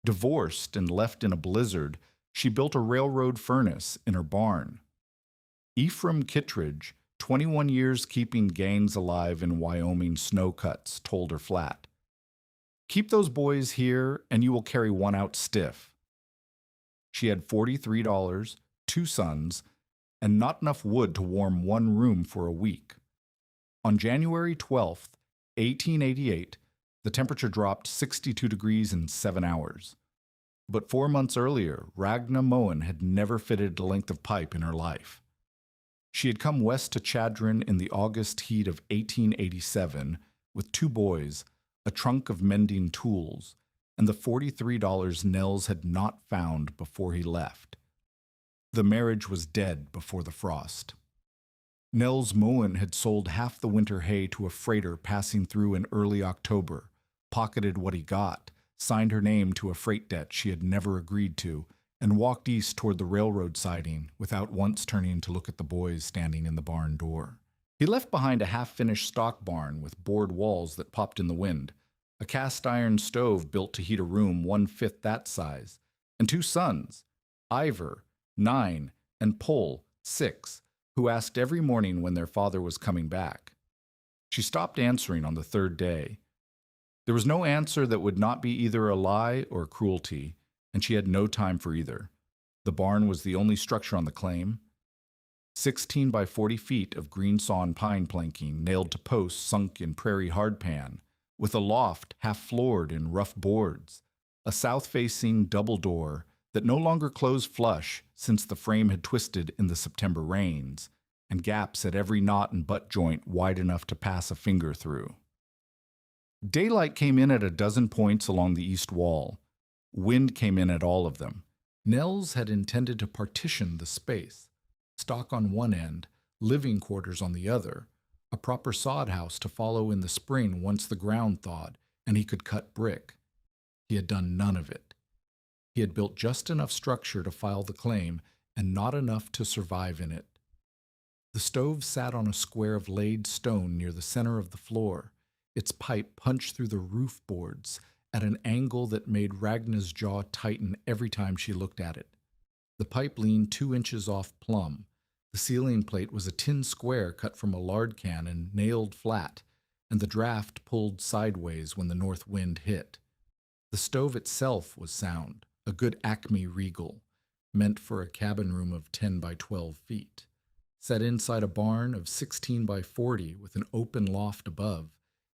Divorced and left in a blizzard, she built a railroad furnace in her barn. Ephraim Kittredge, 21 years keeping gangs alive in Wyoming snow cuts, told her flat. Keep those boys here and you will carry one out stiff. She had $43, 2 sons, and not enough wood to warm one room for a week. On January 12th, 1888, the temperature dropped 62 degrees in 7 hours. But 4 months earlier, Ragna Moen had never fitted a length of pipe in her life. She had come west to Chadron in the August heat of 1887 with 2 boys, a trunk of mending tools, and the $43 Nels had not found before he left. The marriage was dead before the frost. Nels Moen had sold half the winter hay to a freighter passing through in early October, pocketed what he got, signed her name to a freight debt she had never agreed to, and walked east toward the railroad siding without once turning to look at the boys standing in the barn door. He left behind a half-finished stock barn with board walls that popped in the wind, a cast-iron stove built to heat a room 1/5 that size, and 2 sons, Ivor, 9, and Pol, 6, who asked every morning when their father was coming back. She stopped answering on the 3rd day. There was no answer that would not be either a lie or cruelty, and she had no time for either. The barn was the only structure on the claim. 16 by 40 feet of green sawn pine planking nailed to posts sunk in prairie hardpan, with a loft half-floored in rough boards, a south-facing double door that no longer closed flush since the frame had twisted in the September rains, and gaps at every knot and butt joint wide enough to pass a finger through. Daylight came in at a dozen points along the east wall. Wind came in at all of them. Nels had intended to partition the space, stock on one end, living quarters on the other, a proper sod house to follow in the spring once the ground thawed and he could cut brick. He had done none of it. He had built just enough structure to file the claim and not enough to survive in it. The stove sat on a square of laid stone near the center of the floor, its pipe punched through the roof boards at an angle that made Ragna's jaw tighten every time she looked at it. The pipe leaned 2 inches off plumb. The ceiling plate was a tin square cut from a lard can and nailed flat, and the draft pulled sideways when the north wind hit. The stove itself was sound, a good Acme Regal, meant for a cabin room of 10 by 12 feet. Set inside a barn of 16 by 40 with an open loft above,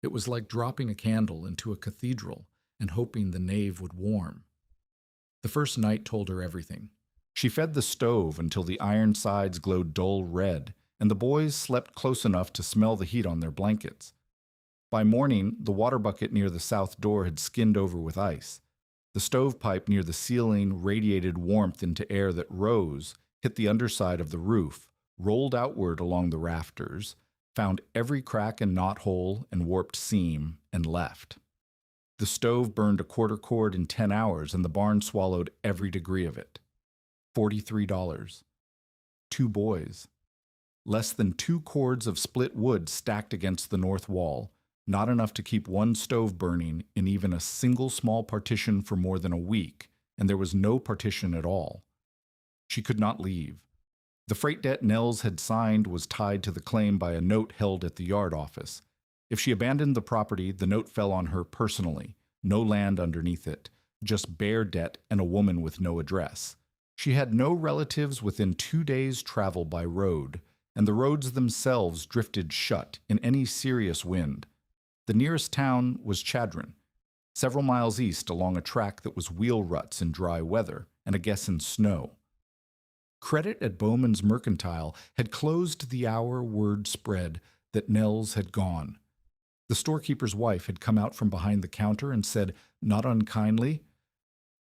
it was like dropping a candle into a cathedral and hoping the nave would warm. The first night told her everything. She fed the stove until the iron sides glowed dull red, and the boys slept close enough to smell the heat on their blankets. By morning, the water bucket near the south door had skinned over with ice. The stovepipe near the ceiling radiated warmth into air that rose, hit the underside of the roof, rolled outward along the rafters, found every crack and knothole and warped seam, and left. The stove burned a quarter cord in 10 hours, and the barn swallowed every degree of it. $43. 2 boys. Less than 2 cords of split wood stacked against the north wall, not enough to keep one stove burning in even a single small partition for more than a week, and there was no partition at all. She could not leave. The freight debt Nels had signed was tied to the claim by a note held at the yard office. If she abandoned the property, the note fell on her personally, no land underneath it, just bare debt and a woman with no address. She had no relatives within 2 days' travel by road, and the roads themselves drifted shut in any serious wind. The nearest town was Chadron, several miles east along a track that was wheel ruts in dry weather and a guess in snow. Credit at Bowman's Mercantile had closed the hour word spread that Nels had gone. The storekeeper's wife had come out from behind the counter and said, not unkindly,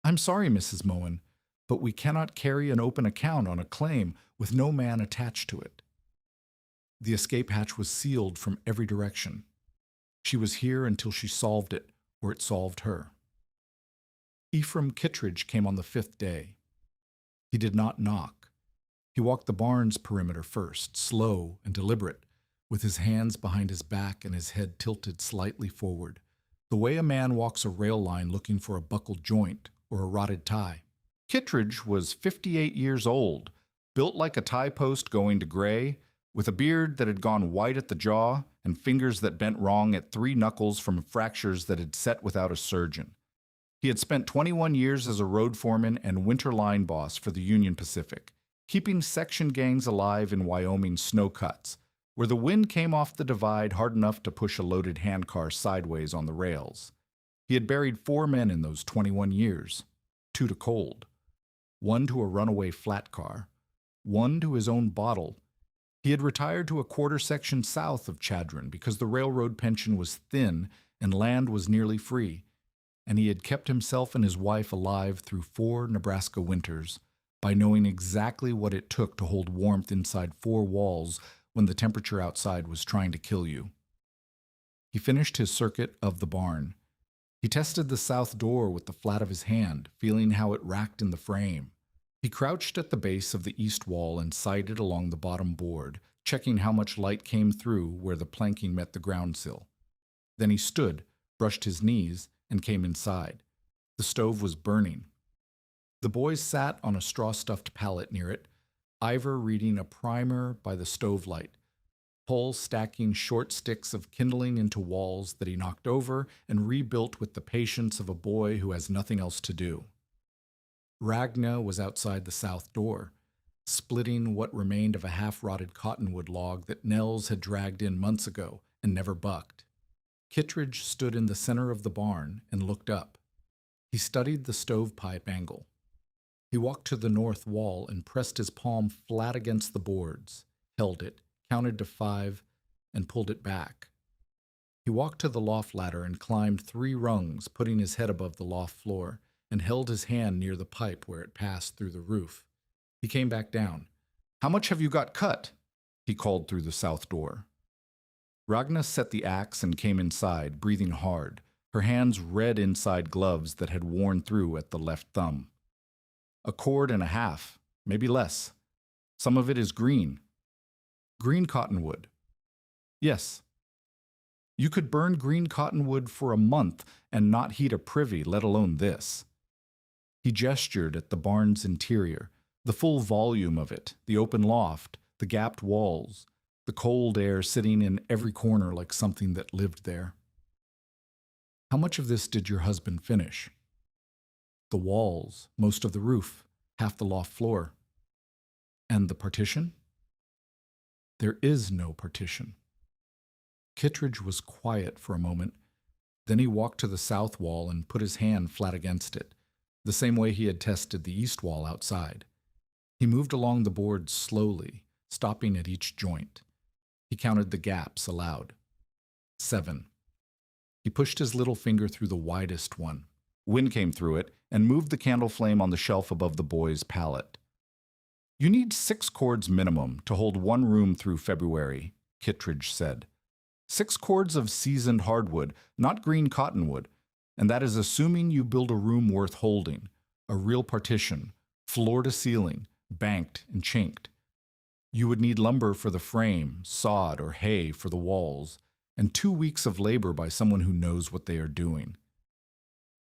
"I'm sorry, Mrs. Moen, but we cannot carry an open account on a claim with no man attached to it." The escape hatch was sealed from every direction. She was here until she solved it, or it solved her. Ephraim Kittredge came on the 5th day. He did not knock. He walked the barn's perimeter first, slow and deliberate, with his hands behind his back and his head tilted slightly forward, the way a man walks a rail line looking for a buckled joint or a rotted tie. Kittredge was 58 years old, built like a tie post going to gray, with a beard that had gone white at the jaw and fingers that bent wrong at 3 knuckles from fractures that had set without a surgeon. He had spent 21 years as a road foreman and winter line boss for the Union Pacific, keeping section gangs alive in Wyoming's snow cuts, where the wind came off the divide hard enough to push a loaded handcar sideways on the rails. He had buried 4 men in those 21 years, 2 to cold, 1 to a runaway flat car, 1 to his own bottle. He had retired to a quarter section south of Chadron because the railroad pension was thin and land was nearly free, and he had kept himself and his wife alive through 4 Nebraska winters by knowing exactly what it took to hold warmth inside 4 walls when the temperature outside was trying to kill you. He finished his circuit of the barn. He tested the south door with the flat of his hand, feeling how it racked in the frame. He crouched at the base of the east wall and sighted along the bottom board, checking how much light came through where the planking met the ground sill. Then he stood, brushed his knees, and came inside. The stove was burning. The boys sat on a straw-stuffed pallet near it, Ivor reading a primer by the stove light, Paul stacking short sticks of kindling into walls that he knocked over and rebuilt with the patience of a boy who has nothing else to do. Ragna was outside the south door, splitting what remained of a half-rotted cottonwood log that Nels had dragged in months ago and never bucked. Kittredge stood in the center of the barn and looked up. He studied the stovepipe angle. He walked to the north wall and pressed his palm flat against the boards, held it, counted to 5, and pulled it back. He walked to the loft ladder and climbed 3 rungs, putting his head above the loft floor, and held his hand near the pipe where it passed through the roof. He came back down. "How much have you got cut?" he called through the south door. Ragna set the axe and came inside, breathing hard, her hands red inside gloves that had worn through at the left thumb. "1.5 cords, maybe less. Some of it is green." "Green cottonwood." "Yes." "You could burn green cottonwood for a month and not heat a privy, let alone this." He gestured at the barn's interior, the full volume of it, the open loft, the gapped walls, the cold air sitting in every corner like something that lived there. "How much of this did your husband finish?" "The walls, most of the roof, half the loft floor." "And the partition?" "There is no partition." Kittredge was quiet for a moment. Then he walked to the south wall and put his hand flat against it, the same way he had tested the east wall outside. He moved along the boards slowly, stopping at each joint. He counted the gaps aloud. 7. He pushed his little finger through the widest one. Wind came through it and moved the candle flame on the shelf above the boy's pallet. "You need 6 cords minimum to hold 1 room through February," Kittredge said. 6 cords of seasoned hardwood, not green cottonwood, and that is assuming you build a room worth holding, a real partition, floor to ceiling, banked and chinked. You would need lumber for the frame, sod or hay for the walls, and 2 weeks of labor by someone who knows what they are doing.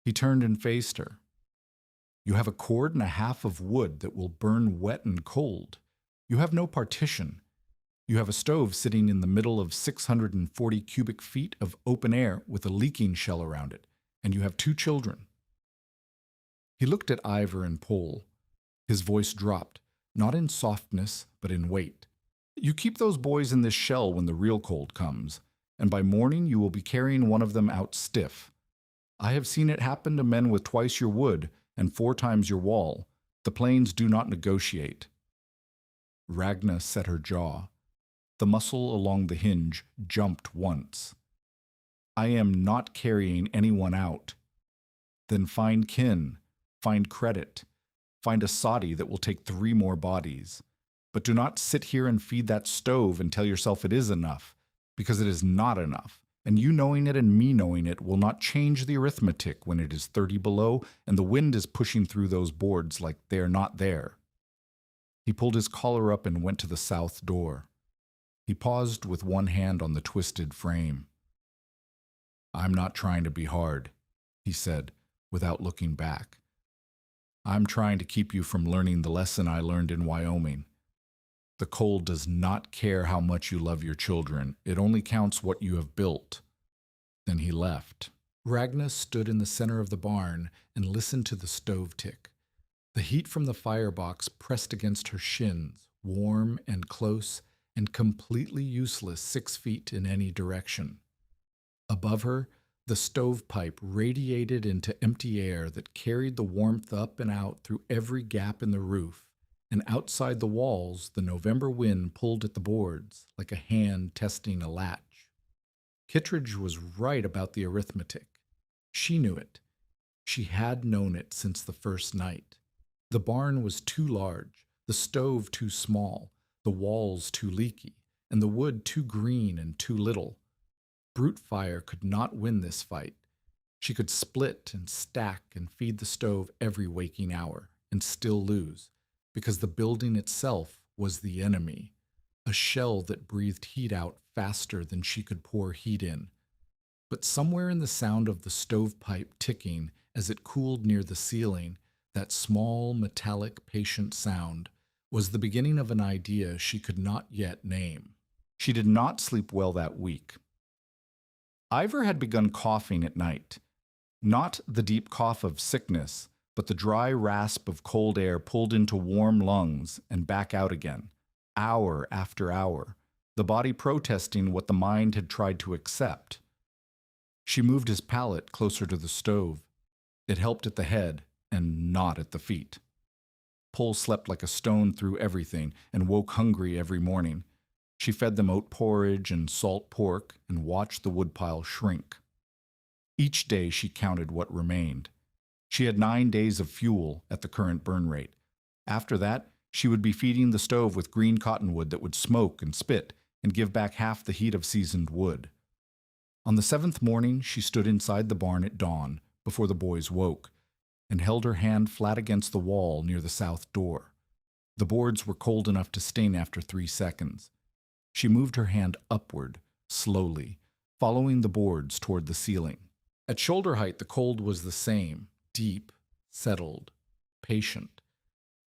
He turned and faced her. "You have 1.5 cords of wood that will burn wet and cold. You have no partition. You have a stove sitting in the middle of 640 cubic feet of open air with a leaking shell around it, and you have 2 children. He looked at Ivor and Pole. His voice dropped, not in softness, but in weight. "You keep those boys in this shell when the real cold comes, and by morning you will be carrying one of them out stiff. I have seen it happen to men with 2x your wood and 4 times your wall. The plains do not negotiate." Ragna set her jaw. The muscle along the hinge jumped once. "I am not carrying anyone out." "Then find kin, find credit, find a soddy that will take 3 more bodies. But do not sit here and feed that stove and tell yourself it is enough, because it is not enough, and you knowing it and me knowing it will not change the arithmetic when it is 30 below and the wind is pushing through those boards like they are not there." He pulled his collar up and went to the south door. He paused with one hand on the twisted frame. "I'm not trying to be hard," he said, without looking back, I'm trying to keep you from learning the lesson I learned in Wyoming. The cold does not care how much you love your children. It only counts what you have built." Then he left. Ragna stood in the center of the barn and listened to the stove tick. The heat from the firebox pressed against her shins, warm and close and completely useless 6 feet in any direction. Above her, the stovepipe radiated into empty air that carried the warmth up and out through every gap in the roof, and outside the walls, the November wind pulled at the boards like a hand testing a latch. Kittredge was right about the arithmetic. She knew it. She had known it since the first night. The barn was too large, the stove too small, the walls too leaky, and the wood too green and too little. Brute fire could not win this fight. She could split and stack and feed the stove every waking hour and still lose, because the building itself was the enemy, a shell that breathed heat out faster than she could pour heat in. But somewhere in the sound of the stovepipe ticking as it cooled near the ceiling, that small, metallic, patient sound was the beginning of an idea she could not yet name. She did not sleep well that week. Ivor had begun coughing at night. Not the deep cough of sickness, but the dry rasp of cold air pulled into warm lungs and back out again, hour after hour, the body protesting what the mind had tried to accept. She moved his pallet closer to the stove. It helped at the head and not at the feet. Pole slept like a stone through everything and woke hungry every morning. She fed them oat porridge and salt pork and watched the woodpile shrink. Each day she counted what remained. She had 9 days of fuel at the current burn rate. After that, she would be feeding the stove with green cottonwood that would smoke and spit and give back half the heat of seasoned wood. On the 7th morning, she stood inside the barn at dawn, before the boys woke, and held her hand flat against the wall near the south door. The boards were cold enough to sting after 3 seconds. She moved her hand upward, slowly, following the boards toward the ceiling. At shoulder height, the cold was the same, deep, settled, patient.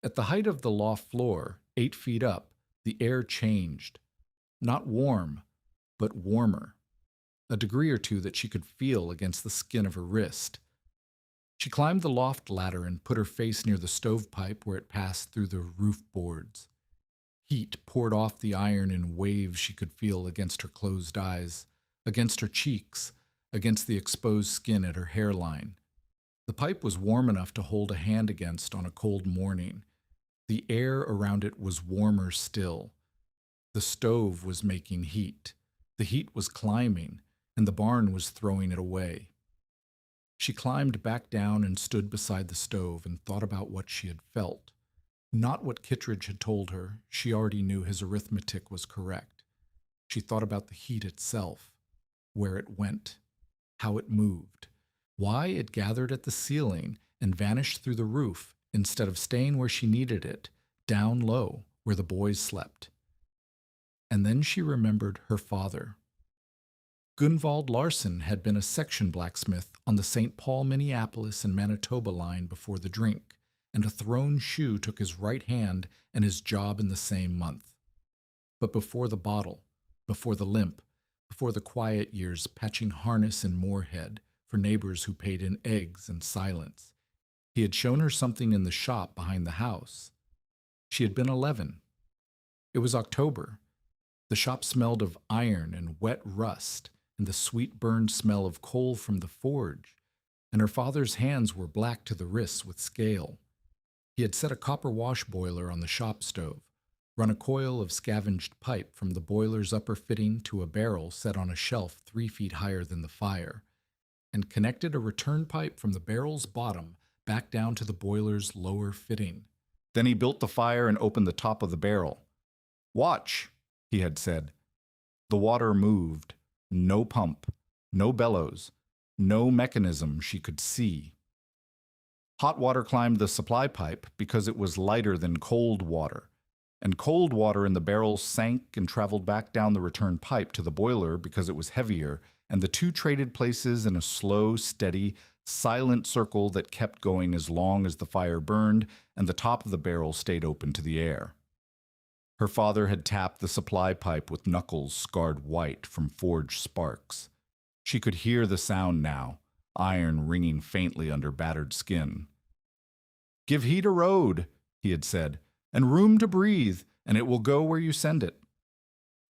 At the height of the loft floor, 8 feet up, the air changed. Not warm, but warmer. A degree or two that she could feel against the skin of her wrist. She climbed the loft ladder and put her face near the stovepipe where it passed through the roof boards. Heat poured off the iron in waves she could feel against her closed eyes, against her cheeks, against the exposed skin at her hairline. The pipe was warm enough to hold a hand against on a cold morning. The air around it was warmer still. The stove was making heat. The heat was climbing, and the barn was throwing it away. She climbed back down and stood beside the stove and thought about what she had felt. Not what Kittredge had told her. She already knew his arithmetic was correct. She thought about the heat itself, where it went, how it moved, why it gathered at the ceiling and vanished through the roof instead of staying where she needed it, down low, where the boys slept. And then she remembered her father. Gunvald Larson had been a section blacksmith on the St. Paul, Minneapolis and Manitoba line before the drink, and a thrown shoe took his right hand and his job in the same month. But before the bottle, before the limp, before the quiet years patching harness in Moorhead for neighbors who paid in eggs and silence, he had shown her something in the shop behind the house. She had been 11. It was October. The shop smelled of iron and wet rust, and the sweet burned smell of coal from the forge, and her father's hands were black to the wrists with scale. He had set a copper wash boiler on the shop stove, run a coil of scavenged pipe from the boiler's upper fitting to a barrel set on a shelf 3 feet higher than the fire, and connected a return pipe from the barrel's bottom back down to the boiler's lower fitting. Then he built the fire and opened the top of the barrel. "Watch," he had said. The water moved. No pump, no bellows, no mechanism she could see. Hot water climbed the supply pipe because it was lighter than cold water, and cold water in the barrel sank and traveled back down the return pipe to the boiler because it was heavier, and the two traded places in a slow, steady, silent circle that kept going as long as the fire burned and the top of the barrel stayed open to the air. Her father had tapped the supply pipe with knuckles scarred white from forged sparks. She could hear the sound now, iron ringing faintly under battered skin. "Give heat a road," he had said, "and room to breathe, and it will go where you send it."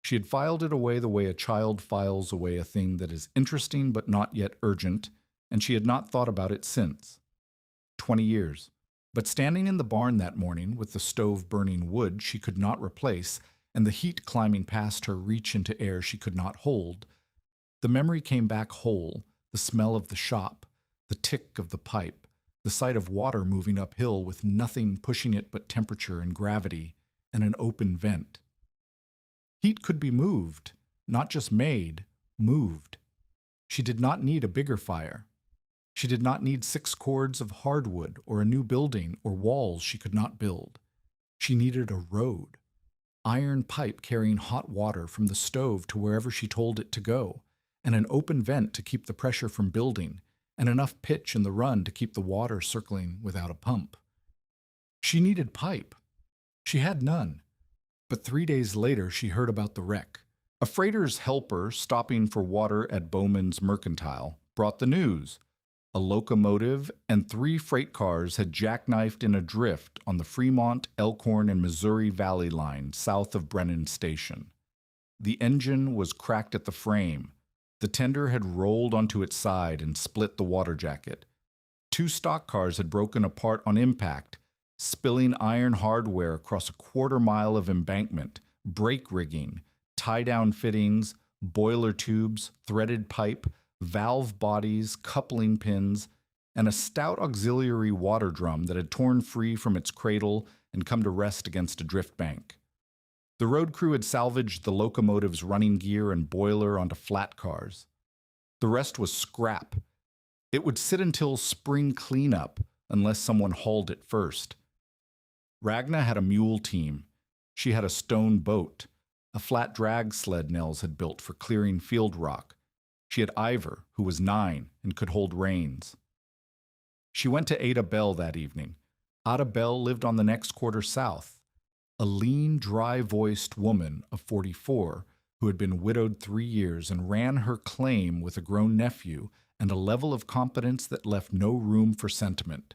She had filed it away the way a child files away a thing that is interesting but not yet urgent, and she had not thought about it since. 20 years. But standing in the barn that morning with the stove burning wood she could not replace and the heat climbing past her reach into air she could not hold, the memory came back whole, the smell of the shop, the tick of the pipe, the sight of water moving uphill with nothing pushing it but temperature and gravity, and an open vent. Heat could be moved, not just made, moved. She did not need a bigger fire. She did not need 6 cords of hardwood or a new building or walls she could not build. She needed a road, iron pipe carrying hot water from the stove to wherever she told it to go, and an open vent to keep the pressure from building, and enough pitch in the run to keep the water circling without a pump. She needed pipe. She had none. But 3 days later she heard about the wreck. A freighter's helper stopping for water at Bowman's Mercantile brought the news. A locomotive and 3 freight cars had jackknifed in a drift on the Fremont, Elkhorn, and Missouri Valley line south of Brennan Station. The engine was cracked at the frame. The tender had rolled onto its side and split the water jacket. 2 stock cars had broken apart on impact, spilling iron hardware across a 1/4 mile of embankment, brake rigging, tie-down fittings, boiler tubes, threaded pipe, valve bodies, coupling pins, and a stout auxiliary water drum that had torn free from its cradle and come to rest against a drift bank. The road crew had salvaged the locomotive's running gear and boiler onto flat cars. The rest was scrap. It would sit until spring cleanup unless someone hauled it first. Ragna had a mule team. She had a stone boat, a flat drag sled Nels had built for clearing field rock. She had Ivor, who was 9 and could hold reins. She went to Ada Bell that evening. Ada Bell lived on the next quarter south, a lean, dry-voiced woman of 44 who had been widowed 3 years and ran her claim with a grown nephew and a level of competence that left no room for sentiment.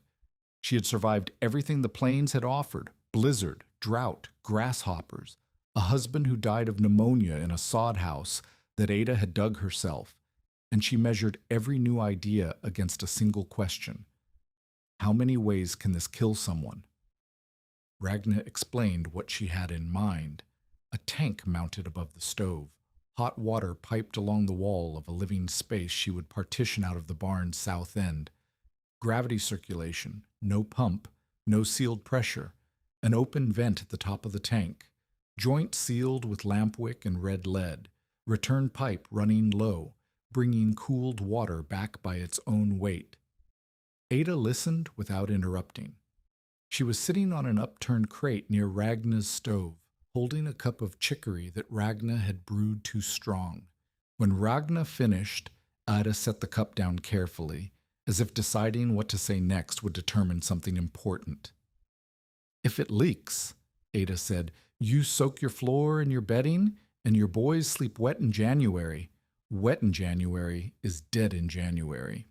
She had survived everything the plains had offered: blizzard, drought, grasshoppers, a husband who died of pneumonia in a sod house that Ada had dug herself, and she measured every new idea against a single question. How many ways can this kill someone? Ragna explained what she had in mind: a tank mounted above the stove, hot water piped along the wall of a living space she would partition out of the barn's south end, gravity circulation, no pump, no sealed pressure, an open vent at the top of the tank, joint sealed with lampwick and red lead, return pipe running low, bringing cooled water back by its own weight. Ada listened without interrupting. She was sitting on an upturned crate near Ragna's stove, holding a cup of chicory that Ragna had brewed too strong. When Ragna finished, Ada set the cup down carefully, as if deciding what to say next would determine something important. "If it leaks," Ada said, "you soak your floor and your bedding, and your boys sleep wet in January. Wet in January is dead in January.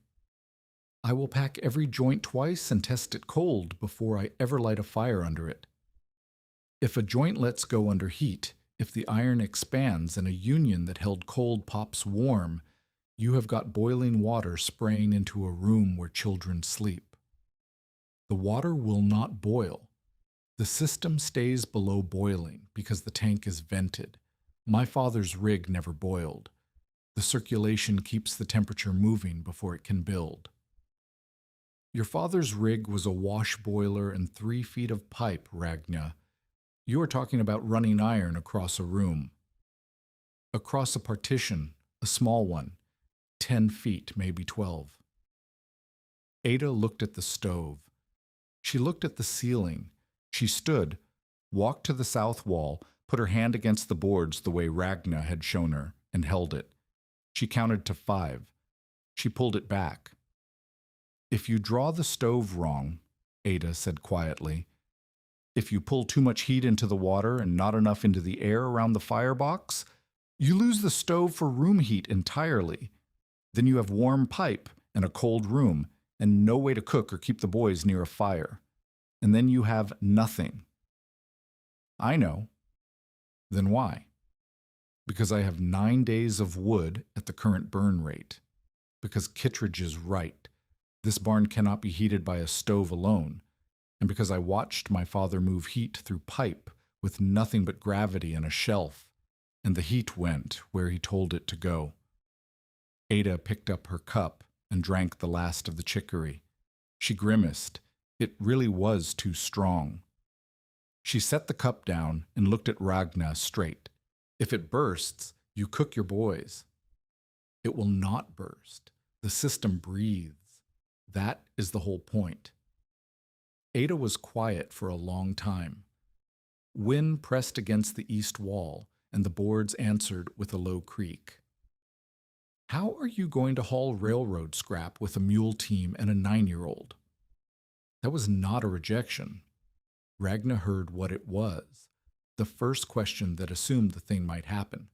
I will pack every joint twice and test it cold before I ever light a fire under it. If a joint lets go under heat, if the iron expands and a union that held cold pops warm, you have got boiling water spraying into a room where children sleep. The water will not boil. The system stays below boiling because the tank is vented. My father's rig never boiled. The circulation keeps the temperature moving before it can build. Your father's rig was a wash boiler and 3 feet of pipe, Ragna. You are talking about running iron across a room. Across a partition, a small one, 10 feet, maybe 12. Ada looked at the stove. She looked at the ceiling. She stood, walked to the south wall, put her hand against the boards the way Ragna had shown her, and held it. She counted to 5. She pulled it back. If you draw the stove wrong, Ada said quietly, if you pull too much heat into the water and not enough into the air around the firebox, you lose the stove for room heat entirely. Then you have warm pipe and a cold room and no way to cook or keep the boys near a fire. And then you have nothing. I know. Then why? Because I have 9 days of wood at the current burn rate. Because Kittredge is right. This barn cannot be heated by a stove alone. And because I watched my father move heat through pipe with nothing but gravity and a shelf, and the heat went where he told it to go. Ada picked up her cup and drank the last of the chicory. She grimaced. It really was too strong. She set the cup down and looked at Ragna straight. If it bursts, you cook your boys. It will not burst. The system breathes. That is the whole point. Ada was quiet for a long time. Wind pressed against the east wall, and the boards answered with a low creak. How are you going to haul railroad scrap with a mule team and a 9-year-old? That was not a rejection. Ragna heard what it was, the first question that assumed the thing might happen.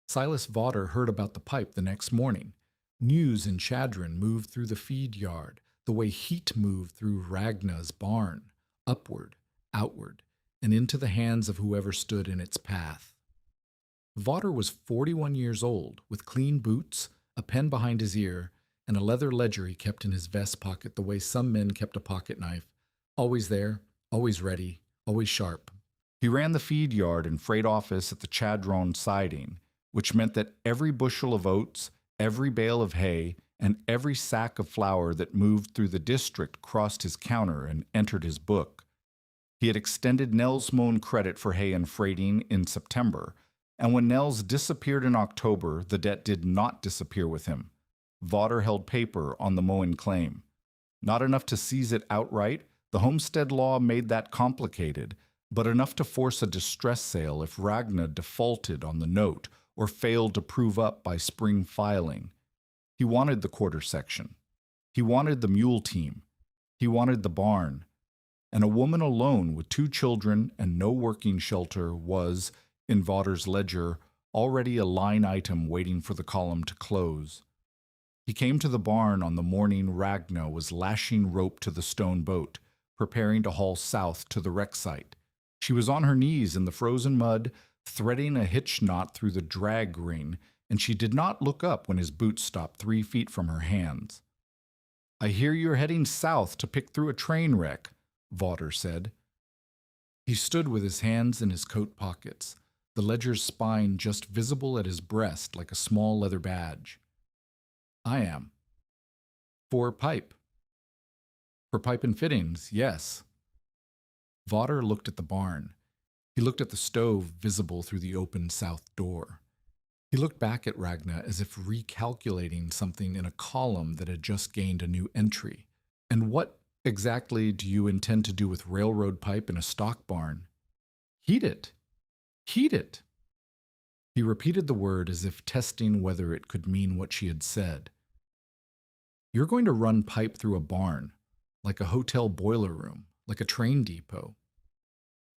Silas Vaughter heard about the pipe the next morning. News in Chadron moved through the feed yard, the way heat moved through Ragna's barn, upward, outward, and into the hands of whoever stood in its path. Vaughter was 41 years old, with clean boots, a pen behind his ear, and a leather ledger he kept in his vest pocket the way some men kept a pocket knife, always there, always ready, always sharp. He ran the feed yard and freight office at the Chadron siding, which meant that every bushel of oats, every bale of hay, and every sack of flour that moved through the district crossed his counter and entered his book. He had extended Nels Moen credit for hay and freighting in September, and when Nels disappeared in October, the debt did not disappear with him. Vaughter held paper on the Moen claim. Not enough to seize it outright, the homestead law made that complicated, but enough to force a distress sale if Ragna defaulted on the note or failed to prove up by spring filing. He wanted the quarter section. He wanted the mule team. He wanted the barn. And a woman alone with 2 children and no working shelter was, in Vaughter's ledger, already a line item waiting for the column to close. He came to the barn on the morning Ragna was lashing rope to the stone boat, preparing to haul south to the wreck site. She was on her knees in the frozen mud, threading a hitch knot through the drag ring, and she did not look up when his boots stopped 3 feet from her hands. I hear you're heading south to pick through a train wreck, Vaughter said. He stood with his hands in his coat pockets, the ledger's spine just visible at his breast like a small leather badge. I am. For pipe. For pipe and fittings, yes. Vaughter looked at the barn. He looked at the stove visible through the open south door. He looked back at Ragna as if recalculating something in a column that had just gained a new entry. And what exactly do you intend to do with railroad pipe in a stock barn? Heat it. Heat it. He repeated the word as if testing whether it could mean what she had said. You're going to run pipe through a barn, like a hotel boiler room, like a train depot.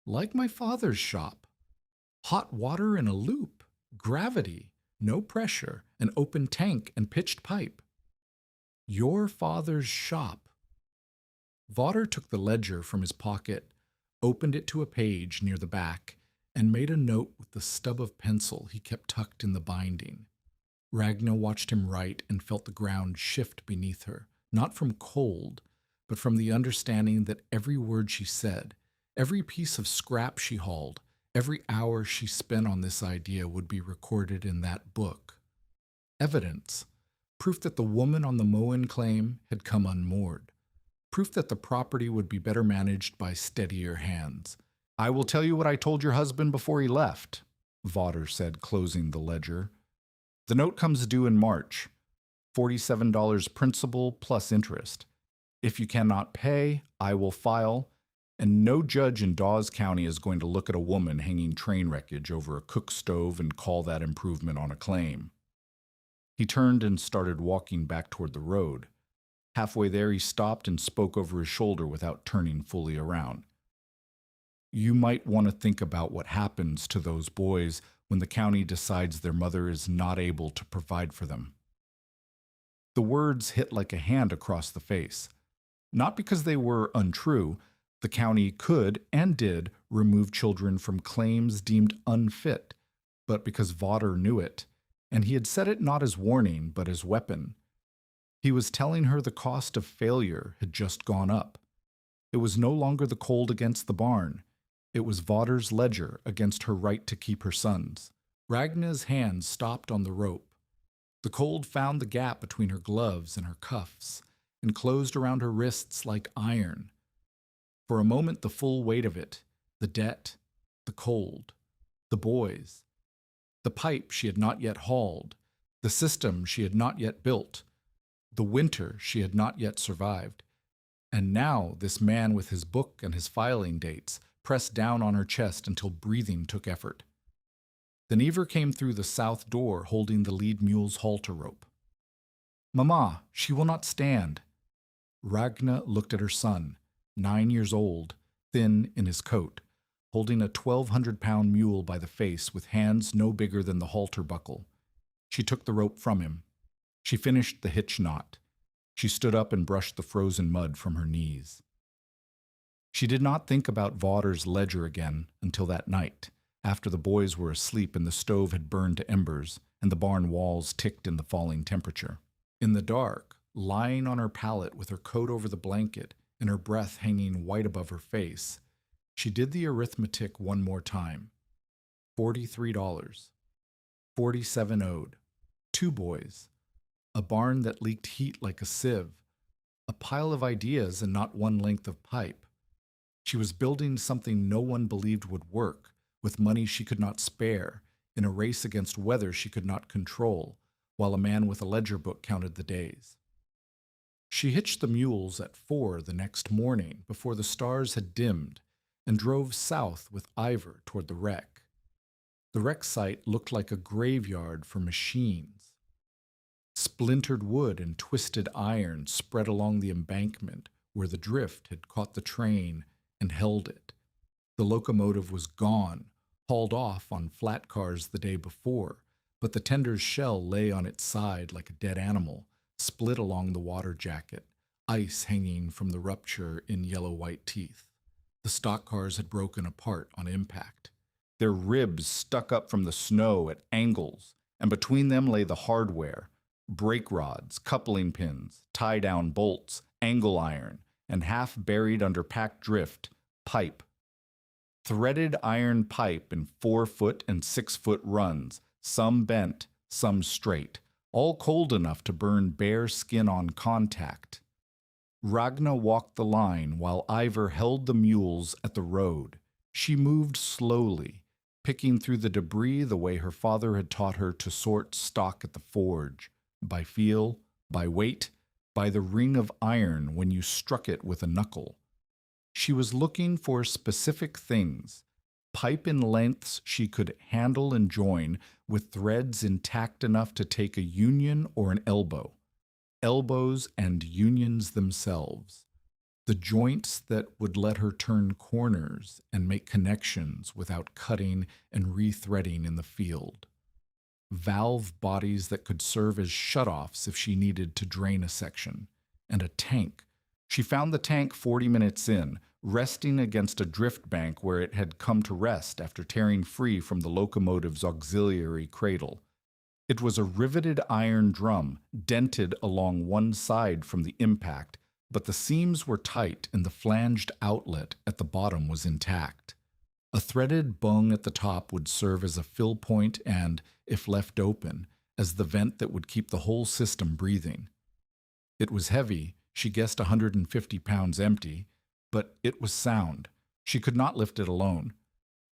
Like my father's shop. Hot water in a loop, gravity, no pressure, an open tank and pitched pipe. Your father's shop. Vaughter took the ledger from his pocket, opened it to a page near the back, and made a note with the stub of pencil he kept tucked in the binding. Ragna watched him write and felt the ground shift beneath her, not from cold, but from the understanding that every word she said, every piece of scrap she hauled, every hour she spent on this idea would be recorded in that book. Evidence, proof that the woman on the Moen claim had come unmoored, proof that the property would be better managed by steadier hands. I will tell you what I told your husband before he left, Vaughter said, closing the ledger. The note comes due in March, $47 principal plus interest. If you cannot pay, I will file, and no judge in Dawes County is going to look at a woman hanging train wreckage over a cook stove and call that improvement on a claim. He turned and started walking back toward the road. Halfway there, he stopped and spoke over his shoulder without turning fully around. You might want to think about what happens to those boys when the county decides their mother is not able to provide for them. The words hit like a hand across the face. Not because they were untrue. The county could and did remove children from claims deemed unfit, but because Vaughter knew it, and he had said it not as warning, but as weapon. He was telling her the cost of failure had just gone up. It was no longer the cold against the barn. It was Vaughters' ledger against her right to keep her sons. Ragna's hands stopped on the rope. The cold found the gap between her gloves and her cuffs, and closed around her wrists like iron. For a moment, the full weight of it, the debt, the cold, the boys, the pipe she had not yet hauled, the system she had not yet built, the winter she had not yet survived. And now this man with his book and his filing dates pressed down on her chest until breathing took effort. Then Iver came through the south door holding the lead mule's halter rope. "Mama, she will not stand." Ragna looked at her son, 9 years old, thin in his coat, holding a 1,200-pound mule by the face with hands no bigger than the halter buckle. She took the rope from him. She finished the hitch knot. She stood up and brushed the frozen mud from her knees. She did not think about Vaughters' ledger again until that night, after the boys were asleep and the stove had burned to embers and the barn walls ticked in the falling temperature. In the dark, lying on her pallet with her coat over the blanket and her breath hanging white above her face, she did the arithmetic one more time. $43. 47 owed. 2 boys. A barn that leaked heat like a sieve. A pile of ideas and not one length of pipe. She was building something no one believed would work, with money she could not spare, in a race against weather she could not control, while a man with a ledger book counted the days. She hitched the mules at 4 the next morning before the stars had dimmed, and drove south with Iver toward the wreck. The wreck site looked like a graveyard for machines. Splintered wood and twisted iron spread along the embankment where the drift had caught the train and held it. The locomotive was gone, hauled off on flat cars the day before, but the tender's shell lay on its side like a dead animal, split along the water jacket, ice hanging from the rupture in yellow-white teeth. The stock cars had broken apart on impact. Their ribs stuck up from the snow at angles, and between them lay the hardware, brake rods, coupling pins, tie-down bolts, angle iron, and half-buried under packed drift, pipe. Threaded iron pipe in 4-foot and 6-foot runs, some bent, some straight, all cold enough to burn bare skin on contact. Ragna walked the line while Iver held the mules at the road. She moved slowly, picking through the debris the way her father had taught her to sort stock at the forge, by feel, by weight, by the ring of iron when you struck it with a knuckle. She was looking for specific things, pipe in lengths she could handle and join with threads intact enough to take a union or an elbow. Elbows and unions themselves. The joints that would let her turn corners and make connections without cutting and rethreading in the field. Valve bodies that could serve as shutoffs if she needed to drain a section. And a tank. She found the tank 40 minutes in, resting against a drift bank where it had come to rest after tearing free from the locomotive's auxiliary cradle. It was a riveted iron drum, dented along one side from the impact, but the seams were tight and the flanged outlet at the bottom was intact. A threaded bung at the top would serve as a fill point and, if left open, as the vent that would keep the whole system breathing. It was heavy, she guessed 150 pounds empty, but it was sound. She could not lift it alone.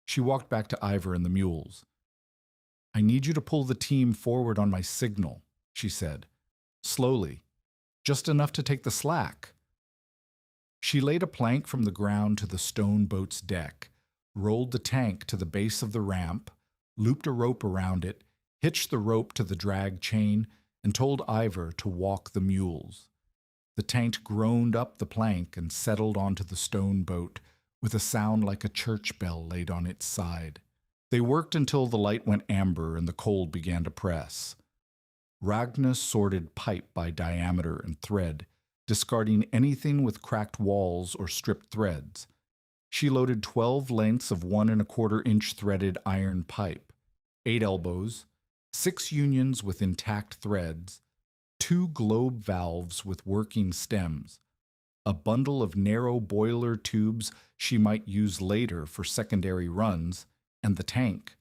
She walked back to Iver and the mules. "I need you to pull the team forward on my signal," she said. "Slowly. Just enough to take the slack." She laid a plank from the ground to the stone boat's deck, rolled the tank to the base of the ramp, looped a rope around it, hitched the rope to the drag chain, and told Iver to walk the mules. The tank groaned up the plank and settled onto the stone boat with a sound like a church bell laid on its side. They worked until the light went amber and the cold began to press. Ragna sorted pipe by diameter and thread, discarding anything with cracked walls or stripped threads. She loaded 12 lengths of 1¼ inch threaded iron pipe, 8 elbows, 6 unions with intact threads, 2 globe valves with working stems, a bundle of narrow boiler tubes she might use later for secondary runs, and the tank.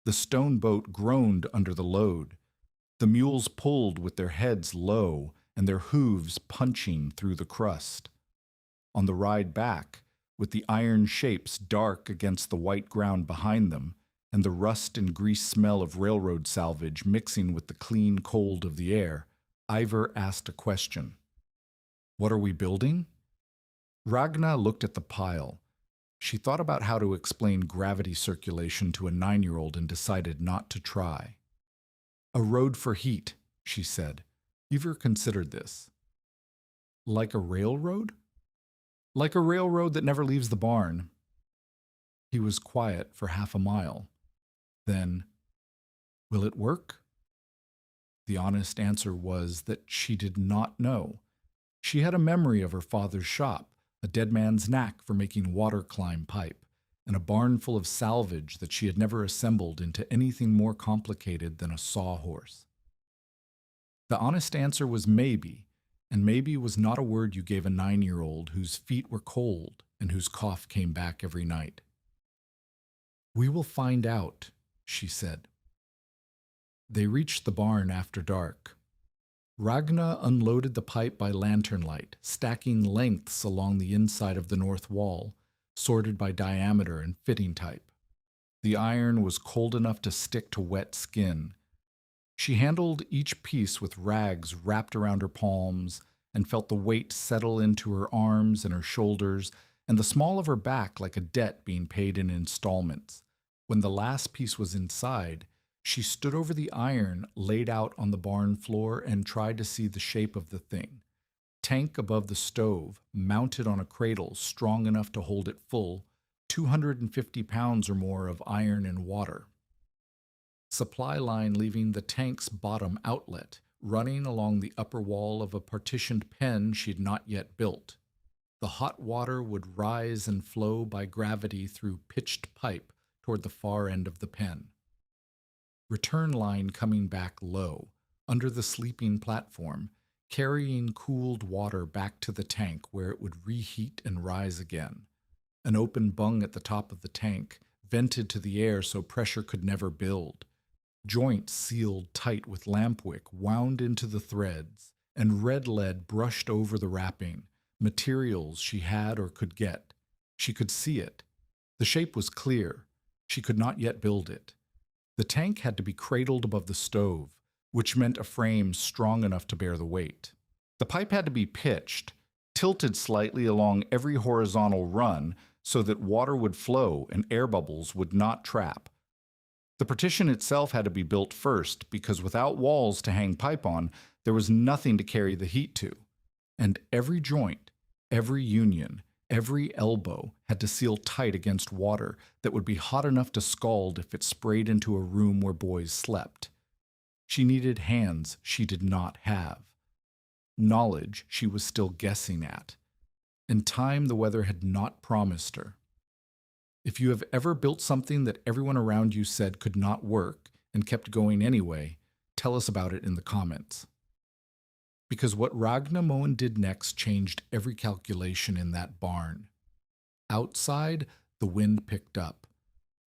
The stone boat groaned under the load. The mules pulled with their heads low and their hooves punching through the crust. On the ride back, with the iron shapes dark against the white ground behind them, and the rust and grease smell of railroad salvage mixing with the clean cold of the air, Ivor asked a question. "What are we building?" Ragna looked at the pile. She thought about how to explain gravity circulation to a 9-year-old and decided not to try. "A road for heat," she said. "You've ever considered this?" "Like a railroad?" "Like a railroad that never leaves the barn." He was quiet for half a mile. Then, "Will it work?" The honest answer was that she did not know. She had a memory of her father's shop, a dead man's knack for making water climb pipe, and a barn full of salvage that she had never assembled into anything more complicated than a sawhorse. The honest answer was maybe, and maybe was not a word you gave a 9-year-old whose feet were cold and whose cough came back every night. "We will find out," she said. They reached the barn after dark. Ragna unloaded the pipe by lantern light, stacking lengths along the inside of the north wall, sorted by diameter and fitting type. The iron was cold enough to stick to wet skin. She handled each piece with rags wrapped around her palms and felt the weight settle into her arms and her shoulders and the small of her back like a debt being paid in installments. When the last piece was inside, she stood over the iron laid out on the barn floor and tried to see the shape of the thing. Tank above the stove, mounted on a cradle strong enough to hold it full, 250 pounds or more of iron and water. Supply line leaving the tank's bottom outlet, running along the upper wall of a partitioned pen she'd not yet built. The hot water would rise and flow by gravity through pitched pipe toward the far end of the pen. Return line coming back low, under the sleeping platform, carrying cooled water back to the tank where it would reheat and rise again. An open bung at the top of the tank, vented to the air so pressure could never build. Joints sealed tight with lampwick wound into the threads, and red lead brushed over the wrapping, materials she had or could get. She could see it. The shape was clear. She could not yet build it. The tank had to be cradled above the stove, which meant a frame strong enough to bear the weight. The pipe had to be pitched, tilted slightly along every horizontal run so that water would flow and air bubbles would not trap. The partition itself had to be built first because without walls to hang pipe on, there was nothing to carry the heat to. And every joint, every union, every elbow had to seal tight against water that would be hot enough to scald if it sprayed into a room where boys slept. She needed hands she did not have, knowledge she was still guessing at, and time the weather had not promised her. If you have ever built something that everyone around you said could not work and kept going anyway, tell us about it in the comments. Because what Ragna Moen did next changed every calculation in that barn. Outside, the wind picked up.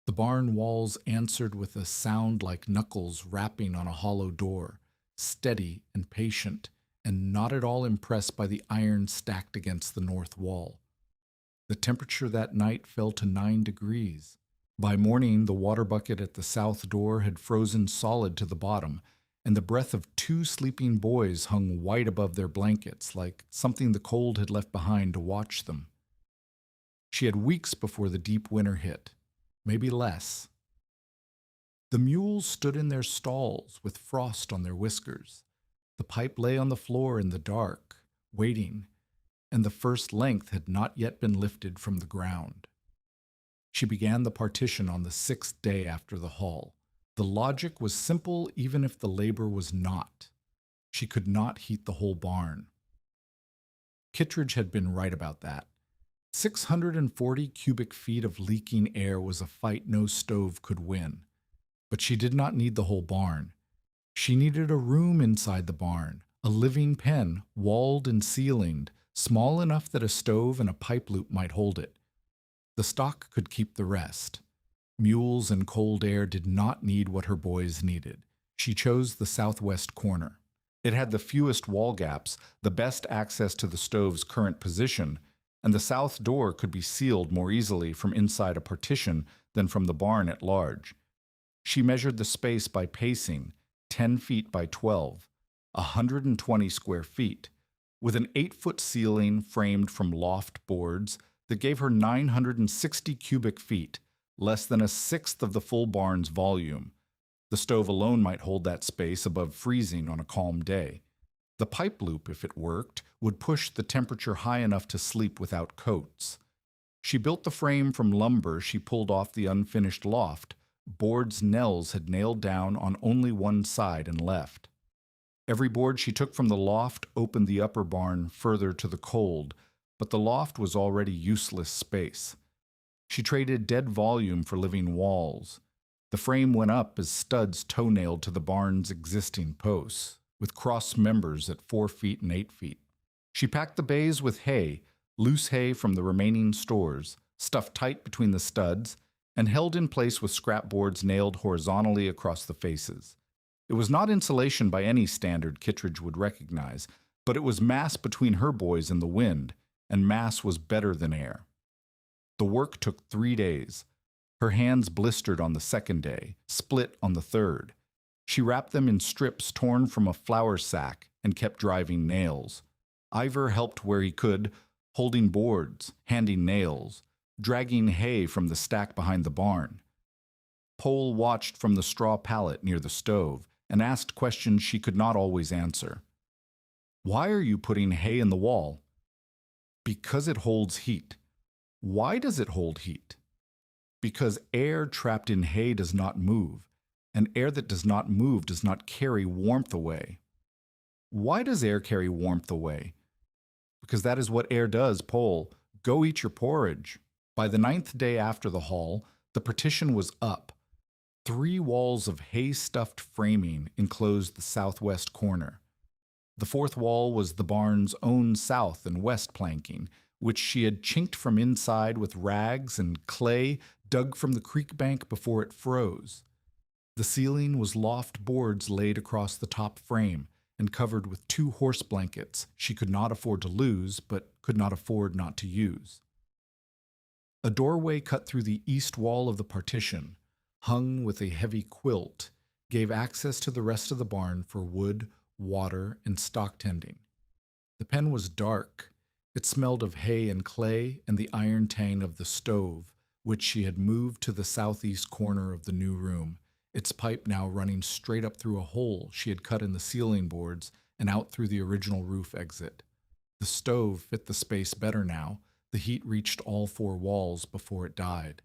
The barn walls answered with a sound like knuckles rapping on a hollow door, steady and patient, and not at all impressed by the iron stacked against the north wall. The temperature that night fell to 9 degrees. By morning, the water bucket at the south door had frozen solid to the bottom, and the breath of 2 sleeping boys hung white above their blankets, like something the cold had left behind to watch them. She had weeks before the deep winter hit, maybe less. The mules stood in their stalls with frost on their whiskers. The pipe lay on the floor in the dark, waiting, and the first length had not yet been lifted from the ground. She began the partition on the 6th day after the haul. The logic was simple even if the labor was not. She could not heat the whole barn. Kittredge had been right about that. 640 cubic feet of leaking air was a fight no stove could win. But she did not need the whole barn. She needed a room inside the barn, a living pen, walled and ceilinged, small enough that a stove and a pipe loop might hold it. The stock could keep the rest. Mules and cold air did not need what her boys needed. She chose the southwest corner. It had the fewest wall gaps, the best access to the stove's current position, and the south door could be sealed more easily from inside a partition than from the barn at large. She measured the space by pacing, 10 feet by 12, 120 square feet, with an 8-foot ceiling framed from loft boards that gave her 960 cubic feet, less than a sixth of the full barn's volume. The stove alone might hold that space above freezing on a calm day. The pipe loop, if it worked, would push the temperature high enough to sleep without coats. She built the frame from lumber she pulled off the unfinished loft. Boards Nels had nailed down on only one side and left. Every board she took from the loft opened the upper barn further to the cold, but the loft was already useless space. She traded dead volume for living walls. The frame went up as studs toe-nailed to the barn's existing posts, with cross members at 4 feet and 8 feet. She packed the bays with hay, loose hay from the remaining stores, stuffed tight between the studs, and held in place with scrap boards nailed horizontally across the faces. It was not insulation by any standard Kittredge would recognize, but it was mass between her boys and the wind, and mass was better than air. The work took 3 days. Her hands blistered on the 2nd day, split on the 3rd. She wrapped them in strips torn from a flour sack and kept driving nails. Ivor helped where he could, holding boards, handing nails, dragging hay from the stack behind the barn. Pole watched from the straw pallet near the stove and asked questions she could not always answer. "Why are you putting hay in the wall?" "Because it holds heat." "Why does it hold heat?" "Because air trapped in hay does not move, and air that does not move does not carry warmth away." "Why does air carry warmth away?" "Because that is what air does, Pole. Go eat your porridge." By the 9th day after the haul, the partition was up. 3 walls of hay-stuffed framing enclosed the southwest corner. The 4th wall was the barn's own south and west planking, which she had chinked from inside with rags and clay dug from the creek bank before it froze. The ceiling was loft boards laid across the top frame and covered with 2 horse blankets she could not afford to lose, but could not afford not to use. A doorway cut through the east wall of the partition, hung with a heavy quilt, gave access to the rest of the barn for wood, water, and stock tending. The pen was dark. It smelled of hay and clay and the iron tang of the stove, which she had moved to the southeast corner of the new room, its pipe now running straight up through a hole she had cut in the ceiling boards and out through the original roof exit. The stove fit the space better now. The heat reached all 4 walls before it died.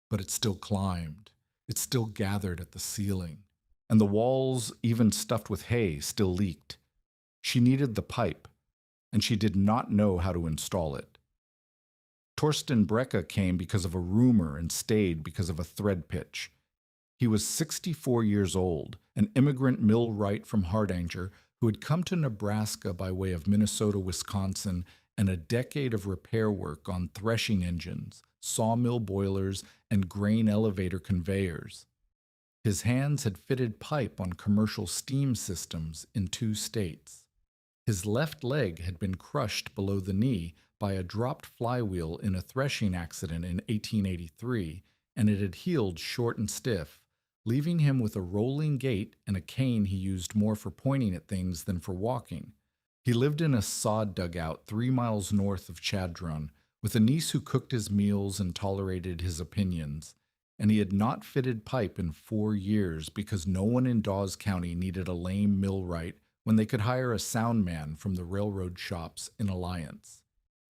But it still climbed. It still gathered at the ceiling. And the walls, even stuffed with hay, still leaked. She needed the pipe, and she did not know how to install it. Torsten Brecke came because of a rumor and stayed because of a thread pitch. He was 64 years old, an immigrant millwright from Hardanger who had come to Nebraska by way of Minnesota, Wisconsin, and a decade of repair work on threshing engines, sawmill boilers, and grain elevator conveyors. His hands had fitted pipe on commercial steam systems in 2 states. His left leg had been crushed below the knee by a dropped flywheel in a threshing accident in 1883, and it had healed short and stiff, leaving him with a rolling gait and a cane he used more for pointing at things than for walking. He lived in a sod dugout 3 miles north of Chadron, with a niece who cooked his meals and tolerated his opinions, and he had not fitted pipe in 4 years because no one in Dawes County needed a lame millwright when they could hire a sound man from the railroad shops in Alliance.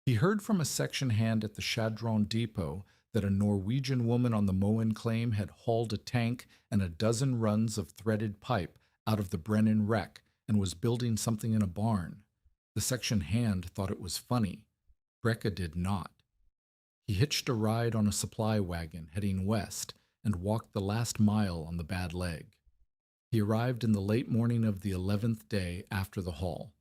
He heard from a section hand at the Chadron Depot that a Norwegian woman on the Moen claim had hauled a tank and a dozen runs of threaded pipe out of the Brennan wreck and was building something in a barn. The section hand thought it was funny. Brecka did not. He hitched a ride on a supply wagon heading west and walked the last mile on the bad leg. He arrived in the late morning of the 11th day after the haul.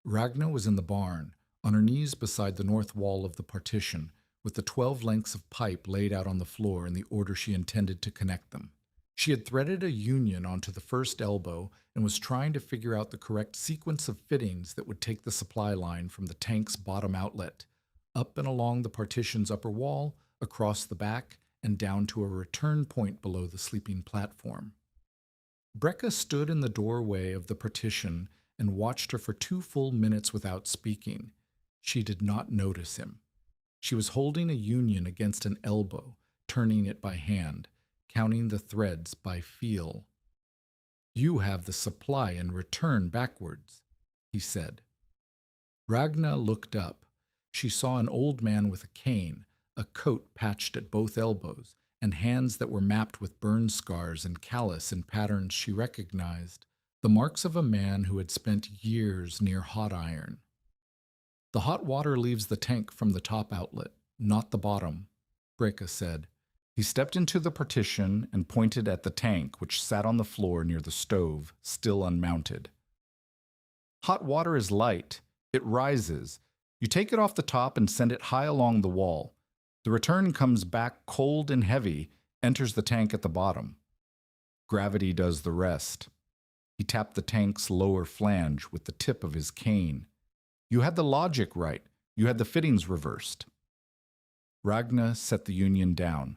Ragna was in the barn, on her knees beside the north wall of the partition, with the 12 lengths of pipe laid out on the floor in the order she intended to connect them. She had threaded a union onto the first elbow and was trying to figure out the correct sequence of fittings that would take the supply line from the tank's bottom outlet, up and along the partition's upper wall, across the back, and down to a return point below the sleeping platform. Brecka stood in the doorway of the partition and watched her for 2 full minutes without speaking. She did not notice him. She was holding a union against an elbow, turning it by hand, counting the threads by feel. "You have the supply and return backwards," he said. Ragna looked up. She saw an old man with a cane, a coat patched at both elbows, and hands that were mapped with burn scars and callus in patterns she recognized, the marks of a man who had spent years near hot iron. "The hot water leaves the tank from the top outlet, not the bottom," Brecka said. He stepped into the partition and pointed at the tank, which sat on the floor near the stove, still unmounted. "Hot water is light. It rises. You take it off the top and send it high along the wall. The return comes back cold and heavy, enters the tank at the bottom. Gravity does the rest." He tapped the tank's lower flange with the tip of his cane. "You had the logic right. You had the fittings reversed." Ragna set the union down.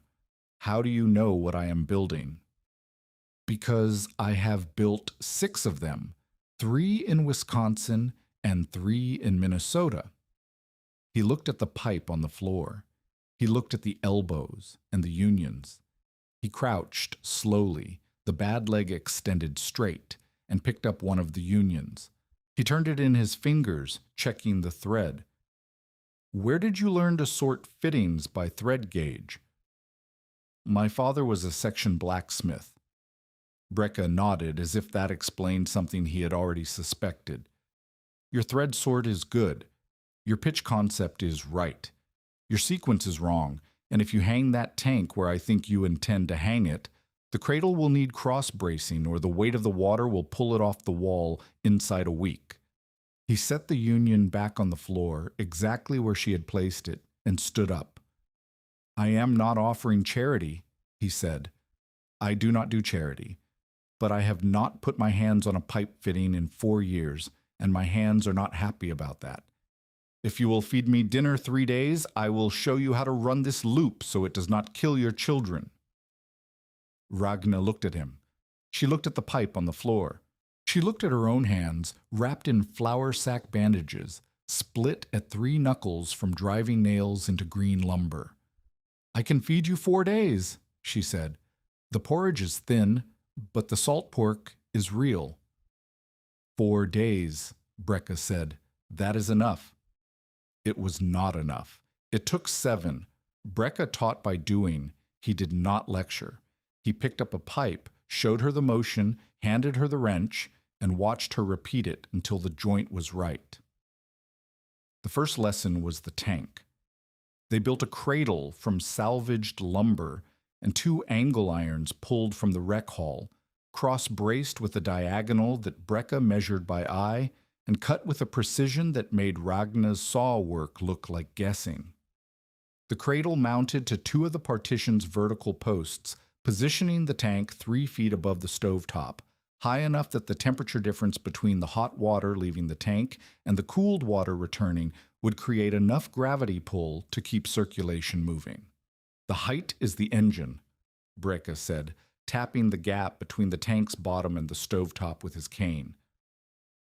"How do you know what I am building?" "Because I have built 6 of them, 3 in Wisconsin and 3 in Minnesota." He looked at the pipe on the floor. He looked at the elbows and the unions. He crouched slowly, the bad leg extended straight, and picked up one of the unions. He turned it in his fingers, checking the thread. "Where did you learn to sort fittings by thread gauge?" "My father was a section blacksmith." Brecka nodded as if that explained something he had already suspected. "Your thread sort is good. Your pitch concept is right. Your sequence is wrong, and if you hang that tank where I think you intend to hang it, the cradle will need cross-bracing or the weight of the water will pull it off the wall inside a week." He set the union back on the floor, exactly where she had placed it, and stood up. "I am not offering charity," he said. "I do not do charity. But I have not put my hands on a pipe fitting in 4 years, and my hands are not happy about that. If you will feed me dinner 3 days, I will show you how to run this loop so it does not kill your children." Ragna looked at him. She looked at the pipe on the floor. She looked at her own hands, wrapped in flour sack bandages, split at 3 knuckles from driving nails into green lumber. "I can feed you 4 days," she said. "The porridge is thin, but the salt pork is real." 4 days, Brecka said. "That is enough." It was not enough. It took 7. Brecka taught by doing. He did not lecture. He picked up a pipe, showed her the motion, handed her the wrench, and watched her repeat it until the joint was right. The first lesson was the tank. They built a cradle from salvaged lumber and 2 angle irons pulled from the rec hall, cross-braced with a diagonal that Brecka measured by eye and cut with a precision that made Ragna's saw work look like guessing. The cradle mounted to 2 of the partition's vertical posts, positioning the tank 3 feet above the stovetop, high enough that the temperature difference between the hot water leaving the tank and the cooled water returning would create enough gravity pull to keep circulation moving. "The height is the engine," Brecka said, tapping the gap between the tank's bottom and the stovetop with his cane.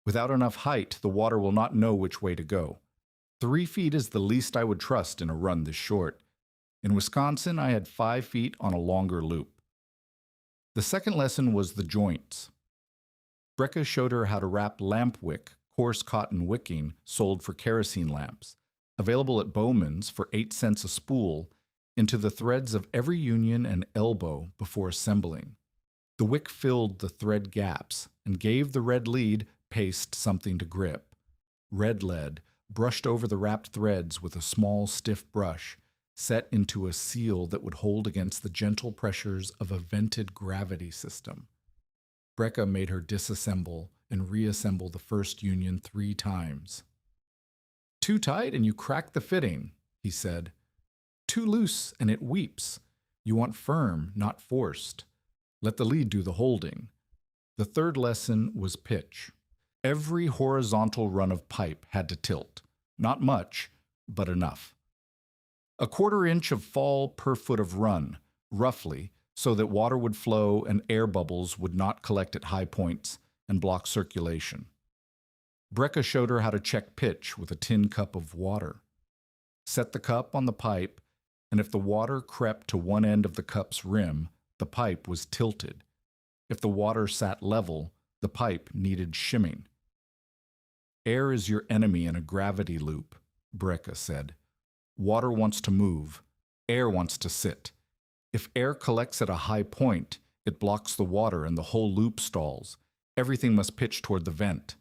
"Without enough height, the water will not know which way to go. 3 feet is the least I would trust in a run this short. In Wisconsin, I had 5 feet on a longer loop." The second lesson was the joints. Brecca showed her how to wrap lamp wick, coarse cotton wicking sold for kerosene lamps, available at Bowman's for 8 cents a spool, into the threads of every union and elbow before assembling. The wick filled the thread gaps and gave the red lead paste something to grip. Red lead brushed over the wrapped threads with a small, stiff brush, set into a seal that would hold against the gentle pressures of a vented gravity system. Brecca made her disassemble and reassemble the first union 3 times. "Too tight and you crack the fitting," he said. "Too loose and it weeps. You want firm, not forced. Let the lead do the holding." The third lesson was pitch. Every horizontal run of pipe had to tilt. Not much, but enough. A 1/4 inch of fall per foot of run, roughly, so that water would flow and air bubbles would not collect at high points and block circulation. Brecca showed her how to check pitch with a tin cup of water. Set the cup on the pipe, and if the water crept to one end of the cup's rim, the pipe was tilted. If the water sat level, the pipe needed shimming. "Air is your enemy in a gravity loop," Brecca said. "Water wants to move. Air wants to sit. If air collects at a high point, it blocks the water and the whole loop stalls. Everything must pitch toward the vent.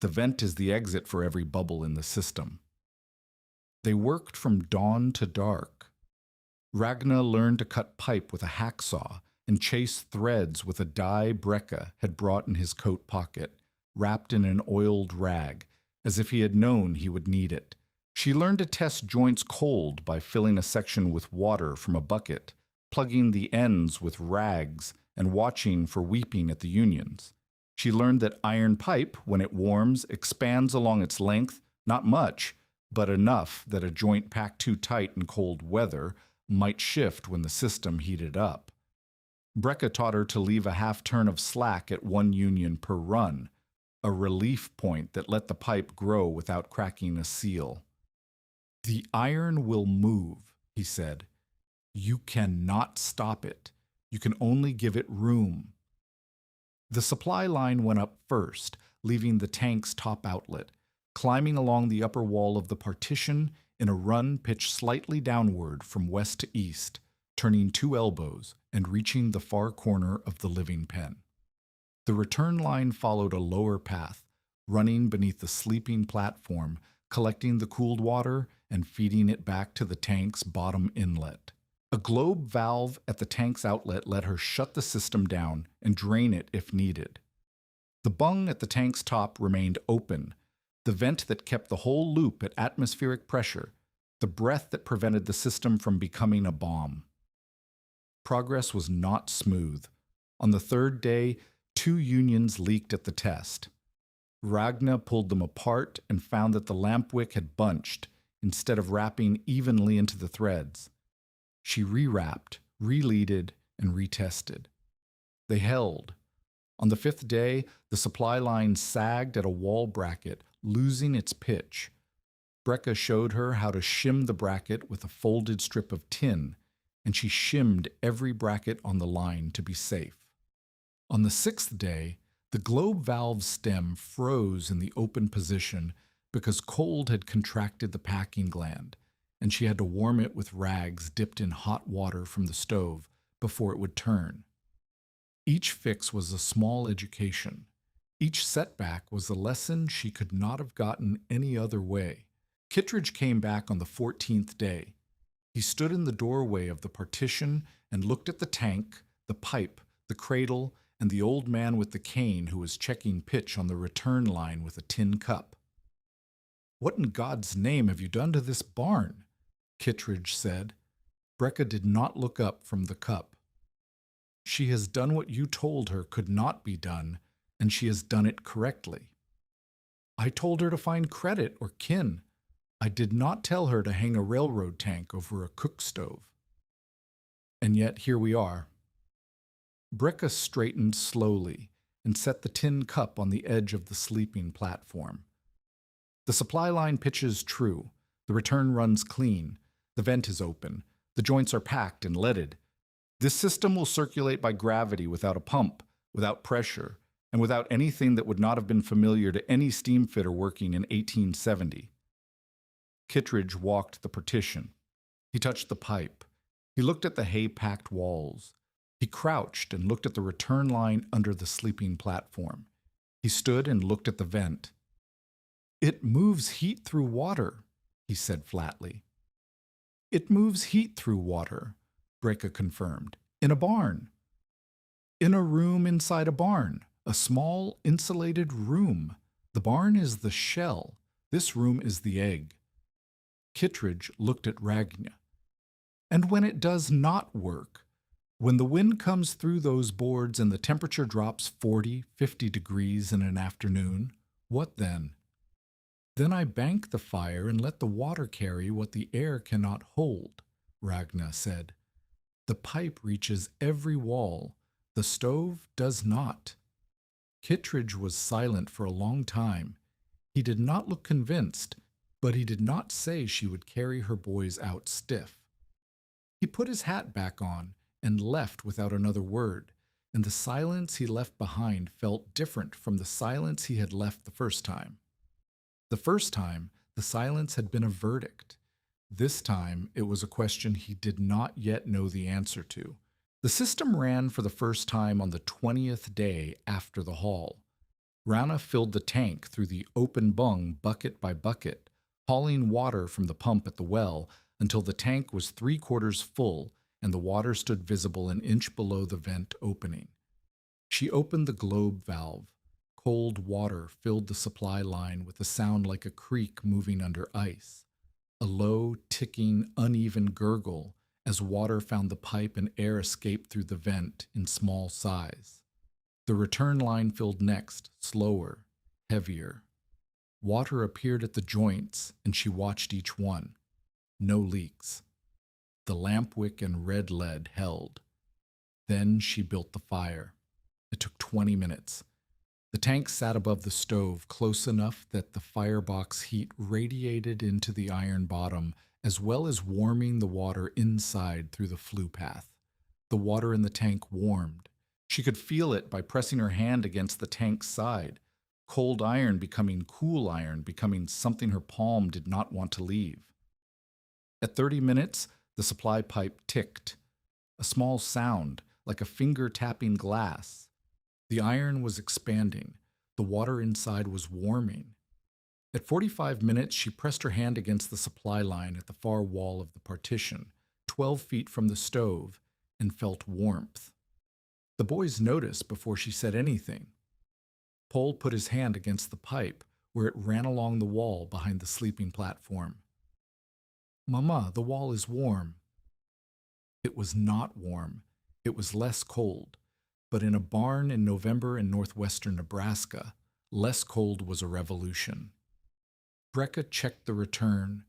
The vent is the exit for every bubble in the system." They worked from dawn to dark. Ragna learned to cut pipe with a hacksaw and chase threads with a die Brecca had brought in his coat pocket, wrapped in an oiled rag, as if he had known he would need it. She learned to test joints cold by filling a section with water from a bucket, plugging the ends with rags, and watching for weeping at the unions. She learned that iron pipe, when it warms, expands along its length, not much, but enough that a joint packed too tight in cold weather might shift when the system heated up. Brecca taught her to leave a half turn of slack at 1 union per run, a relief point that let the pipe grow without cracking a seal. "The iron will move," he said. "You cannot stop it. You can only give it room." The supply line went up first, leaving the tank's top outlet, climbing along the upper wall of the partition in a run pitched slightly downward from west to east, turning 2 elbows and reaching the far corner of the living pen. The return line followed a lower path, running beneath the sleeping platform, collecting the cooled water and feeding it back to the tank's bottom inlet. A globe valve at the tank's outlet let her shut the system down and drain it if needed. The bung at the tank's top remained open, the vent that kept the whole loop at atmospheric pressure, the breath that prevented the system from becoming a bomb. Progress was not smooth. On the 3rd day, 2 unions leaked at the test. Ragna pulled them apart and found that the lamp wick had bunched instead of wrapping evenly into the threads. She rewrapped, releaded, and retested. They held. On the 5th day, the supply line sagged at a wall bracket, losing its pitch. Brecca showed her how to shim the bracket with a folded strip of tin, and she shimmed every bracket on the line to be safe. On the 6th day, the globe valve stem froze in the open position because cold had contracted the packing gland, and she had to warm it with rags dipped in hot water from the stove before it would turn. Each fix was a small education. Each setback was a lesson she could not have gotten any other way. Kittredge came back on the 14th day. He stood in the doorway of the partition and looked at the tank, the pipe, the cradle, and the old man with the cane who was checking pitch on the return line with a tin cup. "What in God's name have you done to this barn?" Kittredge said. Brecca did not look up from the cup. "She has done what you told her could not be done, and she has done it correctly." "I told her to find credit or kin. I did not tell her to hang a railroad tank over a cook stove." "And yet here we are." Brecca straightened slowly and set the tin cup on the edge of the sleeping platform. The supply line pitches true. The return runs clean. The vent is open. The joints are packed and leaded. This system will circulate by gravity without a pump, without pressure, and without anything that would not have been familiar to any steam fitter working in 1870. Kittredge walked the partition. He touched the pipe. He looked at the hay-packed walls. He crouched and looked at the return line under the sleeping platform. He stood and looked at the vent. "It moves heat through water," he said flatly. "It moves heat through water," Breka confirmed. "In a barn." "In a room inside a barn. A small, insulated room. The barn is the shell. This room is the egg." Kittredge looked at Ragna. "And when it does not work, when the wind comes through those boards and the temperature drops 40, 50 degrees in an afternoon, what then?" "Then I bank the fire and let the water carry what the air cannot hold," Ragna said. "The pipe reaches every wall. The stove does not." Kittredge was silent for a long time. He did not look convinced, but he did not say she would carry her boys out stiff. He put his hat back on and left without another word, and the silence he left behind felt different from the silence he had left the first time. The first time, the silence had been a verdict. This time, it was a question he did not yet know the answer to. The system ran for the first time on the 20th day after the haul. Rana filled the tank through the open bung bucket by bucket, hauling water from the pump at the well until the tank was 3/4 full and the water stood visible an inch below the vent opening. She opened the globe valve. Cold water filled the supply line with a sound like a creek moving under ice, a low, ticking, uneven gurgle as water found the pipe and air escaped through the vent in small size. The return line filled next, slower, heavier. Water appeared at the joints, and she watched each one. No leaks. The lamp wick and red lead held. Then she built the fire. It took 20 minutes. The tank sat above the stove, close enough that the firebox heat radiated into the iron bottom, as well as warming the water inside through the flue path. The water in the tank warmed. She could feel it by pressing her hand against the tank's side. Cold iron becoming cool iron, becoming something her palm did not want to leave. At 30 minutes, the supply pipe ticked. A small sound, like a finger tapping glass. The iron was expanding. The water inside was warming. At 45 minutes, she pressed her hand against the supply line at the far wall of the partition, 12 feet from the stove, and felt warmth. The boys noticed before she said anything. Paul put his hand against the pipe, where it ran along the wall behind the sleeping platform. "Mama, the wall is warm." It was not warm. It was less cold. But in a barn in November in northwestern Nebraska, less cold was a revolution. Breka checked the return.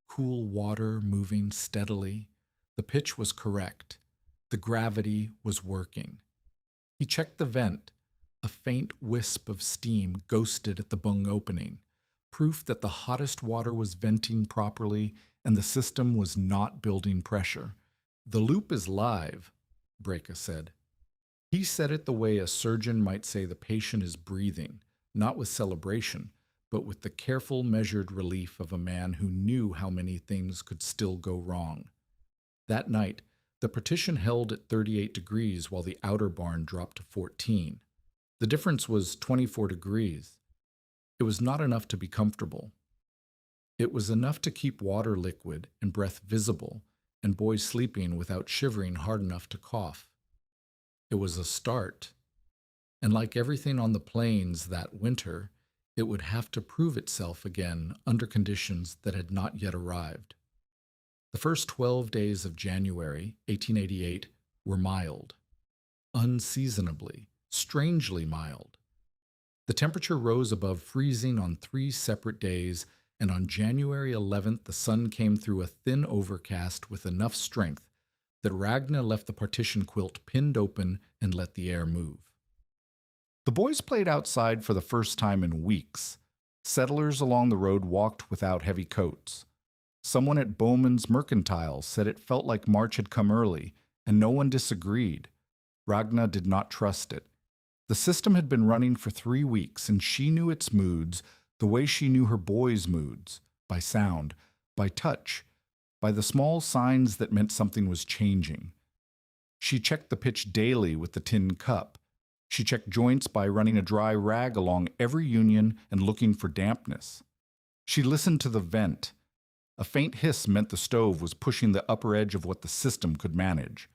Cool water moving steadily. The pitch was correct. The gravity was working. He checked the vent. A faint wisp of steam ghosted at the bung opening, proof that the hottest water was venting properly and the system was not building pressure. "The loop is live," Breka said. He said it the way a surgeon might say the patient is breathing, not with celebration, but with the careful, measured relief of a man who knew how many things could still go wrong. That night, the partition held at 38 degrees while the outer barn dropped to 14. The difference was 24 degrees. It was not enough to be comfortable. It was enough to keep water liquid and breath visible, and boys sleeping without shivering hard enough to cough. It was a start, and like everything on the plains that winter, it would have to prove itself again under conditions that had not yet arrived. The first 12 days of January, 1888, were mild. Unseasonably, strangely mild. The temperature rose above freezing on 3 separate days, and on January 11th the sun came through a thin overcast with enough strength that Ragna left the partition quilt pinned open and let the air move. The boys played outside for the first time in weeks. Settlers along the road walked without heavy coats. Someone at Bowman's Mercantile said it felt like March had come early, and no one disagreed. Ragna did not trust it. The system had been running for 3 weeks, and she knew its moods the way she knew her boys' moods, by sound, by touch, by the small signs that meant something was changing. She checked the pitch daily with the tin cup. She checked joints by running a dry rag along every union and looking for dampness. She listened to the vent. A faint hiss meant the stove was pushing the upper edge of what the system could manage.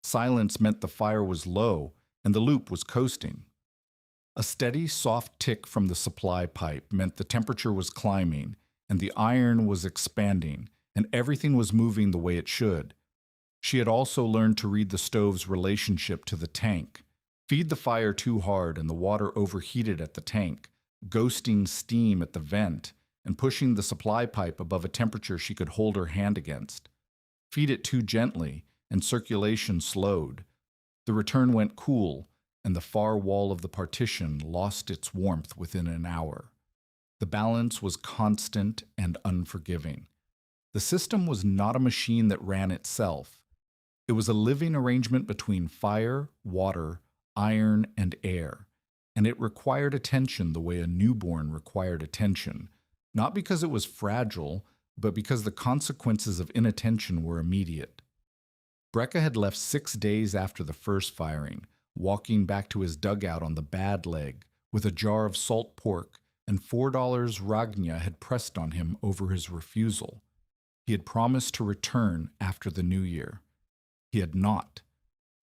Silence meant the fire was low and the loop was coasting. A steady, soft tick from the supply pipe meant the temperature was climbing, and the iron was expanding, and everything was moving the way it should. She had also learned to read the stove's relationship to the tank. Feed the fire too hard and the water overheated at the tank, ghosting steam at the vent, and pushing the supply pipe above a temperature she could hold her hand against. Feed it too gently, and circulation slowed. The return went cool, and the far wall of the partition lost its warmth within an hour. The balance was constant and unforgiving. The system was not a machine that ran itself. It was a living arrangement between fire, water, iron, and air, and it required attention the way a newborn required attention, not because it was fragile, but because the consequences of inattention were immediate. Brecca had left 6 days after the first firing, walking back to his dugout on the bad leg with a jar of salt pork and $4 Ragna had pressed on him over his refusal. He had promised to return after the new year. He had not.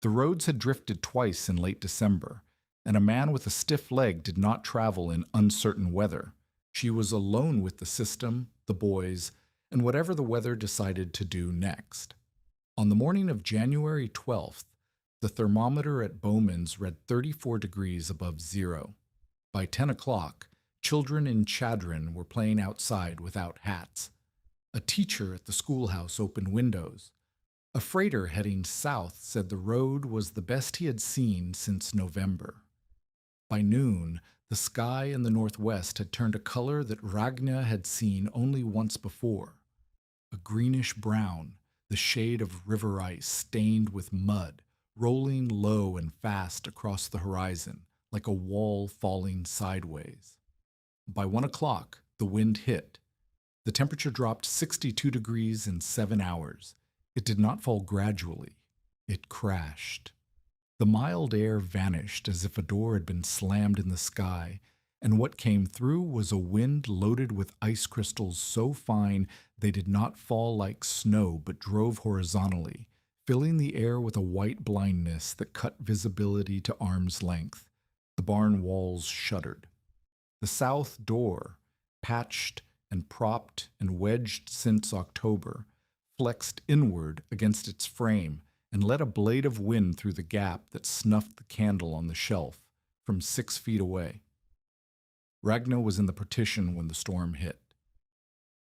The roads had drifted twice in late December, and a man with a stiff leg did not travel in uncertain weather. She was alone with the system, the boys, and whatever the weather decided to do next. On the morning of January 12th, the thermometer at Bowman's read 34 degrees above zero. By 10 o'clock, children in Chadron were playing outside without hats. A teacher at the schoolhouse opened windows. A freighter heading south said the road was the best he had seen since November. By noon, the sky in the northwest had turned a color that Ragna had seen only once before. A greenish brown, the shade of river ice stained with mud, rolling low and fast across the horizon, like a wall falling sideways. By 1 o'clock, the wind hit. The temperature dropped 62 degrees in 7 hours. It did not fall gradually. It crashed. The mild air vanished as if a door had been slammed in the sky, and what came through was a wind loaded with ice crystals so fine they did not fall like snow but drove horizontally, filling the air with a white blindness that cut visibility to arm's length. The barn walls shuddered. The south door, patched and propped and wedged since October, flexed inward against its frame and let a blade of wind through the gap that snuffed the candle on the shelf from 6 feet away. Ragna was in the partition when the storm hit.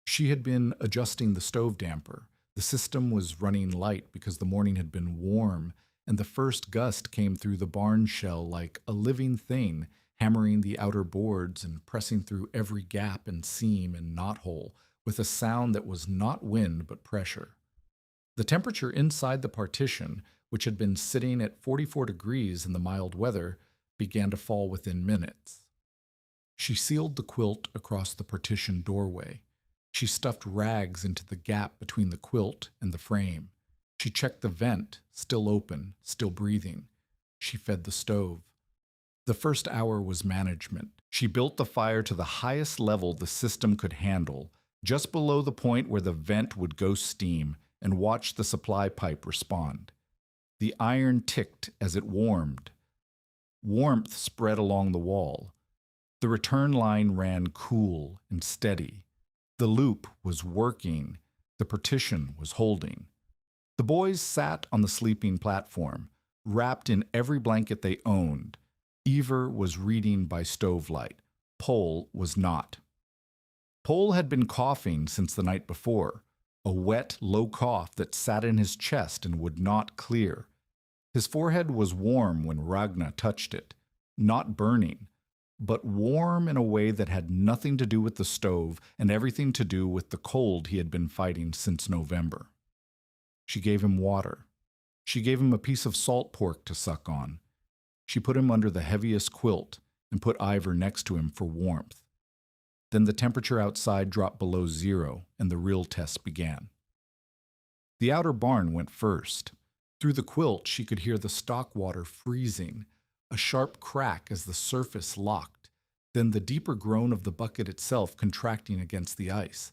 She had been adjusting the stove damper. The system was running light because the morning had been warm, and the first gust came through the barn shell like a living thing, hammering the outer boards and pressing through every gap and seam and knothole with a sound that was not wind but pressure. The temperature inside the partition, which had been sitting at 44 degrees in the mild weather, began to fall within minutes. She sealed the quilt across the partition doorway. She stuffed rags into the gap between the quilt and the frame. She checked the vent, still open, still breathing. She fed the stove. The first hour was management. She built the fire to the highest level the system could handle, just below the point where the vent would ghost steam, and watched the supply pipe respond. The iron ticked as it warmed. Warmth spread along the wall. The return line ran cool and steady. The loop was working. The partition was holding. The boys sat on the sleeping platform, wrapped in every blanket they owned. Ever was reading by stovelight. Pole was not. Pole had been coughing since the night before, a wet, low cough that sat in his chest and would not clear. His forehead was warm when Ragna touched it, not burning, but warm in a way that had nothing to do with the stove and everything to do with the cold he had been fighting since November. She gave him water. She gave him a piece of salt pork to suck on. She put him under the heaviest quilt and put Ivor next to him for warmth. Then the temperature outside dropped below 0 and the real test began. The outer barn went first. Through the quilt, she could hear the stock water freezing, a sharp crack as the surface locked, then the deeper groan of the bucket itself contracting against the ice.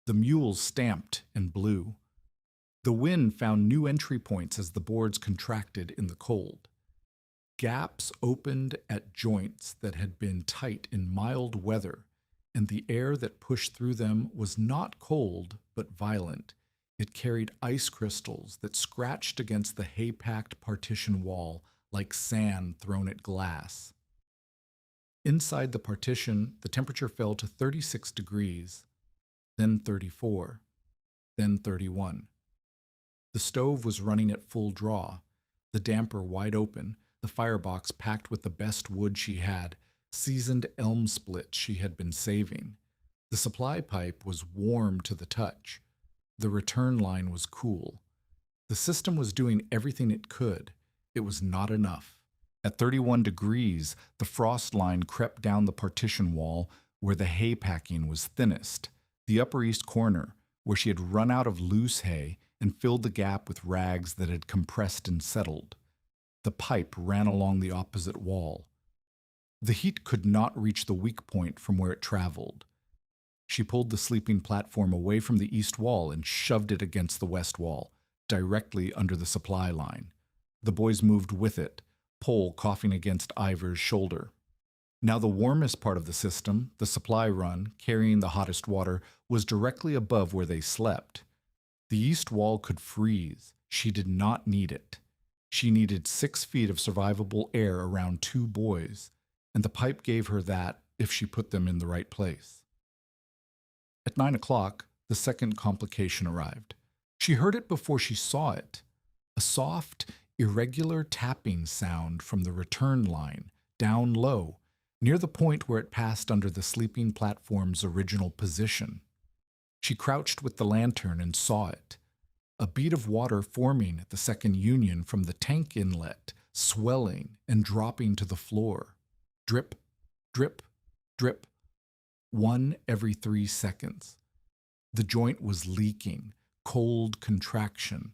The mules stamped and blew. The wind found new entry points as the boards contracted in the cold. Gaps opened at joints that had been tight in mild weather, and the air that pushed through them was not cold but violent. It carried ice crystals that scratched against the hay-packed partition wall like sand thrown at glass. Inside the partition, the temperature fell to 36 degrees, then 34, then 31. The stove was running at full draw, the damper wide open, the firebox packed with the best wood she had, seasoned elm splits she had been saving. The supply pipe was warm to the touch. The return line was cool. The system was doing everything it could. It was not enough. At 31 degrees, the frost line crept down the partition wall where the hay packing was thinnest, the upper east corner, where she had run out of loose hay and filled the gap with rags that had compressed and settled. The pipe ran along the opposite wall. The heat could not reach the weak point from where it traveled. She pulled the sleeping platform away from the east wall and shoved it against the west wall, directly under the supply line. The boys moved with it, Pole coughing against Ivor's shoulder. Now the warmest part of the system, the supply run, carrying the hottest water, was directly above where they slept. The east wall could freeze. She did not need it. She needed 6 feet of survivable air around 2 boys, and the pipe gave her that if she put them in the right place. At 9 o'clock, the second complication arrived. She heard it before she saw it. A soft, irregular tapping sound from the return line, down low, near the point where it passed under the sleeping platform's original position. She crouched with the lantern and saw it. A bead of water forming at the second union from the tank inlet, swelling and dropping to the floor. Drip, drip, drip. 1 every 3 seconds. The joint was leaking, cold contraction.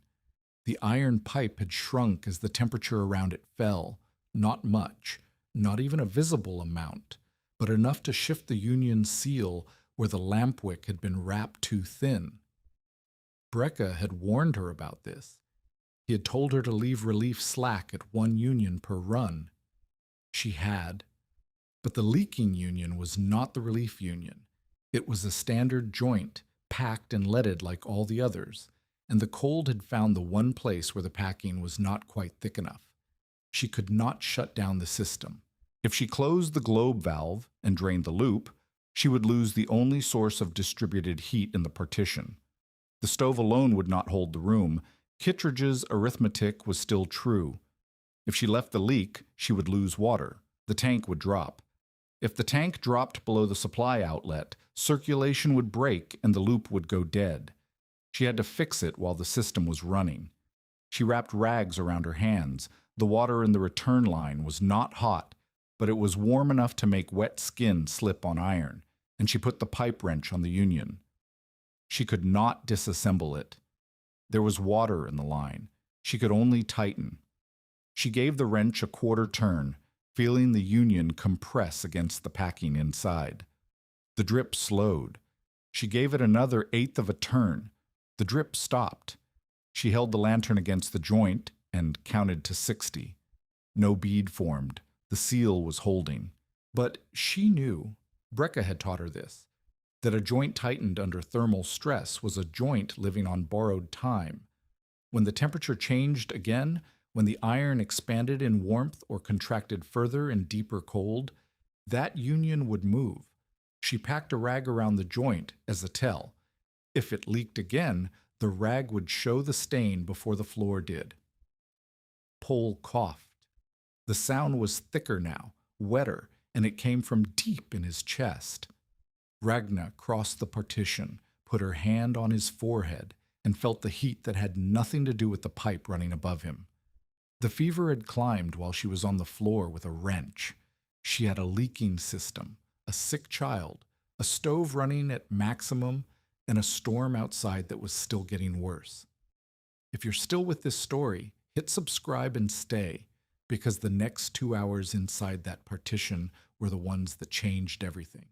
The iron pipe had shrunk as the temperature around it fell, not much, not even a visible amount, but enough to shift the union seal where the lamp wick had been wrapped too thin. Brecca had warned her about this. He had told her to leave relief slack at 1 union per run. She had. But the leaking union was not the relief union. It was a standard joint, packed and leaded like all the others, and the cold had found the one place where the packing was not quite thick enough. She could not shut down the system. If she closed the globe valve and drained the loop, she would lose the only source of distributed heat in the partition. The stove alone would not hold the room. Kittredge's arithmetic was still true. If she left the leak, she would lose water. The tank would drop. If the tank dropped below the supply outlet, circulation would break and the loop would go dead. She had to fix it while the system was running. She wrapped rags around her hands. The water in the return line was not hot, but it was warm enough to make wet skin slip on iron, and she put the pipe wrench on the union. She could not disassemble it. There was water in the line. She could only tighten. She gave the wrench a quarter turn, feeling the union compress against the packing inside. The drip slowed. She gave it another 1/8 of a turn. The drip stopped. She held the lantern against the joint and counted to 60. No bead formed. The seal was holding. But she knew, Brecca had taught her this, that a joint tightened under thermal stress was a joint living on borrowed time. When the temperature changed again, when the iron expanded in warmth or contracted further in deeper cold, that union would move. She packed a rag around the joint as a tell. If it leaked again, the rag would show the stain before the floor did. Pole coughed. The sound was thicker now, wetter, and it came from deep in his chest. Ragna crossed the partition, put her hand on his forehead, and felt the heat that had nothing to do with the pipe running above him. The fever had climbed while she was on the floor with a wrench. She had a leaking system, a sick child, a stove running at maximum, and a storm outside that was still getting worse. If you're still with this story, hit subscribe and stay, because the next 2 hours inside that partition were the ones that changed everything.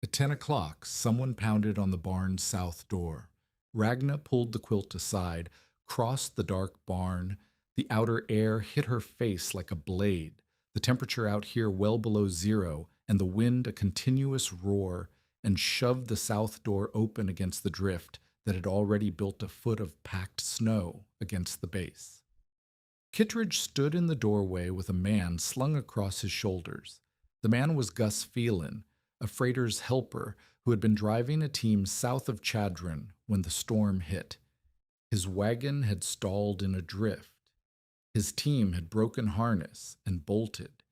At 10 o'clock, someone pounded on the barn's south door. Ragna pulled the quilt aside, crossed the dark barn. The outer air hit her face like a blade, the temperature out here well below zero, and the wind a continuous roar, and shoved the south door open against the drift that had already built a foot of packed snow against the base. Kittredge stood in the doorway with a man slung across his shoulders. The man was Gus Phelan, a freighter's helper who had been driving a team south of Chadron when the storm hit. His wagon had stalled in a drift. His team had broken harness and bolted.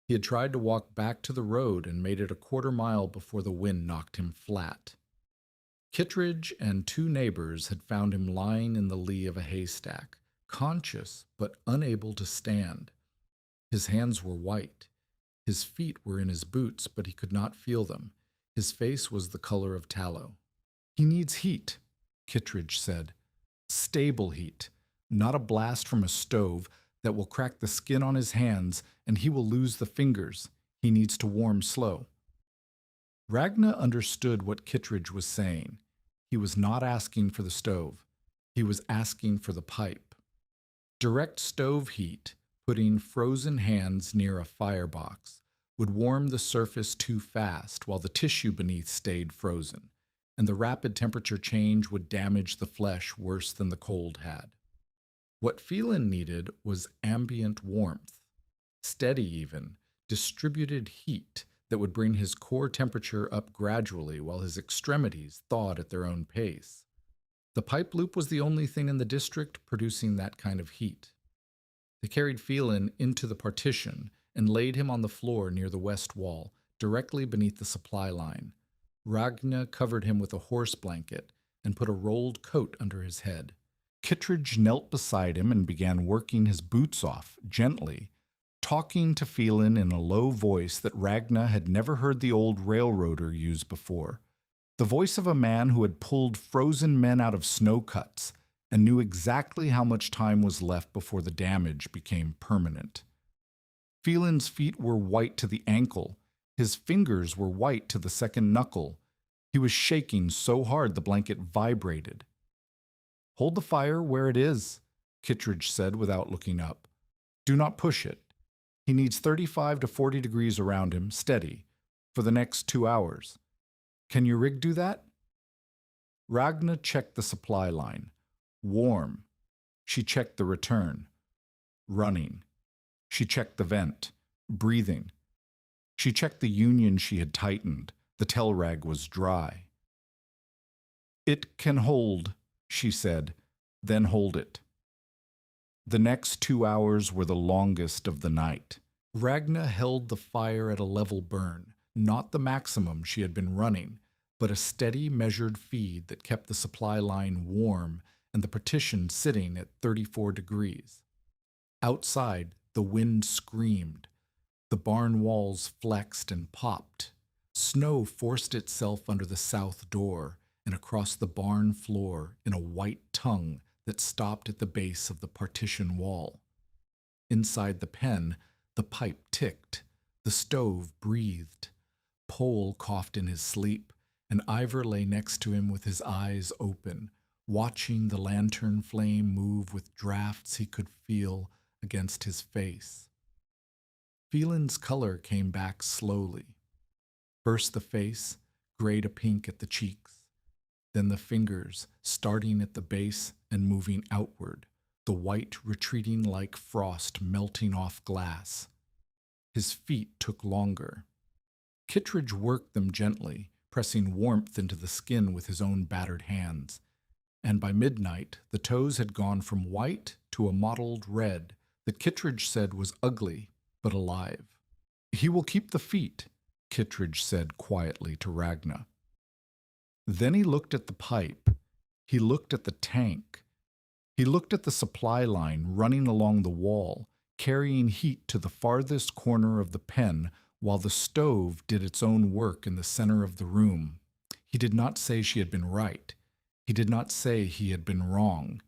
He had tried to walk back to the road and made it a quarter mile before the wind knocked him flat. Kittredge and 2 neighbors had found him lying in the lee of a haystack, conscious but unable to stand. His hands were white. His feet were in his boots, but he could not feel them. His face was the color of tallow. "He needs heat," Kittredge said. "Stable heat. Not a blast from a stove that will crack the skin on his hands and he will lose the fingers. He needs to warm slow." Ragna understood what Kittredge was saying. He was not asking for the stove. He was asking for the pipe. Direct stove heat, putting frozen hands near a firebox, would warm the surface too fast while the tissue beneath stayed frozen, and the rapid temperature change would damage the flesh worse than the cold had. What Phelan needed was ambient warmth, steady even, distributed heat that would bring his core temperature up gradually while his extremities thawed at their own pace. The pipe loop was the only thing in the district producing that kind of heat. They carried Phelan into the partition and laid him on the floor near the west wall, directly beneath the supply line. Ragna covered him with a horse blanket and put a rolled coat under his head. Kittredge knelt beside him and began working his boots off, gently, talking to Phelan in a low voice that Ragna had never heard the old railroader use before. The voice of a man who had pulled frozen men out of snow cuts and knew exactly how much time was left before the damage became permanent. Phelan's feet were white to the ankle. His fingers were white to the second knuckle. He was shaking so hard the blanket vibrated. "Hold the fire where it is," Kittredge said without looking up. "Do not push it. He needs 35 to 40 degrees around him, steady, for the next 2 hours. Can your rig do that?" Ragna checked the supply line. Warm. She checked the return. Running. She checked the vent. Breathing. She checked the union she had tightened. The tell rag was dry. "It can hold," she said, "then hold it." The next 2 hours were the longest of the night. Ragna held the fire at a level burn, not the maximum she had been running, but a steady, measured feed that kept the supply line warm and the partition sitting at 34 degrees. Outside, the wind screamed. The barn walls flexed and popped. Snow forced itself under the south door and across the barn floor in a white tongue that stopped at the base of the partition wall. Inside the pen, the pipe ticked. The stove breathed. Pole coughed in his sleep, and Ivor lay next to him with his eyes open, watching the lantern flame move with drafts he could feel against his face. Phelan's color came back slowly. First the face, gray to pink at the cheeks. Then the fingers, starting at the base and moving outward, the white retreating like frost melting off glass. His feet took longer. Kittredge worked them gently, pressing warmth into the skin with his own battered hands. And by midnight, the toes had gone from white to a mottled red that Kittredge said was ugly but alive. "He will keep the feet," Kittredge said quietly to Ragna. Then he looked at the pipe. He looked at the tank. He looked at the supply line running along the wall, carrying heat to the farthest corner of the pen while the stove did its own work in the center of the room. He did not say she had been right. He did not say he had been wrong.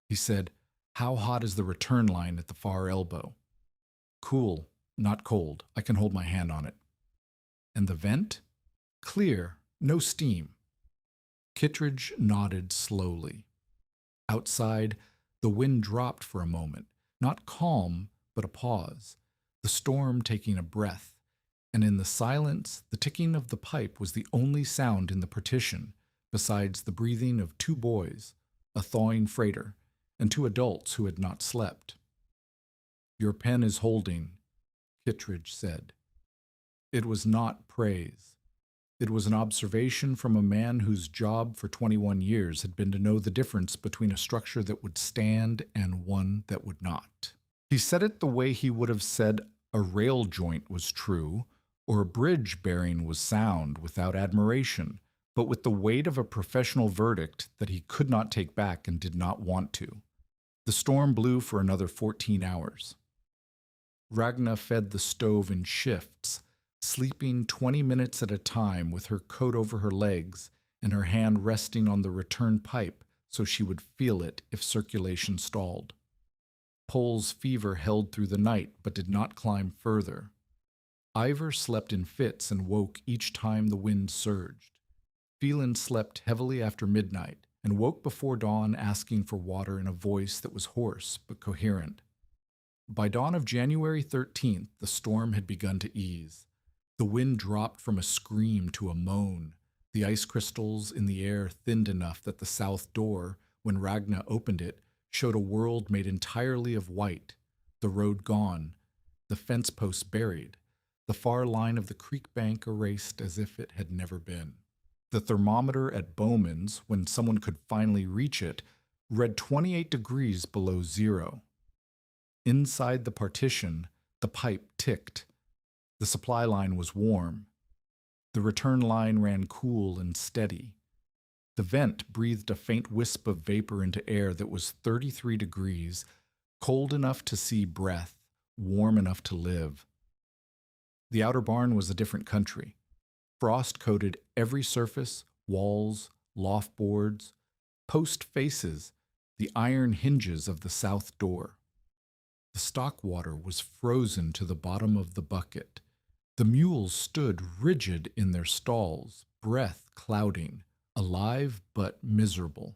He said, "How hot is the return line at the far elbow?" "Cool, not cold. I can hold my hand on it." "And the vent?" "Clear, no steam." Kittredge nodded slowly. Outside, the wind dropped for a moment, not calm, but a pause, the storm taking a breath, and in the silence, the ticking of the pipe was the only sound in the partition, besides the breathing of two boys, a thawing freighter, and two adults who had not slept. "Your pen is holding," Kittredge said. It was not praise. It was an observation from a man whose job for 21 years had been to know the difference between a structure that would stand and one that would not. He said it the way he would have said a rail joint was true, or a bridge bearing was sound, without admiration, but with the weight of a professional verdict that he could not take back and did not want to. The storm blew for another 14 hours. Ragna fed the stove in shifts, sleeping 20 minutes at a time with her coat over her legs and her hand resting on the return pipe so she would feel it if circulation stalled. Pole's fever held through the night but did not climb further. Ivor slept in fits and woke each time the wind surged. Phelan slept heavily after midnight and woke before dawn asking for water in a voice that was hoarse but coherent. By dawn of January 13th, the storm had begun to ease. The wind dropped from a scream to a moan. The ice crystals in the air thinned enough that the south door, when Ragna opened it, showed a world made entirely of white, the road gone, the fence posts buried, the far line of the creek bank erased as if it had never been. The thermometer at Bowman's, when someone could finally reach it, read 28 degrees below zero. Inside the partition, the pipe ticked. The supply line was warm. The return line ran cool and steady. The vent breathed a faint wisp of vapor into air that was 33 degrees, cold enough to see breath, warm enough to live. The outer barn was a different country. Frost coated every surface, walls, loft boards, post faces, the iron hinges of the south door. The stock water was frozen to the bottom of the bucket. The mules stood rigid in their stalls, breath clouding, alive but miserable.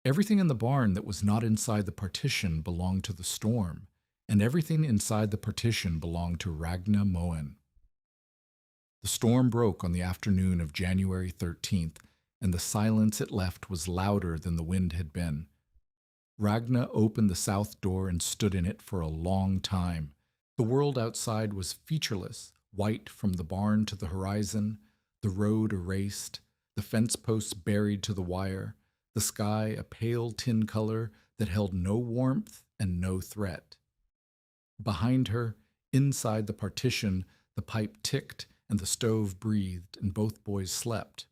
Everything in the barn that was not inside the partition belonged to the storm, and everything inside the partition belonged to Ragna Moen. The storm broke on the afternoon of January 13th, and the silence it left was louder than the wind had been. Ragna opened the south door and stood in it for a long time. The world outside was featureless, white from the barn to the horizon, the road erased, the fence posts buried to the wire, the sky a pale tin color that held no warmth and no threat. Behind her, inside the partition, the pipe ticked and the stove breathed and both boys slept.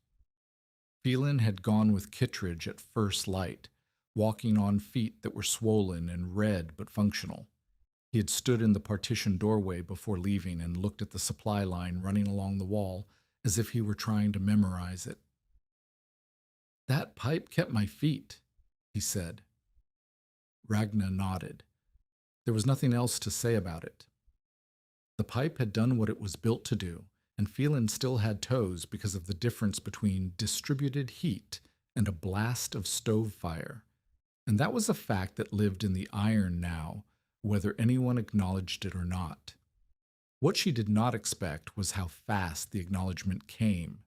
Phelan had gone with Kittredge at first light, walking on feet that were swollen and red but functional. He had stood in the partition doorway before leaving and looked at the supply line running along the wall as if he were trying to memorize it. "That pipe kept my feet," he said. Ragna nodded. There was nothing else to say about it. The pipe had done what it was built to do, and Phelan still had toes because of the difference between distributed heat and a blast of stove fire. And that was a fact that lived in the iron now, whether anyone acknowledged it or not. What she did not expect was how fast the acknowledgement came.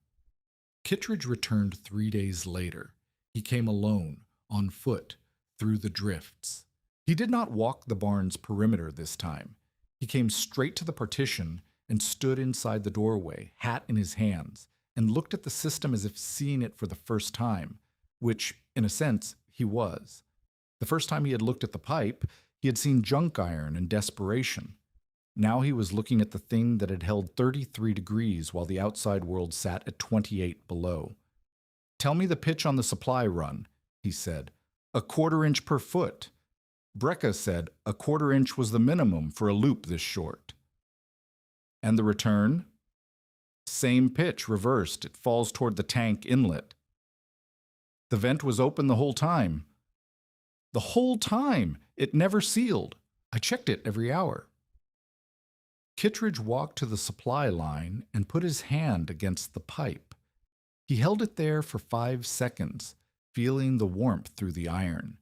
Kittredge returned 3 days later. He came alone, on foot, through the drifts. He did not walk the barn's perimeter this time. He came straight to the partition and stood inside the doorway, hat in his hands, and looked at the system as if seeing it for the first time, which, in a sense, he was. The first time he had looked at the pipe, he had seen junk iron and desperation. Now he was looking at the thing that had held 33 degrees while the outside world sat at 28 below. "Tell me the pitch on the supply run," he said. A quarter-inch per foot. Brecka said a quarter-inch was the minimum for a loop this short. And the return? Same pitch, reversed. It falls toward the tank inlet. The vent was open the whole time. The whole time! It never sealed. I checked it every hour. Kittredge walked to the supply line and put his hand against the pipe. He held it there for 5 seconds, feeling the warmth through the iron.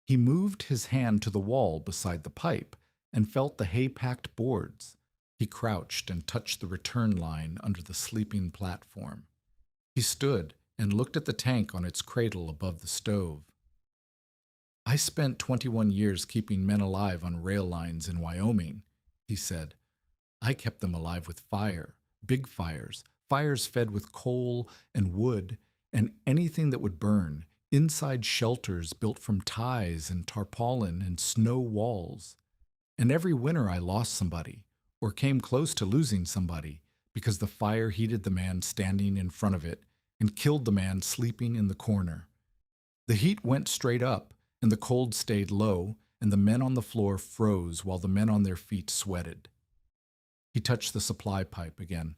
He moved his hand to the wall beside the pipe and felt the hay-packed boards. He crouched and touched the return line under the sleeping platform. He stood and looked at the tank on its cradle above the stove. I spent 21 years keeping men alive on rail lines in Wyoming, he said. I kept them alive with fire, big fires, fires fed with coal and wood and anything that would burn, inside shelters built from ties and tarpaulin and snow walls. And every winter I lost somebody, or came close to losing somebody, because the fire heated the man standing in front of it and killed the man sleeping in the corner. The heat went straight up, and the cold stayed low, and the men on the floor froze while the men on their feet sweated. He touched the supply pipe again.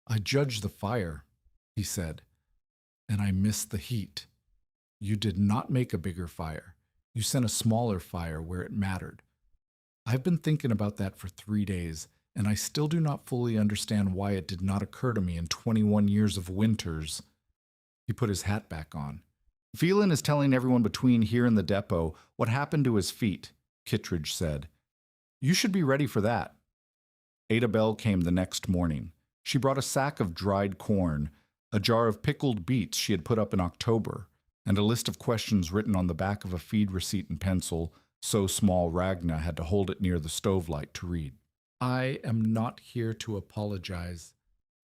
I judged the fire, he said, and I missed the heat. You did not make a bigger fire. You sent a smaller fire where it mattered. I've been thinking about that for 3 days, and I still do not fully understand why it did not occur to me in 21 years of winters. He put his hat back on. Phelan is telling everyone between here and the depot what happened to his feet, Kittredge said. You should be ready for that. Ada Bell came the next morning. She brought a sack of dried corn, a jar of pickled beets she had put up in October, and a list of questions written on the back of a feed receipt in pencil, so small Ragna had to hold it near the stove light to read. I am not here to apologize,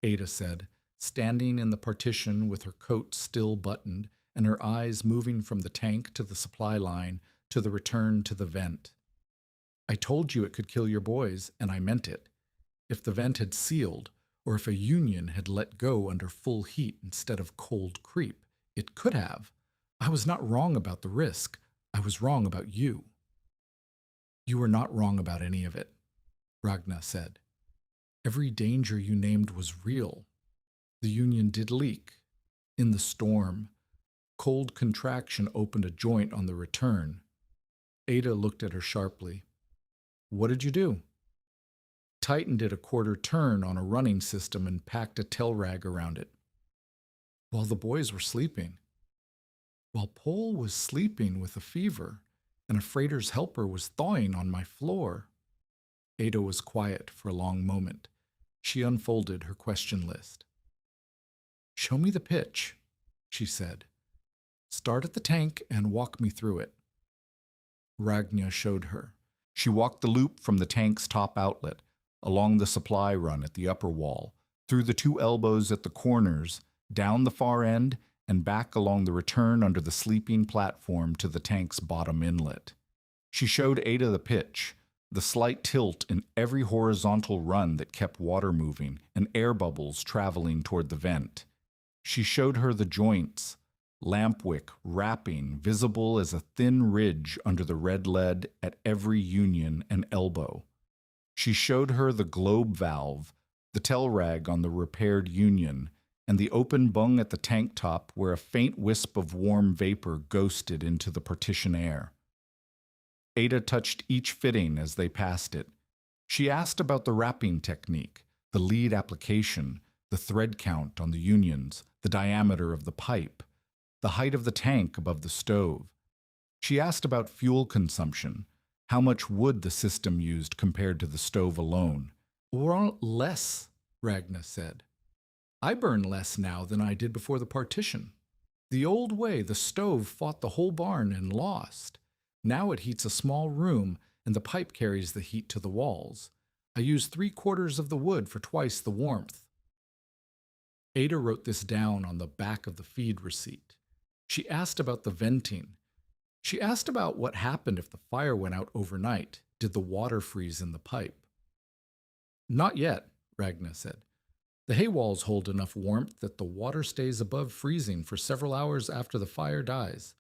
Ada said, standing in the partition with her coat still buttoned and her eyes moving from the tank to the supply line to the return to the vent. I told you it could kill your boys, and I meant it. If the vent had sealed, or if a union had let go under full heat instead of cold creep, it could have. I was not wrong about the risk. I was wrong about you. You were not wrong about any of it, Ragna said. Every danger you named was real. The union did leak. In the storm, cold contraction opened a joint on the return. Ada looked at her sharply. What did you do? Tightened it a quarter turn on a running system and packed a tell rag around it. While the boys were sleeping. While Pole was sleeping with a fever, and a freighter's helper was thawing on my floor. Ada was quiet for a long moment. She unfolded her question list. Show me the pitch, she said. Start at the tank and walk me through it. Ragna showed her. She walked the loop from the tank's top outlet, along the supply run at the upper wall, through the 2 elbows at the corners, down the far end, and back along the return under the sleeping platform to the tank's bottom inlet. She showed Ada the pitch, the slight tilt in every horizontal run that kept water moving and air bubbles traveling toward the vent. She showed her the joints, lampwick wrapping visible as a thin ridge under the red lead at every union and elbow. She showed her the globe valve, the tell rag on the repaired union, and the open bung at the tank top where a faint wisp of warm vapor ghosted into the partition air. Ada touched each fitting as they passed it. She asked about the wrapping technique, the lead application, the thread count on the unions, the diameter of the pipe, the height of the tank above the stove. She asked about fuel consumption, how much wood the system used compared to the stove alone. Or less, Ragna said. I burn less now than I did before the partition. The old way, the stove fought the whole barn and lost. Now it heats a small room, and the pipe carries the heat to the walls. I use 3/4 of the wood for twice the warmth. Ada wrote this down on the back of the feed receipt. She asked about the venting. She asked about what happened if the fire went out overnight. Did the water freeze in the pipe? Not yet, Ragna said. The hay walls hold enough warmth that the water stays above freezing for several hours after the fire dies.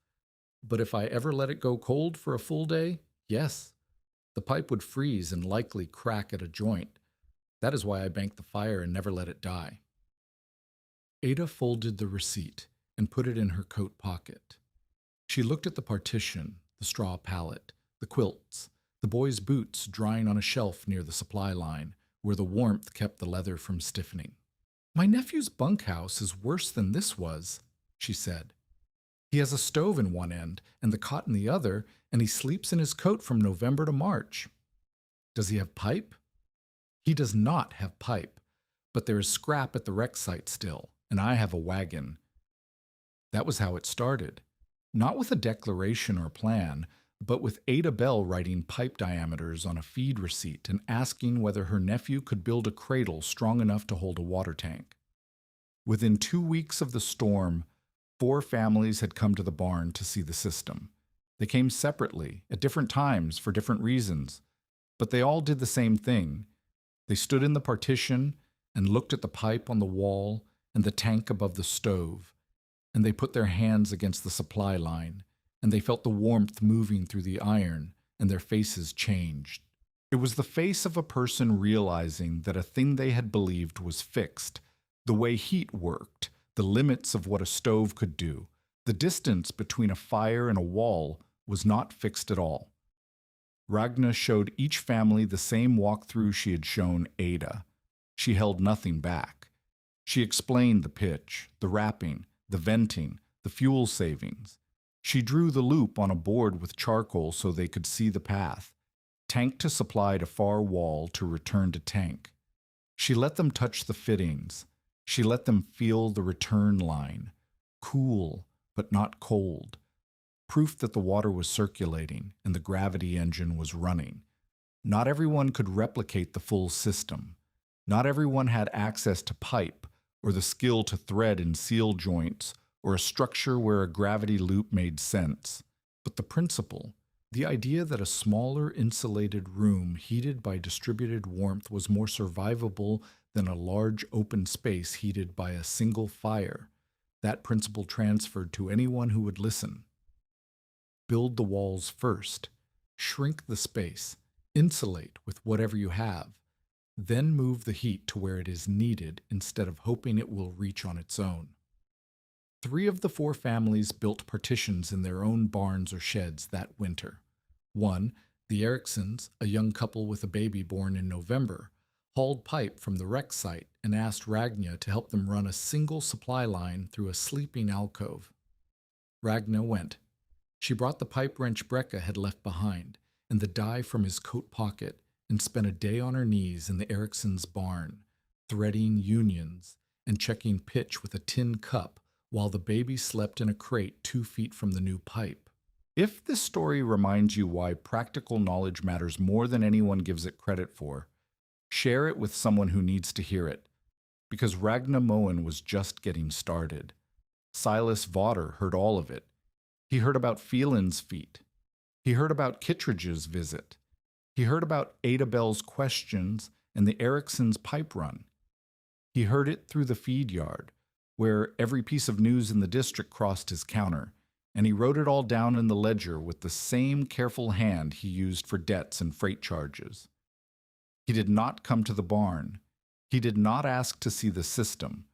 But if I ever let it go cold for a full day, yes, the pipe would freeze and likely crack at a joint. That is why I banked the fire and never let it die. Ada folded the receipt and put it in her coat pocket. She looked at the partition, the straw pallet, the quilts, the boys' boots drying on a shelf near the supply line, where the warmth kept the leather from stiffening. My nephew's bunkhouse is worse than this was, she said. He has a stove in one end and the cot in the other, and he sleeps in his coat from November to March. Does he have pipe? He does not have pipe, but there is scrap at the wreck site still, and I have a wagon. That was how it started. Not with a declaration or plan, but with Ada Bell writing pipe diameters on a feed receipt and asking whether her nephew could build a cradle strong enough to hold a water tank. Within 2 weeks of the storm, 4 families had come to the barn to see the system. They came separately, at different times, for different reasons, but they all did the same thing. They stood in the partition and looked at the pipe on the wall and the tank above the stove, and they put their hands against the supply line, and they felt the warmth moving through the iron, and their faces changed. It was the face of a person realizing that a thing they had believed was fixed, the way heat worked, the limits of what a stove could do, the distance between a fire and a wall was not fixed at all. Ragna showed each family the same walkthrough she had shown Ada. She held nothing back. She explained the pitch, the wrapping, the venting, the fuel savings. She drew the loop on a board with charcoal so they could see the path. Tank to supply to far wall to return to tank. She let them touch the fittings. She let them feel the return line. Cool, but not cold. Proof that the water was circulating and the gravity engine was running. Not everyone could replicate the full system. Not everyone had access to pipe or the skill to thread and seal joints or a structure where a gravity loop made sense. But the principle, the idea that a smaller insulated room heated by distributed warmth was more survivable than a large open space heated by a single fire, that principle transferred to anyone who would listen. Build the walls first, shrink the space, insulate with whatever you have, then move the heat to where it is needed instead of hoping it will reach on its own. 3 of the 4 families built partitions in their own barns or sheds that winter. One, the Ericksons, a young couple with a baby born in November, hauled pipe from the wreck site and asked Ragna to help them run a single supply line through a sleeping alcove. Ragna went. She brought the pipe wrench Brecca had left behind and the die from his coat pocket and spent a day on her knees in the Ericksons' barn, threading unions and checking pitch with a tin cup while the baby slept in a crate 2 feet from the new pipe. If this story reminds you why practical knowledge matters more than anyone gives it credit for, share it with someone who needs to hear it, because Ragna Moen was just getting started. Silas Vaughter heard all of it. He heard about Phelan's feet. He heard about Kittredge's visit. He heard about Ada Bell's questions and the Ericksons' pipe run. He heard it through the feed yard, where every piece of news in the district crossed his counter, and he wrote it all down in the ledger with the same careful hand he used for debts and freight charges. He did not come to the barn. He did not ask to see the system.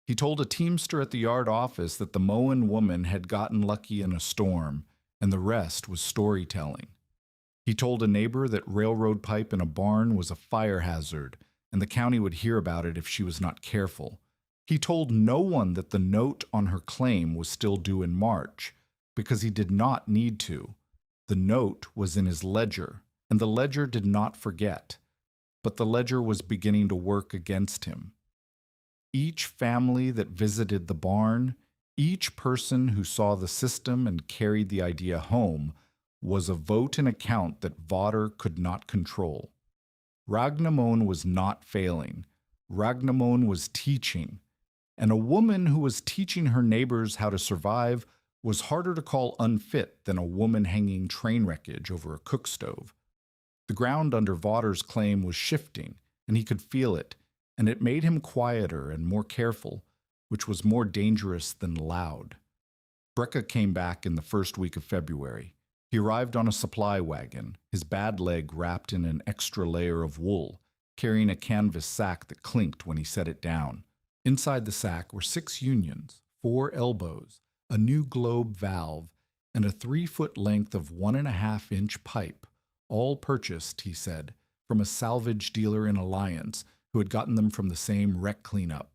He told a teamster at the yard office that the Moen woman had gotten lucky in a storm, and the rest was storytelling. He told a neighbor that railroad pipe in a barn was a fire hazard, and the county would hear about it if she was not careful. He told no one that the note on her claim was still due in March, because he did not need to. The note was in his ledger, and the ledger did not forget, but the ledger was beginning to work against him. Each family that visited the barn, each person who saw the system and carried the idea home, was a vote and account that Vaughter could not control. Ragna Moen was not failing. Ragna Moen was teaching. And a woman who was teaching her neighbors how to survive was harder to call unfit than a woman hanging train wreckage over a cook stove. The ground under Vaughters' claim was shifting, and he could feel it, and it made him quieter and more careful, which was more dangerous than loud. Brecca came back in the first week of February. He arrived on a supply wagon, his bad leg wrapped in an extra layer of wool, carrying a canvas sack that clinked when he set it down. Inside the sack were 6 unions, 4 elbows, a new globe valve, and a 3-foot length of 1.5-inch pipe, all purchased, he said, from a salvage dealer in Alliance who had gotten them from the same wreck cleanup.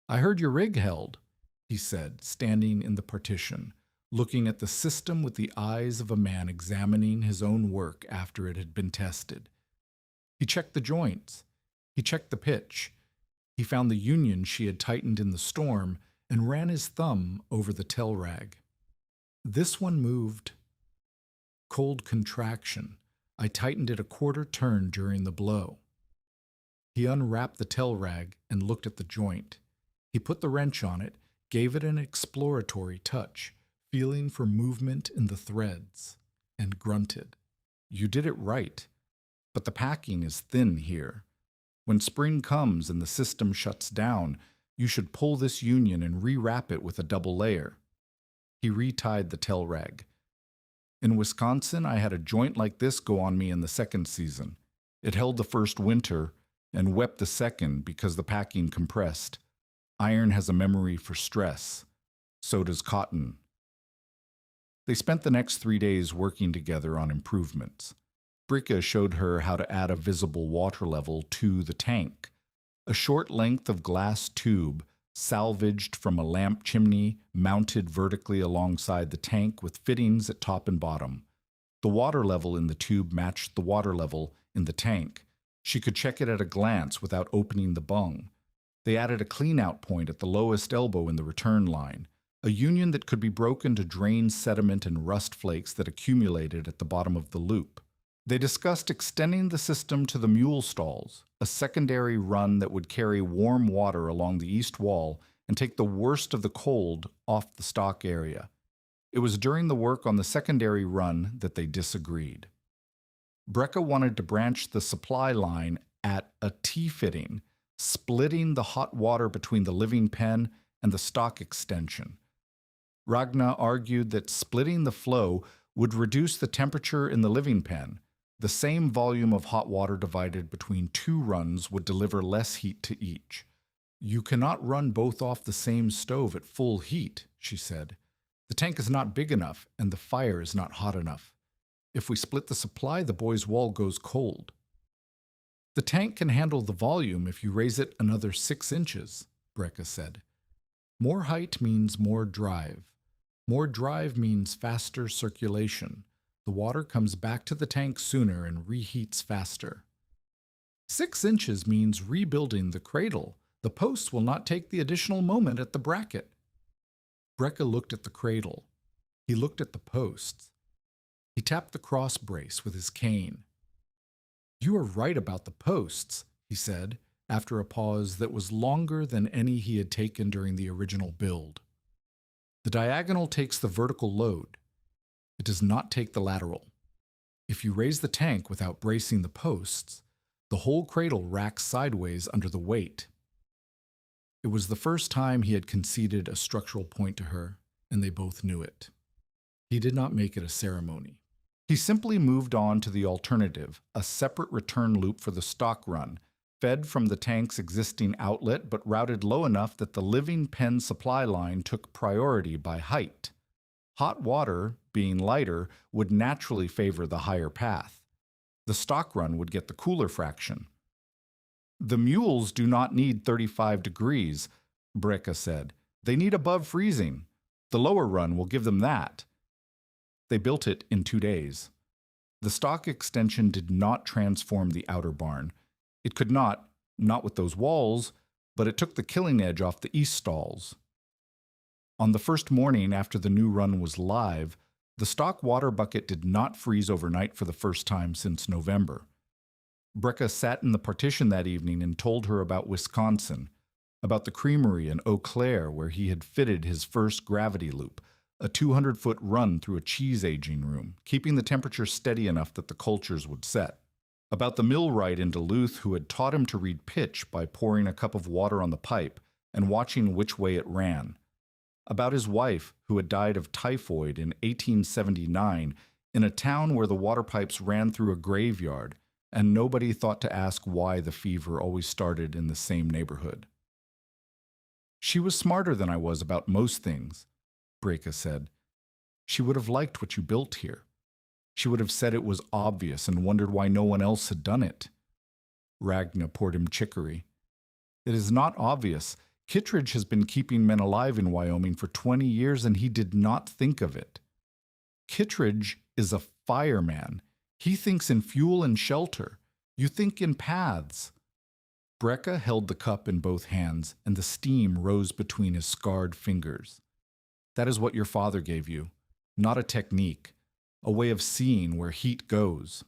"I heard your rig held," he said, standing in the partition, looking at the system with the eyes of a man examining his own work after it had been tested. He checked the joints. He checked the pitch. He found the union she had tightened in the storm and ran his thumb over the tell rag. "This one moved." Cold contraction. "I tightened it a quarter turn during the blow." He unwrapped the tell rag and looked at the joint. He put the wrench on it, gave it an exploratory touch, feeling for movement in the threads, and grunted. "You did it right, but the packing is thin here. When spring comes and the system shuts down, you should pull this union and rewrap it with a double layer." He retied the tell rag. "In Wisconsin, I had a joint like this go on me in the second season. It held the first winter and wept the second because the packing compressed. Iron has a memory for stress. So does cotton." They spent the next 3 days working together on improvements. Brecca showed her how to add a visible water level to the tank, a short length of glass tube salvaged from a lamp chimney mounted vertically alongside the tank with fittings at top and bottom. The water level in the tube matched the water level in the tank. She could check it at a glance without opening the bung. They added a clean-out point at the lowest elbow in the return line, a union that could be broken to drain sediment and rust flakes that accumulated at the bottom of the loop. They discussed extending the system to the mule stalls, a secondary run that would carry warm water along the east wall and take the worst of the cold off the stock area. It was during the work on the secondary run that they disagreed. Brecca wanted to branch the supply line at a T-fitting, splitting the hot water between the living pen and the stock extension. Ragna argued that splitting the flow would reduce the temperature in the living pen. The same volume of hot water divided between 2 runs would deliver less heat to each. "You cannot run both off the same stove at full heat," she said. "The tank is not big enough, and the fire is not hot enough. If we split the supply, the boys' wall goes cold." "The tank can handle the volume if you raise it another 6 inches, Brecca said. "More height means more drive. More drive means faster circulation. The water comes back to the tank sooner and reheats faster. 6 inches means rebuilding the cradle. The posts will not take the additional moment at the bracket." Brecca looked at the cradle. He looked at the posts. He tapped the cross brace with his cane. "You are right about the posts," he said, after a pause that was longer than any he had taken during the original build. "The diagonal takes the vertical load. It does not take the lateral. If you raise the tank without bracing the posts, the whole cradle racks sideways under the weight." It was the first time he had conceded a structural point to her, and they both knew it. He did not make it a ceremony. He simply moved on to the alternative, a separate return loop for the stock run, fed from the tank's existing outlet but routed low enough that the living pen supply line took priority by height. Hot water, being lighter, would naturally favor the higher path. The stock run would get the cooler fraction. "The mules do not need 35 degrees, Brecca said. "They need above freezing. The lower run will give them that." They built it in 2 days. The stock extension did not transform the outer barn. It could not with those walls, but it took the killing edge off the east stalls. On the first morning after the new run was live, the stock water bucket did not freeze overnight for the first time since November. Brecca sat in the partition that evening and told her about Wisconsin, about the creamery in Eau Claire where he had fitted his first gravity loop, a 200-foot run through a cheese aging room, keeping the temperature steady enough that the cultures would set. About the millwright in Duluth who had taught him to read pitch by pouring a cup of water on the pipe and watching which way it ran. about his wife who had died of typhoid in 1879 in a town where the water pipes ran through a graveyard and nobody thought to ask why the fever always started in the same neighborhood. She was smarter than I was about most things, Breka said. She would have liked what you built here. She would have said it was obvious and wondered why no one else had done it. Ragna poured him chicory. It is not obvious. Kittredge has been keeping men alive in Wyoming for 20 years and he did not think of it. Kittredge is a fireman. He thinks in fuel and shelter. You think in paths. Breka held the cup in both hands, and the steam rose between his scarred fingers. That is what your father gave you, not a technique, a way of seeing where heat goes.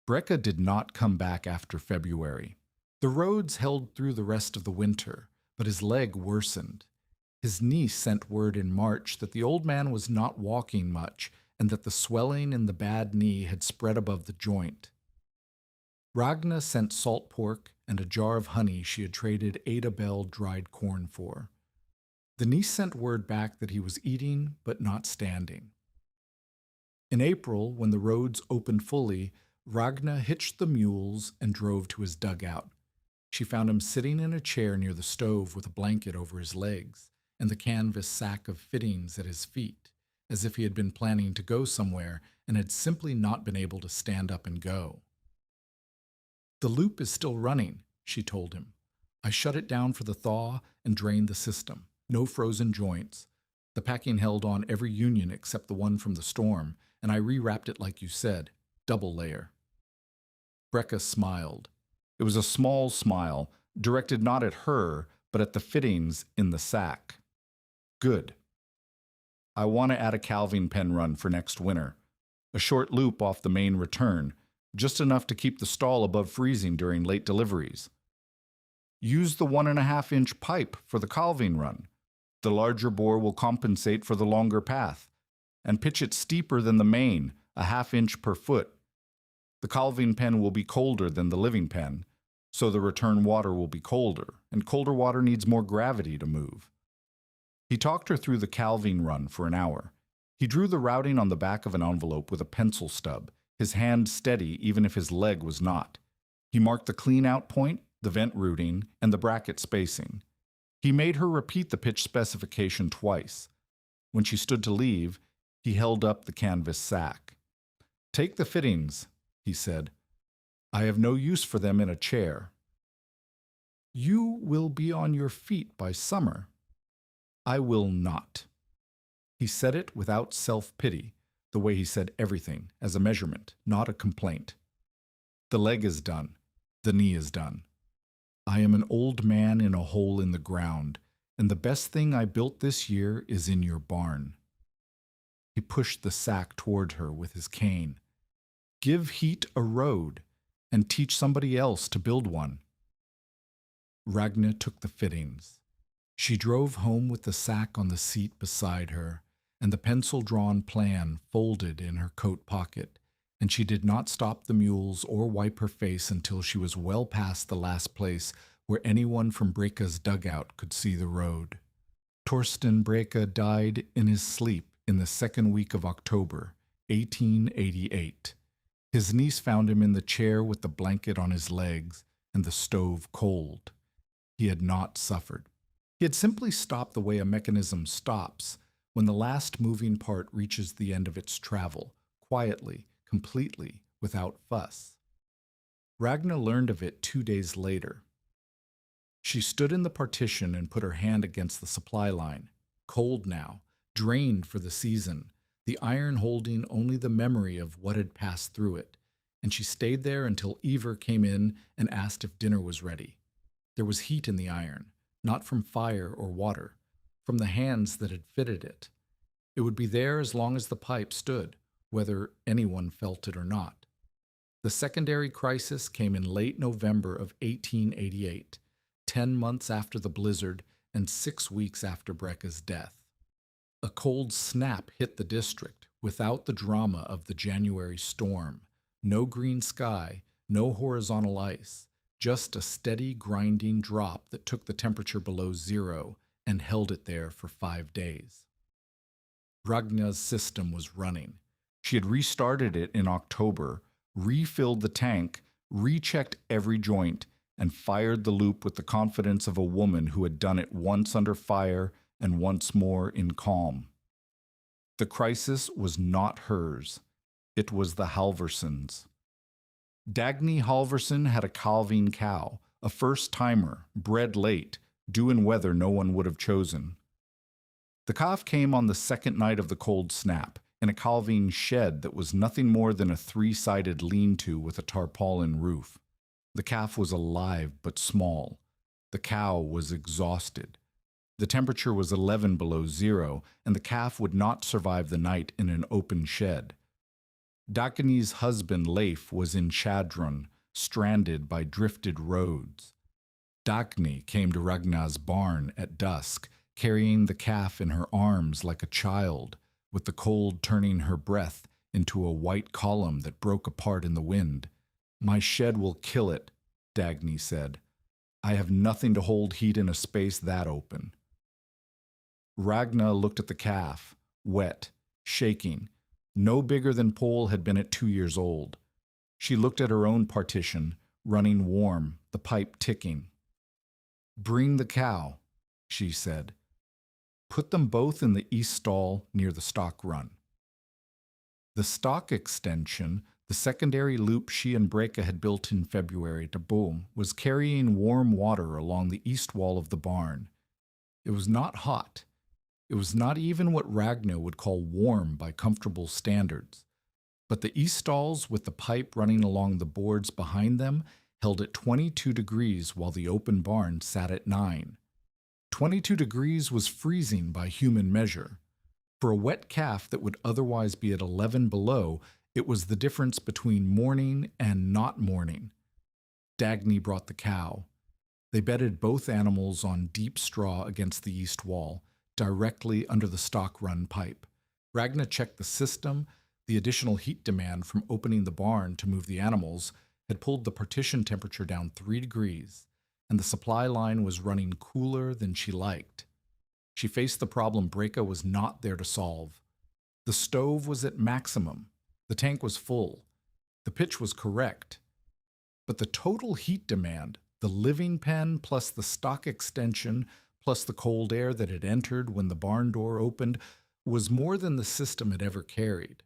Breka did not come back after February. The roads held through the rest of the winter, but his leg worsened. His niece sent word in March that the old man was not walking much and that the swelling in the bad knee had spread above the joint. Ragna sent salt pork and a jar of honey she had traded Ada Bell dried corn for. The niece sent word back that he was eating but not standing. In April, when the roads opened fully, Ragna hitched the mules and drove to his dugout. She found him sitting in a chair near the stove with a blanket over his legs and the canvas sack of fittings at his feet, as if he had been planning to go somewhere and had simply not been able to stand up and go. The loop is still running, she told him. I shut it down for the thaw and drained the system. No frozen joints. The packing held on every union except the one from the storm, and I rewrapped it like you said, double layer. Breka smiled. It was a small smile, directed not at her, but at the fittings in the sack. Good. I want to add a calving pen run for next winter. A short loop off the main return, just enough to keep the stall above freezing during late deliveries. Use the 1.5-inch pipe for the calving run. The larger bore will compensate for the longer path, and pitch it steeper than the main, a 1/2 inch per foot. The calving pen will be colder than the living pen, so the return water will be colder, and colder water needs more gravity to move. He talked her through the calving run for an hour. He drew the routing on the back of an envelope with a pencil stub, his hand steady even if his leg was not. He marked the clean-out point, the vent routing, and the bracket spacing. He made her repeat the pitch specification twice. When she stood to leave, he held up the canvas sack. Take the fittings, he said. I have no use for them in a chair. You will be on your feet by summer. I will not. He said it without self-pity, the way he said everything, as a measurement, not a complaint. The leg is done. The knee is done. I am an old man in a hole in the ground, and the best thing I built this year is in your barn. He pushed the sack toward her with his cane. Give heat a road, and teach somebody else to build one. Ragna took the fittings. She drove home with the sack on the seat beside her, and the pencil-drawn plan folded in her coat pocket, and she did not stop the mules or wipe her face until she was well past the last place where anyone from Breka's dugout could see the road. Torsten Breka died in his sleep in the second week of October, 1888. His niece found him in the chair with the blanket on his legs and the stove cold. He had not suffered. He had simply stopped the way a mechanism stops when the last moving part reaches the end of its travel, quietly, completely, without fuss. Ragna learned of it 2 days later. She stood in the partition and put her hand against the supply line, cold now, drained for the season, the iron holding only the memory of what had passed through it, and she stayed there until Iver came in and asked if dinner was ready. There was heat in the iron, not from fire or water, from the hands that had fitted it. It would be there as long as the pipe stood, whether anyone felt it or not. The secondary crisis came in late November of 1888, 10 months after the blizzard and 6 weeks after Breka's death. A cold snap hit the district without the drama of the January storm. No green sky, no horizontal ice, just a steady grinding drop that took the temperature below zero and held it there for 5 days. Ragna's system was running. She had restarted it in October, refilled the tank, rechecked every joint, and fired the loop with the confidence of a woman who had done it once under fire and once more in calm. The crisis was not hers. It was the Halversons. Dagny Halverson had a calving cow, a first-timer, bred late, due in weather no one would have chosen. The calf came on the second night of the cold snap, in a calving shed that was nothing more than a 3-sided lean-to with a tarpaulin roof. The calf was alive but small. The cow was exhausted. The temperature was 11 below zero, and the calf would not survive the night in an open shed. Dagny's husband Leif was in Chadron, stranded by drifted roads. Dagny came to Ragna's barn at dusk, carrying the calf in her arms like a child, with the cold turning her breath into a white column that broke apart in the wind. "My shed will kill it," Dagny said. "I have nothing to hold heat in a space that open." Ragna looked at the calf, wet, shaking. No bigger than Pole had been at 2 years old. She looked at her own partition, running warm, the pipe ticking. "Bring the cow," she said. "Put them both in the east stall near the stock run." The stock extension, the secondary loop she and Breka had built in February to Boom, was carrying warm water along the east wall of the barn. It was not hot. It was not even what Ragna would call warm by comfortable standards. But the east stalls, with the pipe running along the boards behind them, held at 22 degrees while the open barn sat at 9. 22 degrees was freezing by human measure. For a wet calf that would otherwise be at 11 below, it was the difference between morning and not morning. Dagny brought the cow. They bedded both animals on deep straw against the east wall, directly under the stock run pipe. Ragna checked the system. The additional heat demand from opening the barn to move the animals had pulled the partition temperature down 3 degrees, and the supply line was running cooler than she liked. She faced the problem Breka was not there to solve. The stove was at maximum. The tank was full. The pitch was correct. But the total heat demand, the living pen plus the stock extension plus the cold air that had entered when the barn door opened, was more than the system had ever carried.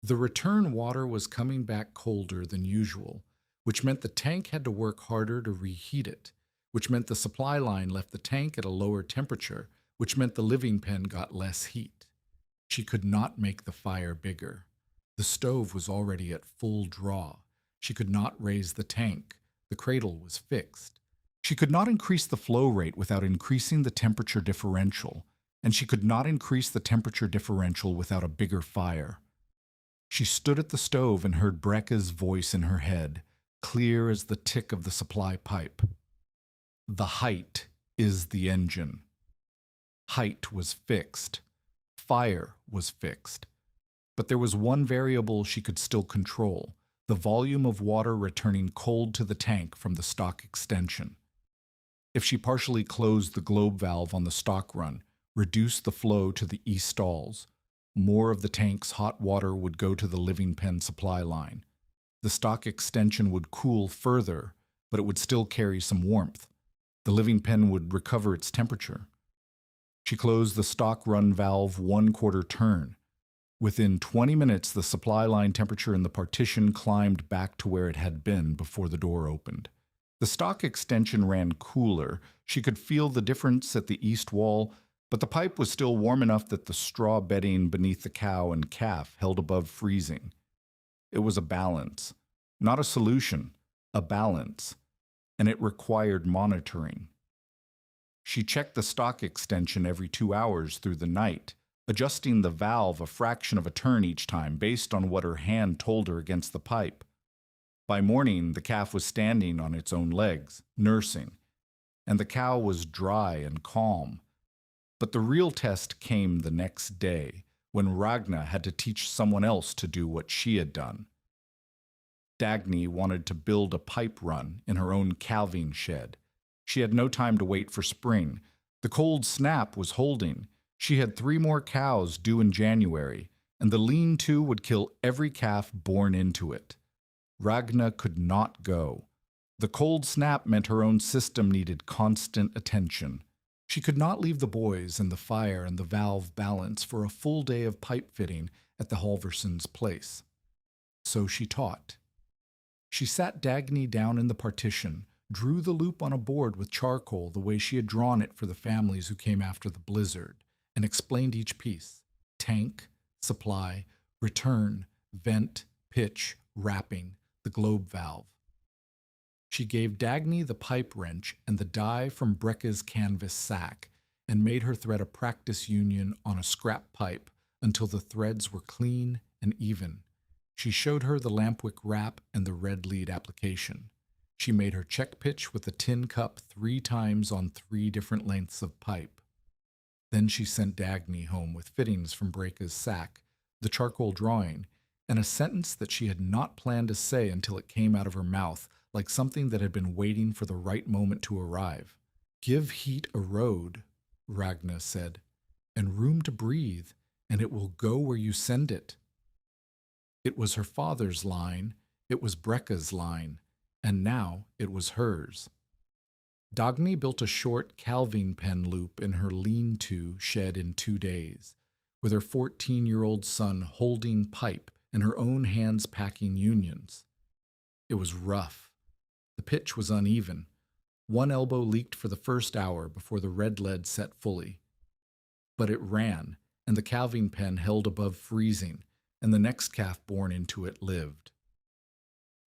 The return water was coming back colder than usual, which meant the tank had to work harder to reheat it, which meant the supply line left the tank at a lower temperature, which meant the living pen got less heat. She could not make the fire bigger. The stove was already at full draw. She could not raise the tank. The cradle was fixed. She could not increase the flow rate without increasing the temperature differential, and she could not increase the temperature differential without a bigger fire. She stood at the stove and heard Breka's voice in her head, clear as the tick of the supply pipe. "The height is the engine." Height was fixed. Fire was fixed. But there was one variable she could still control, the volume of water returning cold to the tank from the stock extension. If she partially closed the globe valve on the stock run, reduced the flow to the east stalls, more of the tank's hot water would go to the living pen supply line. The stock extension would cool further, but it would still carry some warmth. The living pen would recover its temperature. She closed the stock run valve 1/4 turn. Within 20 minutes, the supply line temperature in the partition climbed back to where it had been before the door opened. The stock extension ran cooler. She could feel the difference at the east wall, but the pipe was still warm enough that the straw bedding beneath the cow and calf held above freezing. It was a balance, not a solution, a balance, and it required monitoring. She checked the stock extension every 2 hours through the night, adjusting the valve a fraction of a turn each time based on what her hand told her against the pipe. By morning, the calf was standing on its own legs, nursing, and the cow was dry and calm. But the real test came the next day, when Ragna had to teach someone else to do what she had done. Dagny wanted to build a pipe run in her own calving shed. She had no time to wait for spring. The cold snap was holding. She had 3 more cows due in January, and the lean-to would kill every calf born into it. Ragna could not go. The cold snap meant her own system needed constant attention. She could not leave the boys and the fire and the valve balance for a full day of pipe fitting at the Halversons' place. So she taught. She sat Dagny down in the partition, drew the loop on a board with charcoal the way she had drawn it for the families who came after the blizzard, and explained each piece: tank, supply, return, vent, pitch, wrapping, the globe valve. She gave Dagny the pipe wrench and the die from Brecca's canvas sack, and made her thread a practice union on a scrap pipe until the threads were clean and even. She showed her the lampwick wrap and the red lead application. She made her check pitch with a tin cup 3 times on 3 different lengths of pipe. Then she sent Dagny home with fittings from Brecca's sack, the charcoal drawing, and a sentence that she had not planned to say until it came out of her mouth, like something that had been waiting for the right moment to arrive. "Give heat a road," Ragna said, "and room to breathe, and it will go where you send it." It was her father's line, it was Brecca's line, and now it was hers. Dagny built a short calving pen loop in her lean-to shed in 2 days, with her 14-year-old son holding pipe and her own hands packing unions. It was rough. The pitch was uneven. One elbow leaked for the first hour before the red lead set fully. But it ran, and the calving pen held above freezing, and the next calf born into it lived.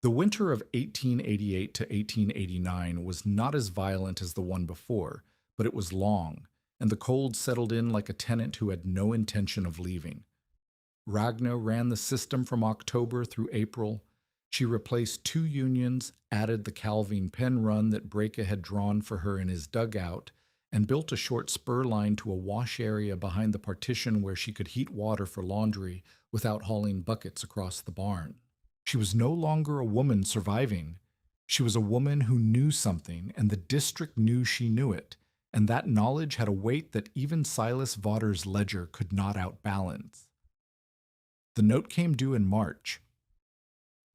The winter of 1888 to 1889 was not as violent as the one before, but it was long, and the cold settled in like a tenant who had no intention of leaving. Ragna ran the system from October through April. She replaced 2 unions, added the calving pen run that Brecca had drawn for her in his dugout, and built a short spur line to a wash area behind the partition where she could heat water for laundry without hauling buckets across the barn. She was no longer a woman surviving. She was a woman who knew something, and the district knew she knew it, and that knowledge had a weight that even Silas Votter's ledger could not outbalance. The note came due in March.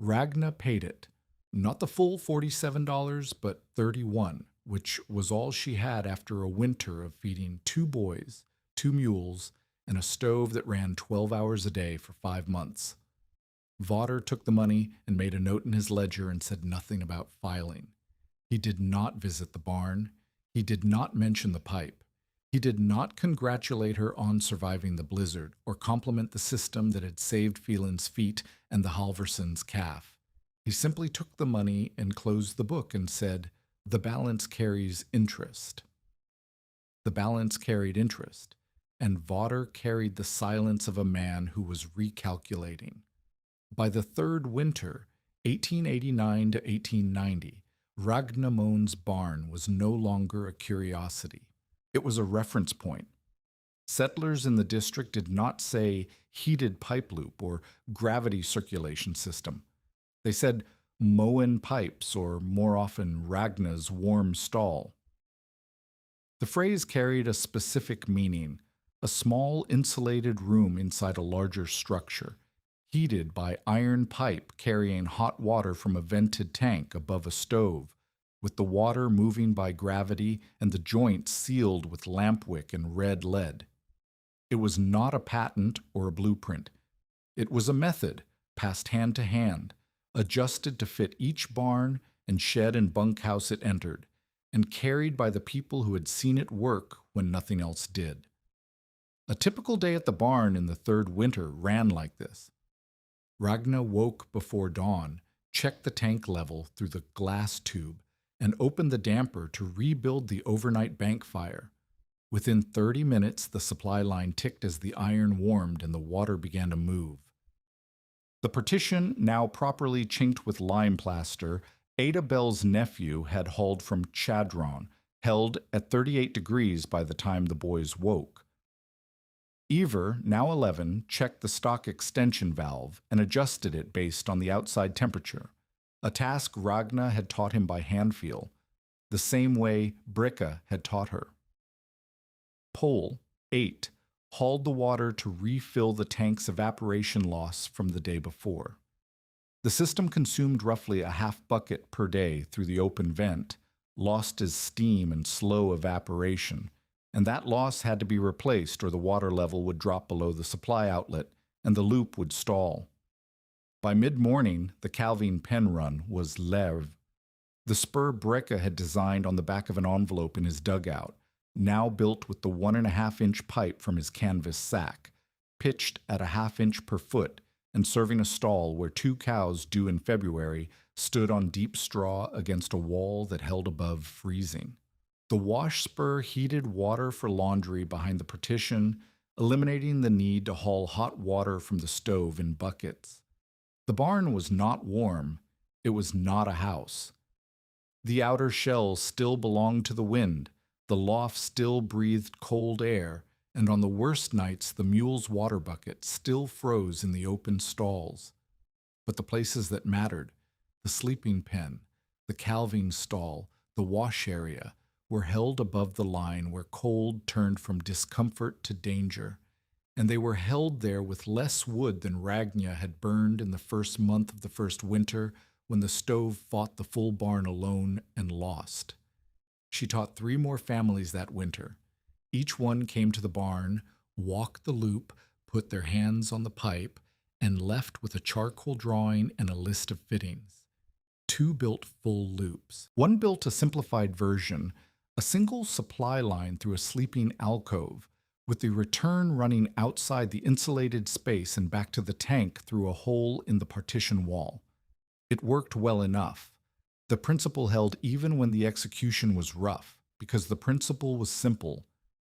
Ragna paid it, not the full $47, but $31, which was all she had after a winter of feeding 2 boys, 2 mules, and a stove that ran 12 hours a day for 5 months. Votter took the money and made a note in his ledger and said nothing about filing. He did not visit the barn. He did not mention the pipe. He did not congratulate her on surviving the blizzard or compliment the system that had saved Phelan's feet and the Halversons' calf. He simply took the money and closed the book and said, "The balance carries interest." The balance carried interest, and Votter carried the silence of a man who was recalculating. By the 3rd winter, 1889 to 1890, Ragna Mohn's barn was no longer a curiosity. It was a reference point. Settlers in the district did not say heated pipe loop or gravity circulation system. They said Moen pipes, or more often Ragna's warm stall. The phrase carried a specific meaning, a small insulated room inside a larger structure, heated by iron pipe carrying hot water from a vented tank above a stove, with the water moving by gravity and the joints sealed with lampwick and red lead. It was not a patent or a blueprint. It was a method, passed hand to hand, adjusted to fit each barn and shed and bunkhouse it entered, and carried by the people who had seen it work when nothing else did. A typical day at the barn in the 3rd winter ran like this. Ragna woke before dawn, checked the tank level through the glass tube, and opened the damper to rebuild the overnight bank fire. Within 30 minutes, the supply line ticked as the iron warmed and the water began to move. The partition, now properly chinked with lime plaster, Ada Bell's nephew had hauled from Chadron, held at 38 degrees by the time the boys woke. Ever, now 11, checked the stock extension valve and adjusted it based on the outside temperature, a task Ragna had taught him by handfeel, the same way Brecca had taught her. pole, 8, hauled the water to refill the tank's evaporation loss from the day before. The system consumed roughly a half bucket per day through the open vent, lost as steam and slow evaporation, and that loss had to be replaced or the water level would drop below the supply outlet and the loop would stall. By mid-morning, the Calvin pen run was lève. The spur Brecka had designed on the back of an envelope in his dugout, now built with the 1.5-inch pipe from his canvas sack, pitched at a half-inch per foot and serving a stall where 2 cows due in February stood on deep straw against a wall that held above freezing. The wash spur heated water for laundry behind the partition, eliminating the need to haul hot water from the stove in buckets. The barn was not warm. It was not a house. The outer shell still belonged to the wind. The loft still breathed cold air, and on the worst nights the mule's water bucket still froze in the open stalls. But the places that mattered, the sleeping pen, the calving stall, the wash area, were held above the line where cold turned from discomfort to danger, and they were held there with less wood than Ragna had burned in the first month of the first winter when the stove fought the full barn alone and lost. She taught 3 more families that winter. Each one came to the barn, walked the loop, put their hands on the pipe, and left with a charcoal drawing and a list of fittings. 2 built full loops. One built a simplified version, a single supply line through a sleeping alcove, with the return running outside the insulated space and back to the tank through a hole in the partition wall. It worked well enough. The principle held even when the execution was rough, because the principle was simple: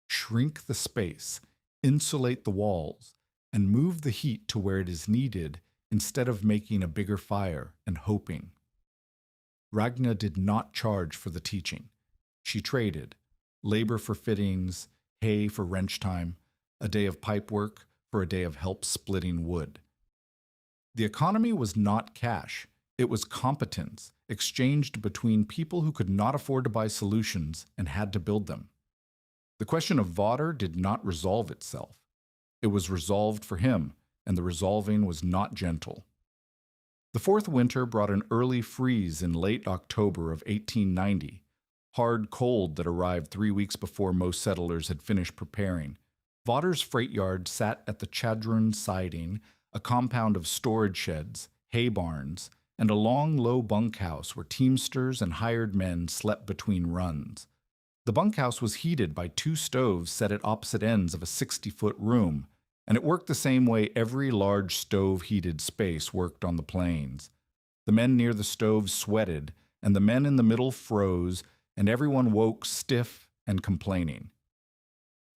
shrink the space, insulate the walls, and move the heat to where it is needed instead of making a bigger fire and hoping. Ragna did not charge for the teaching. She traded labor for fittings, hay for wrench time, a day of pipe work for a day of help splitting wood. The economy was not cash. It was competence, exchanged between people who could not afford to buy solutions and had to build them. The question of Vader did not resolve itself. It was resolved for him, and the resolving was not gentle. The 4th winter brought an early freeze in late October of 1890, hard cold that arrived 3 weeks before most settlers had finished preparing. Vader's freight yard sat at the Chadron siding, a compound of storage sheds, hay barns, and a long, low bunkhouse where teamsters and hired men slept between runs. The bunkhouse was heated by 2 stoves set at opposite ends of a 60-foot room, and it worked the same way every large stove-heated space worked on the plains. The men near the stove sweated, and the men in the middle froze, and everyone woke stiff and complaining.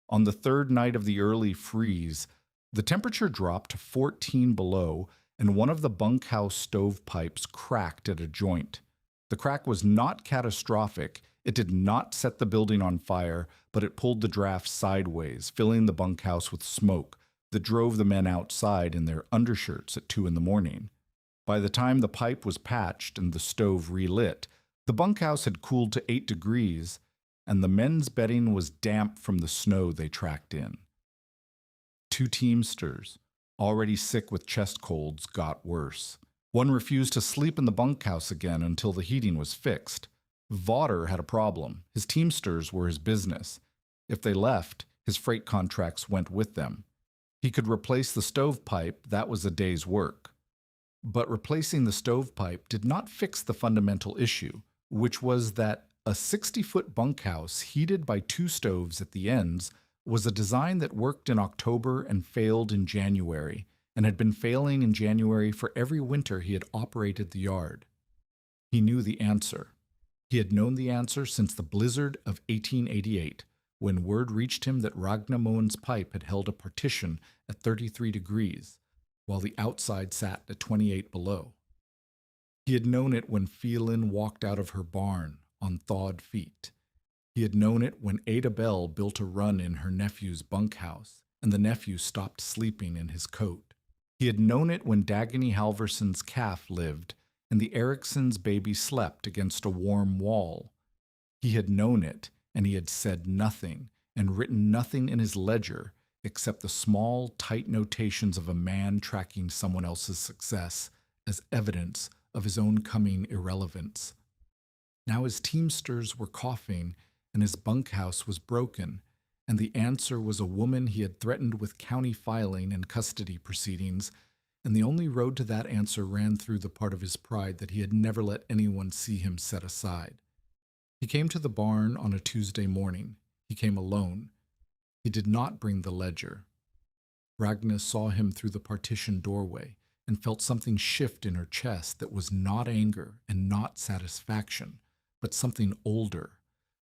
On the 3rd night of the early freeze, the temperature dropped to 14 below, and one of the bunkhouse stovepipes cracked at a joint. The crack was not catastrophic. It did not set the building on fire, but it pulled the draft sideways, filling the bunkhouse with smoke that drove the men outside in their undershirts at 2 in the morning. By the time the pipe was patched and the stove relit, the bunkhouse had cooled to 8 degrees, and the men's bedding was damp from the snow they tracked in. 2 teamsters, already sick with chest colds, got worse. One refused to sleep in the bunkhouse again until the heating was fixed. Vader had a problem. His teamsters were his business. If they left, his freight contracts went with them. He could replace the stovepipe, that was a day's work. But replacing the stovepipe did not fix the fundamental issue, which was that a 60-foot bunkhouse heated by 2 stoves at the ends was a design that worked in October and failed in January, and had been failing in January for every winter he had operated the yard. He knew the answer. He had known the answer since the blizzard of 1888, when word reached him that Ragnamoen's pipe had held a partition at 33 degrees, while the outside sat at 28 below. He had known it when Phelan walked out of her barn on thawed feet. He had known it when Ada Bell built a run in her nephew's bunkhouse, and the nephew stopped sleeping in his coat. He had known it when Dagny Halverson's calf lived, and the Ericksons' baby slept against a warm wall. He had known it, and he had said nothing, and written nothing in his ledger except the small, tight notations of a man tracking someone else's success as evidence of his own coming irrelevance. Now his teamsters were coughing, and his bunkhouse was broken, and the answer was a woman he had threatened with county filing and custody proceedings, and the only road to that answer ran through the part of his pride that he had never let anyone see him set aside. He came to the barn on a Tuesday morning. He came alone. He did not bring the ledger. Ragna saw him through the partition doorway and felt something shift in her chest that was not anger and not satisfaction, but something older,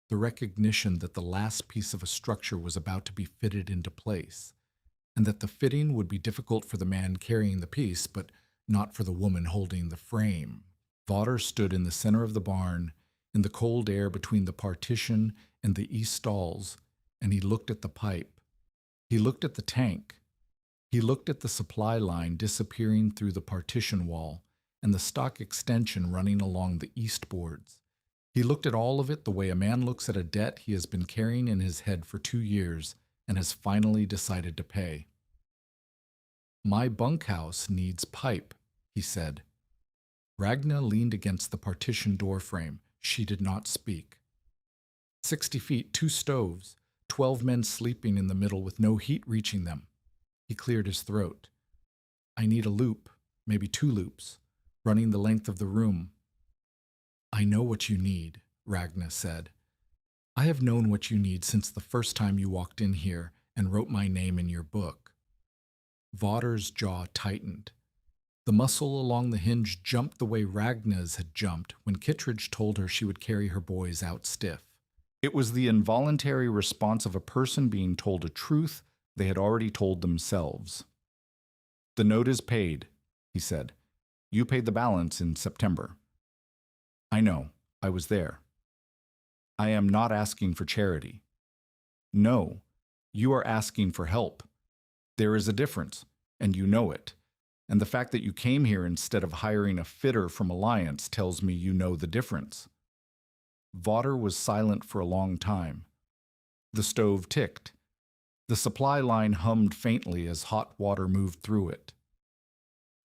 the recognition that the last piece of a structure was about to be fitted into place, and that the fitting would be difficult for the man carrying the piece, but not for the woman holding the frame. Vodder stood in the center of the barn, in the cold air between the partition and the east stalls, and he looked at the pipe. He looked at the tank. He looked at the supply line disappearing through the partition wall and the stock extension running along the east boards. He looked at all of it the way a man looks at a debt he has been carrying in his head for 2 years and has finally decided to pay. "My bunkhouse needs pipe," he said. Ragna leaned against the partition door frame. She did not speak. 60 feet, 2 stoves, 12 men sleeping in the middle with no heat reaching them. He cleared his throat. "I need a loop, maybe 2 loops, running the length of the room." "I know what you need," Ragna said. "I have known what you need since the first time you walked in here and wrote my name in your book." Vodder's jaw tightened. The muscle along the hinge jumped the way Ragna's had jumped when Kittredge told her she would carry her boys out stiff. It was the involuntary response of a person being told a truth they had already told themselves. "The note is paid," he said. "You paid the balance in September." "I know. I was there." "I am not asking for charity." "No, you are asking for help. There is a difference, and you know it. And the fact that you came here instead of hiring a fitter from Alliance tells me you know the difference." Vodder was silent for a long time. The stove ticked. The supply line hummed faintly as hot water moved through it.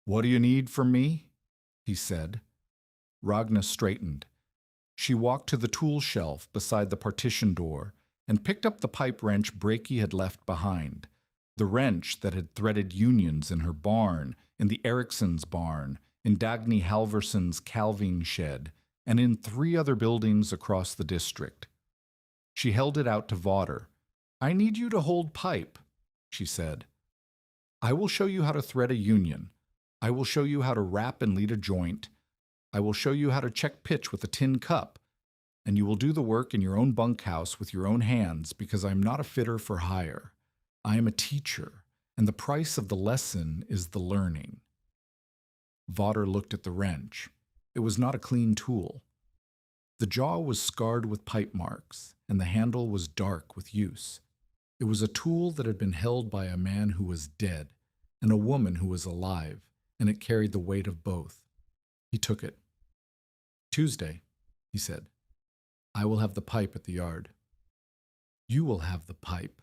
"What do you need from me?" he said. Ragna straightened. She walked to the tool shelf beside the partition door and picked up the pipe wrench Breaky had left behind, the wrench that had threaded unions in her barn, in the Ericsson's barn, in Dagny Halverson's calving shed, and in 3 other buildings across the district. She held it out to Vodder. "I need you to hold pipe," she said. "I will show you how to thread a union. I will show you how to wrap and lead a joint. I will show you how to check pitch with a tin cup. And you will do the work in your own bunkhouse with your own hands because I am not a fitter for hire. I am a teacher, and the price of the lesson is the learning." Vodder looked at the wrench. It was not a clean tool. The jaw was scarred with pipe marks, and the handle was dark with use. It was a tool that had been held by a man who was dead and a woman who was alive, and it carried the weight of both. He took it. "Tuesday," he said. "I will have the pipe at the yard." "You will have the pipe,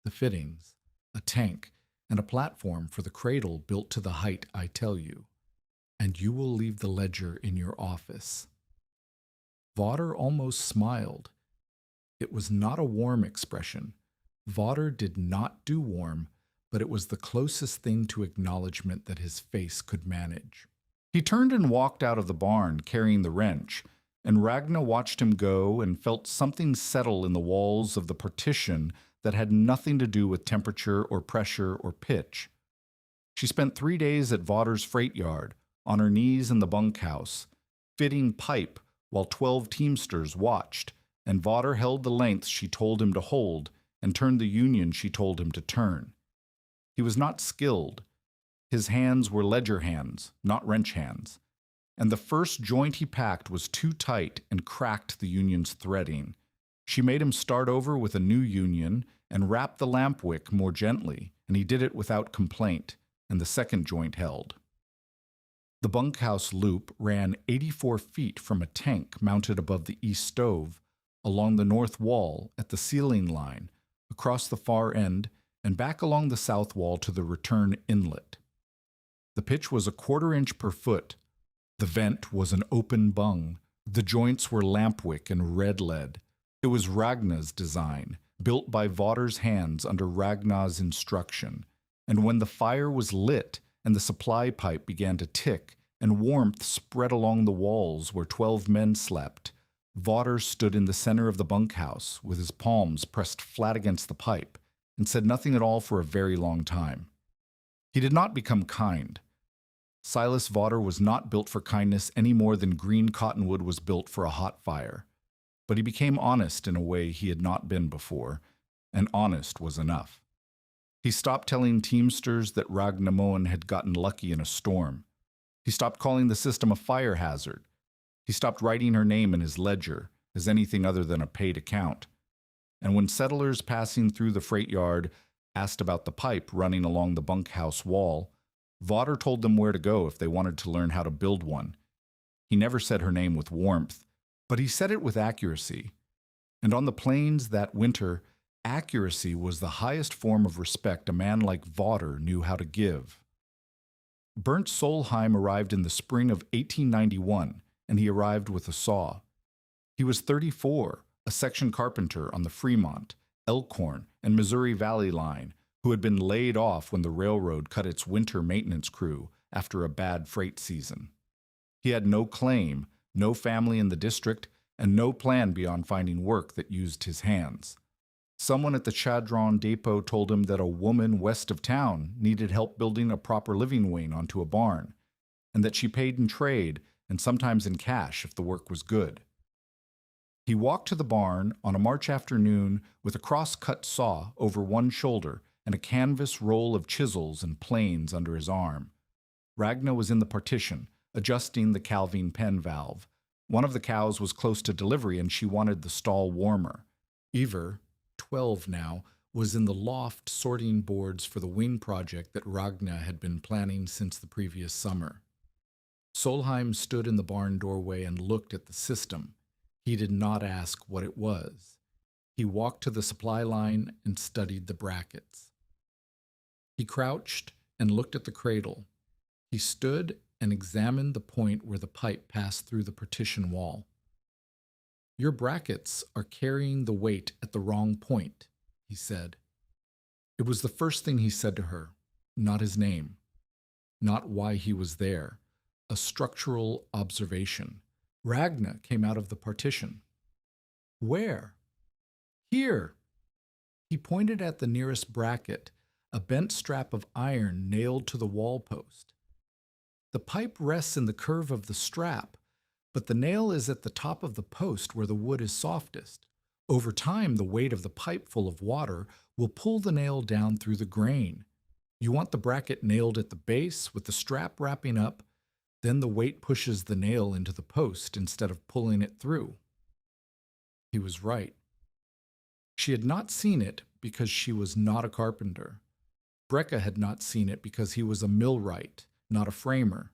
the fittings, a tank, and a platform for the cradle built to the height I tell you. And you will leave the ledger in your office." Vodder almost smiled. It was not a warm expression. Vodder did not do warm, but it was the closest thing to acknowledgement that his face could manage. He turned and walked out of the barn, carrying the wrench, and Ragna watched him go and felt something settle in the walls of the partition that had nothing to do with temperature or pressure or pitch. She spent 3 days at Vodder's freight yard, on her knees in the bunkhouse, fitting pipe while 12 teamsters watched, and Vodder held the length she told him to hold and turned the union she told him to turn. He was not skilled. His hands were ledger hands, not wrench hands, and the first joint he packed was too tight and cracked the union's threading. She made him start over with a new union and wrap the lamp wick more gently, and he did it without complaint, and the second joint held. The bunkhouse loop ran 84 feet from a tank mounted above the east stove, along the north wall at the ceiling line, across the far end, and back along the south wall to the return inlet. The pitch was 1/4 inch per foot. The vent was an open bung. The joints were lampwick and red lead. It was Ragnar's design, built by Vader's hands under Ragnar's instruction. And when the fire was lit and the supply pipe began to tick and warmth spread along the walls where 12 men slept, Vader stood in the center of the bunkhouse with his palms pressed flat against the pipe and said nothing at all for a very long time. He did not become kind. Silas Vader was not built for kindness any more than green cottonwood was built for a hot fire. But he became honest in a way he had not been before, and honest was enough. He stopped telling Teamsters that Ragnamoen had gotten lucky in a storm. He stopped calling the system a fire hazard. He stopped writing her name in his ledger as anything other than a paid account. And when settlers passing through the freight yard asked about the pipe running along the bunkhouse wall, Vader told them where to go if they wanted to learn how to build one. He never said her name with warmth, but he said it with accuracy. And on the plains that winter, accuracy was the highest form of respect a man like Vader knew how to give. Bernd Solheim arrived in the spring of 1891, and he arrived with a saw. He was 34, a section carpenter on the Fremont, Elkhorn, and Missouri Valley line, who had been laid off when the railroad cut its winter maintenance crew after a bad freight season. He had no claim, no family in the district, and no plan beyond finding work that used his hands. Someone at the Chadron Depot told him that a woman west of town needed help building a proper living wing onto a barn, and that she paid in trade and sometimes in cash if the work was good. He walked to the barn on a March afternoon with a cross-cut saw over one shoulder and a canvas roll of chisels and planes under his arm. Ragna was in the partition, adjusting the calving pen valve. One of the cows was close to delivery and she wanted the stall warmer. Iver, 12 now, was in the loft sorting boards for the wing project that Ragna had been planning since the previous summer. Solheim stood in the barn doorway and looked at the system. He did not ask what it was. He walked to the supply line and studied the brackets. He crouched and looked at the cradle. He stood and examined the point where the pipe passed through the partition wall. "Your brackets are carrying the weight at the wrong point," he said. It was the first thing he said to her, not his name, not why he was there, a structural observation. Ragna came out of the partition. "Where?" "Here." He pointed at the nearest bracket, a bent strap of iron nailed to the wall post. "The pipe rests in the curve of the strap, but the nail is at the top of the post where the wood is softest. Over time, the weight of the pipe full of water will pull the nail down through the grain. You want the bracket nailed at the base with the strap wrapping up, then the weight pushes the nail into the post instead of pulling it through." He was right. She had not seen it because she was not a carpenter. Brecka had not seen it because he was a millwright, not a framer.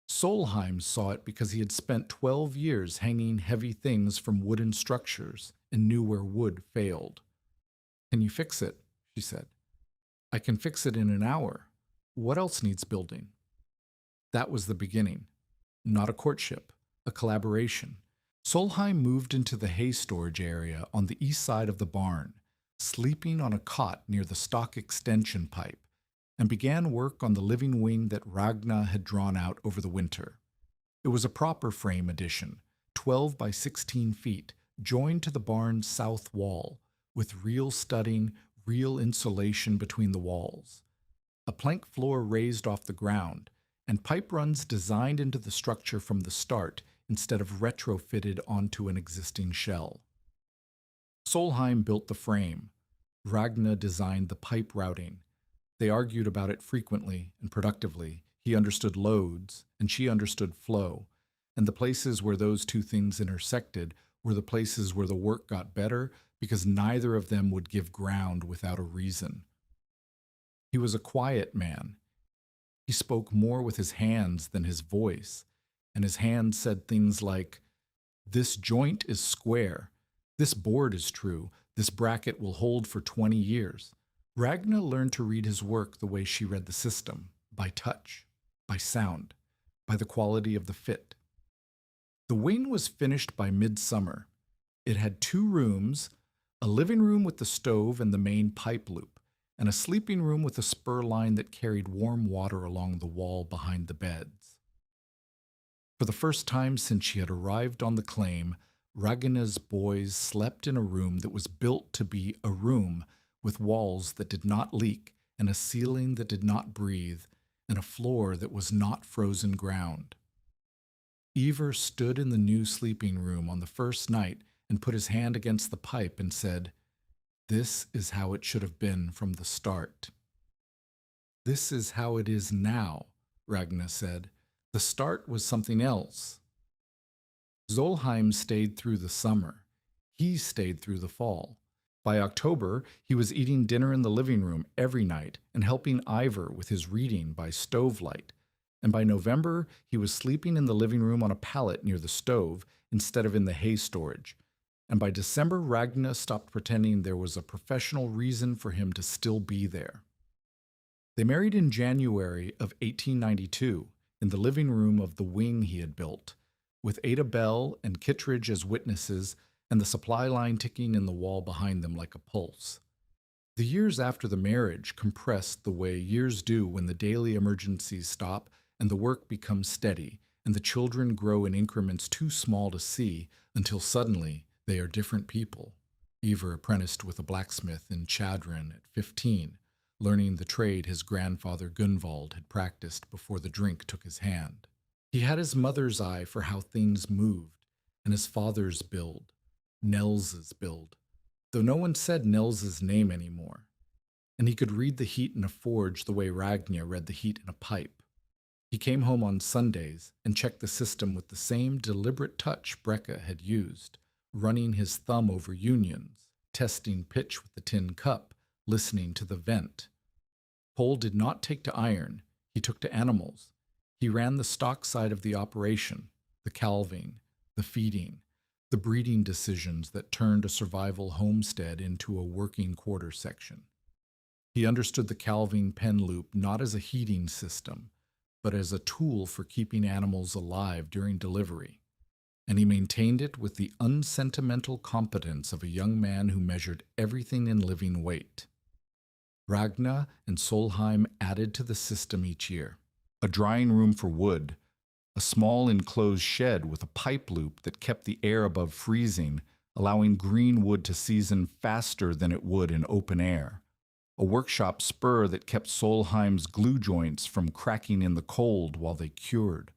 Solheim saw it because he had spent 12 years hanging heavy things from wooden structures and knew where wood failed. "Can you fix it?" she said. "I can fix it in an hour. What else needs building?" That was the beginning. Not a courtship, a collaboration. Solheim moved into the hay storage area on the east side of the barn, sleeping on a cot near the stock extension pipe, and began work on the living wing that Ragna had drawn out over the winter. It was a proper frame addition, 12 by 16 feet, joined to the barn's south wall, with real studding, real insulation between the walls. A plank floor raised off the ground, and pipe runs designed into the structure from the start instead of retrofitted onto an existing shell. Solheim built the frame. Ragna designed the pipe routing. They argued about it frequently and productively. He understood loads, and she understood flow, and the places where those two things intersected were the places where the work got better because neither of them would give ground without a reason. He was a quiet man. He spoke more with his hands than his voice, and his hands said things like, "This joint is square. This board is true. This bracket will hold for 20 years. Ragna learned to read his work the way she read the system, by touch, by sound, by the quality of the fit. The wing was finished by midsummer. It had 2 rooms, a living room with the stove and the main pipe loop, and a sleeping room with a spur line that carried warm water along the wall behind the beds. For the first time since she had arrived on the claim, Ragna's boys slept in a room that was built to be a room, with walls that did not leak, and a ceiling that did not breathe, and a floor that was not frozen ground. Ivar stood in the new sleeping room on the first night and put his hand against the pipe and said, "This is how it should have been from the start." "This is how it is now," Ragna said. "The start was something else." Solheim stayed through the summer. He stayed through the fall. By October, he was eating dinner in the living room every night and helping Ivar with his reading by stove light. And by November, he was sleeping in the living room on a pallet near the stove instead of in the hay storage. And by December, Ragna stopped pretending there was a professional reason for him to still be there. They married in January of 1892 in the living room of the wing he had built, with Ada Bell and Kittredge as witnesses and the supply line ticking in the wall behind them like a pulse. The years after the marriage compressed the way years do when the daily emergencies stop and the work becomes steady, and the children grow in increments too small to see until suddenly they are different people. Ivar apprenticed with a blacksmith in Chadron at 15, learning the trade his grandfather Gunvald had practiced before the drink took his hand. He had his mother's eye for how things moved, and his father's build, Nels's build, though no one said Nels's name anymore. And he could read the heat in a forge the way Ragna read the heat in a pipe. He came home on Sundays and checked the system with the same deliberate touch Brecka had used, running his thumb over unions, testing pitch with the tin cup, listening to the vent. Pole did not take to iron, he took to animals. He ran the stock side of the operation, the calving, the feeding, the breeding decisions that turned a survival homestead into a working quarter section. He understood the calving pen loop not as a heating system, but as a tool for keeping animals alive during delivery, and he maintained it with the unsentimental competence of a young man who measured everything in living weight. Ragna and Solheim added to the system each year. A drying room for wood, a small enclosed shed with a pipe loop that kept the air above freezing, allowing green wood to season faster than it would in open air, a workshop spur that kept Solheim's glue joints from cracking in the cold while they cured,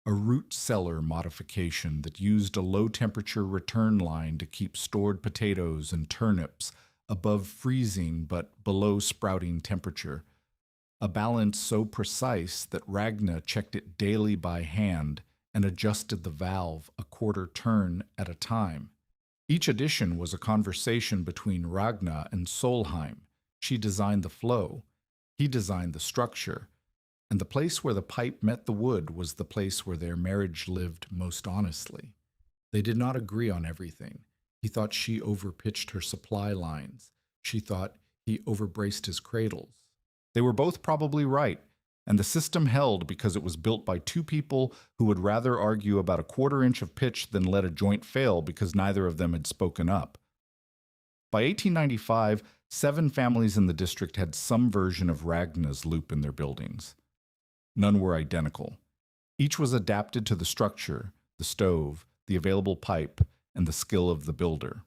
a root cellar modification that used a low-temperature return line to keep stored potatoes and turnips above freezing but below sprouting temperature, a balance so precise that Ragna checked it daily by hand and adjusted the valve a quarter turn at a time. Each addition was a conversation between Ragna and Solheim. She designed the flow, he designed the structure, and the place where the pipe met the wood was the place where their marriage lived most honestly. They did not agree on everything. He thought she overpitched her supply lines. She thought he overbraced his cradles. They were both probably right, and the system held because it was built by 2 people who would rather argue about a quarter inch of pitch than let a joint fail because neither of them had spoken up. By 1895, 7 families in the district had some version of Ragna's loop in their buildings. None were identical. Each was adapted to the structure, the stove, the available pipe, and the skill of the builder.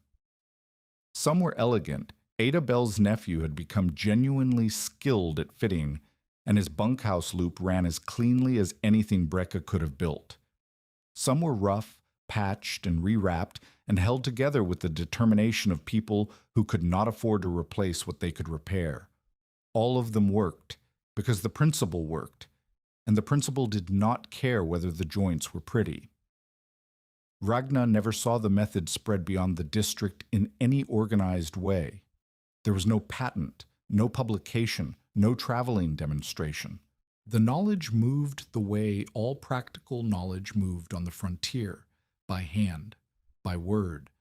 Some were elegant. Ada Bell's nephew had become genuinely skilled at fitting, and his bunkhouse loop ran as cleanly as anything Brecka could have built. Some were rough, patched, and rewrapped, and held together with the determination of people who could not afford to replace what they could repair. All of them worked, because the principle worked, and the principle did not care whether the joints were pretty. Ragna never saw the method spread beyond the district in any organized way. There was no patent, no publication, no traveling demonstration. The knowledge moved the way all practical knowledge moved on the frontier, by hand, by word.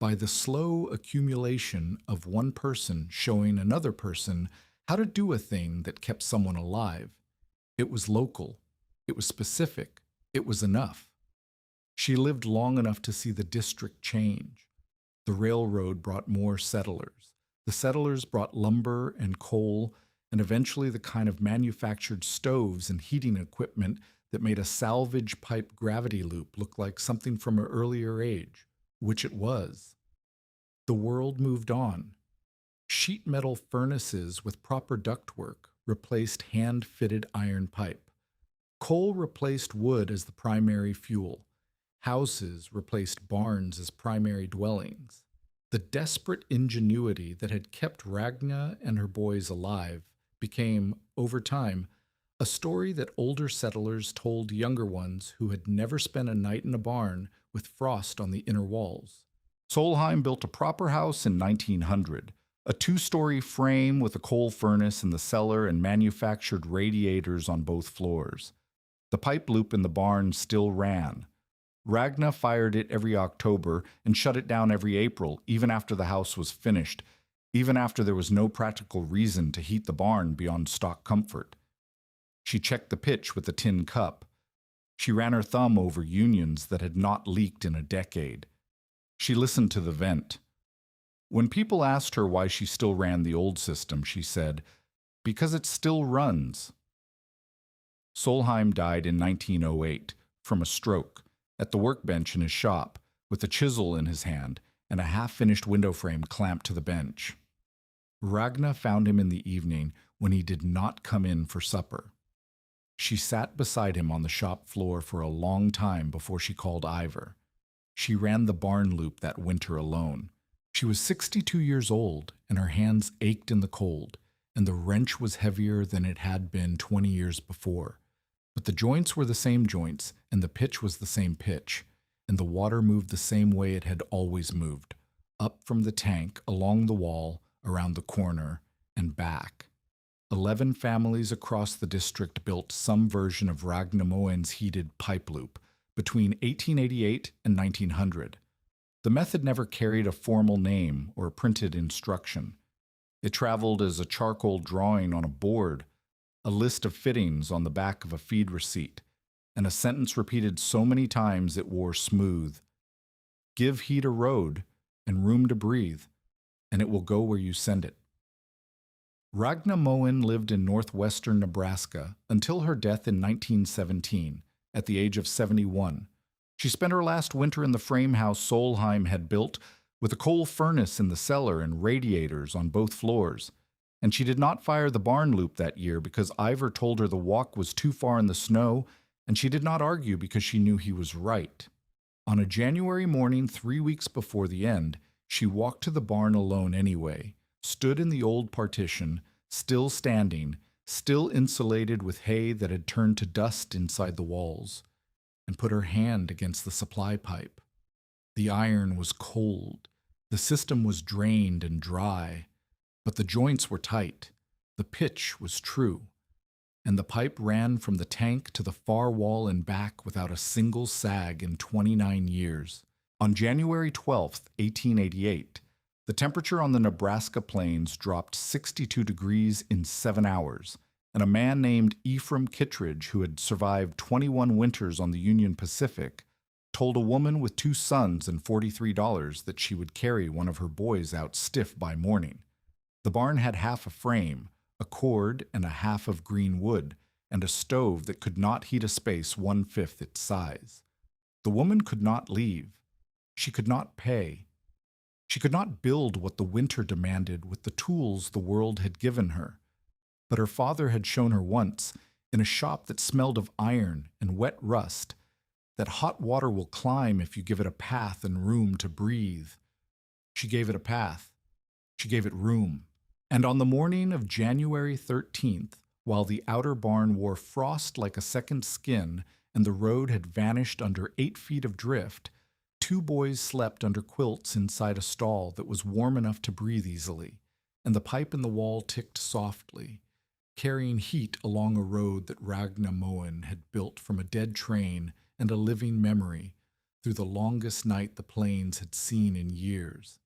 by the slow accumulation of one person showing another person how to do a thing that kept someone alive. It was local. It was specific. It was enough. She lived long enough to see the district change. The railroad brought more settlers. The settlers brought lumber and coal, and eventually the kind of manufactured stoves and heating equipment that made a salvage pipe gravity loop look like something from an earlier age, which it was. The world moved on. Sheet metal furnaces with proper ductwork replaced hand-fitted iron pipe. Coal replaced wood as the primary fuel. Houses replaced barns as primary dwellings. The desperate ingenuity that had kept Ragna and her boys alive became, over time, a story that older settlers told younger ones who had never spent a night in a barn with frost on the inner walls. Solheim built a proper house in 1900, a two-story frame with a coal furnace in the cellar and manufactured radiators on both floors. The pipe loop in the barn still ran. Ragna fired it every October and shut it down every April, even after the house was finished, even after there was no practical reason to heat the barn beyond stock comfort. She checked the pitch with a tin cup. She ran her thumb over unions that had not leaked in a decade. She listened to the vent. When people asked her why she still ran the old system, she said, "Because it still runs." Solheim died in 1908 from a stroke at the workbench in his shop with a chisel in his hand and a half-finished window frame clamped to the bench. Ragna found him in the evening when he did not come in for supper. She sat beside him on the shop floor for a long time before she called Ivor. She ran the barn loop that winter alone. She was 62 years old, and her hands ached in the cold, and the wrench was heavier than it had been 20 years before. But the joints were the same joints, and the pitch was the same pitch, and the water moved the same way it had always moved, up from the tank, along the wall, around the corner, and back. 11 families across the district built some version of Ragna Moen's heated pipe loop between 1888 and 1900. The method never carried a formal name or printed instruction. It traveled as a charcoal drawing on a board, a list of fittings on the back of a feed receipt, and a sentence repeated so many times it wore smooth. Give heat a road and room to breathe, and it will go where you send it. Ragna Moen lived in northwestern Nebraska until her death in 1917, at the age of 71. She spent her last winter in the frame house Solheim had built, with a coal furnace in the cellar and radiators on both floors. And she did not fire the barn loop that year because Ivor told her the walk was too far in the snow, and she did not argue because she knew he was right. On a January morning 3 weeks before the end, she walked to the barn alone anyway, stood in the old partition, still standing, still insulated with hay that had turned to dust inside the walls, and put her hand against the supply pipe. The iron was cold. The system was drained and dry, but the joints were tight. The pitch was true, and the pipe ran from the tank to the far wall and back without a single sag in 29 years. On January 12, 1888, the temperature on the Nebraska plains dropped 62 degrees in 7 hours, and a man named Ephraim Kittredge, who had survived 21 winters on the Union Pacific, told a woman with 2 sons and $43 that she would carry one of her boys out stiff by morning. The barn had half a frame, a cord, and a half of green wood, and a stove that could not heat a space 1/5 its size. The woman could not leave. She could not pay. She could not build what the winter demanded with the tools the world had given her. But her father had shown her once, in a shop that smelled of iron and wet rust, that hot water will climb if you give it a path and room to breathe. She gave it a path. She gave it room. And on the morning of January 13th, while the outer barn wore frost like a second skin and the road had vanished under 8 feet of drift, 2 boys slept under quilts inside a stall that was warm enough to breathe easily, and the pipe in the wall ticked softly, carrying heat along a road that Ragna Moen had built from a dead train and a living memory, through the longest night the plains had seen in years.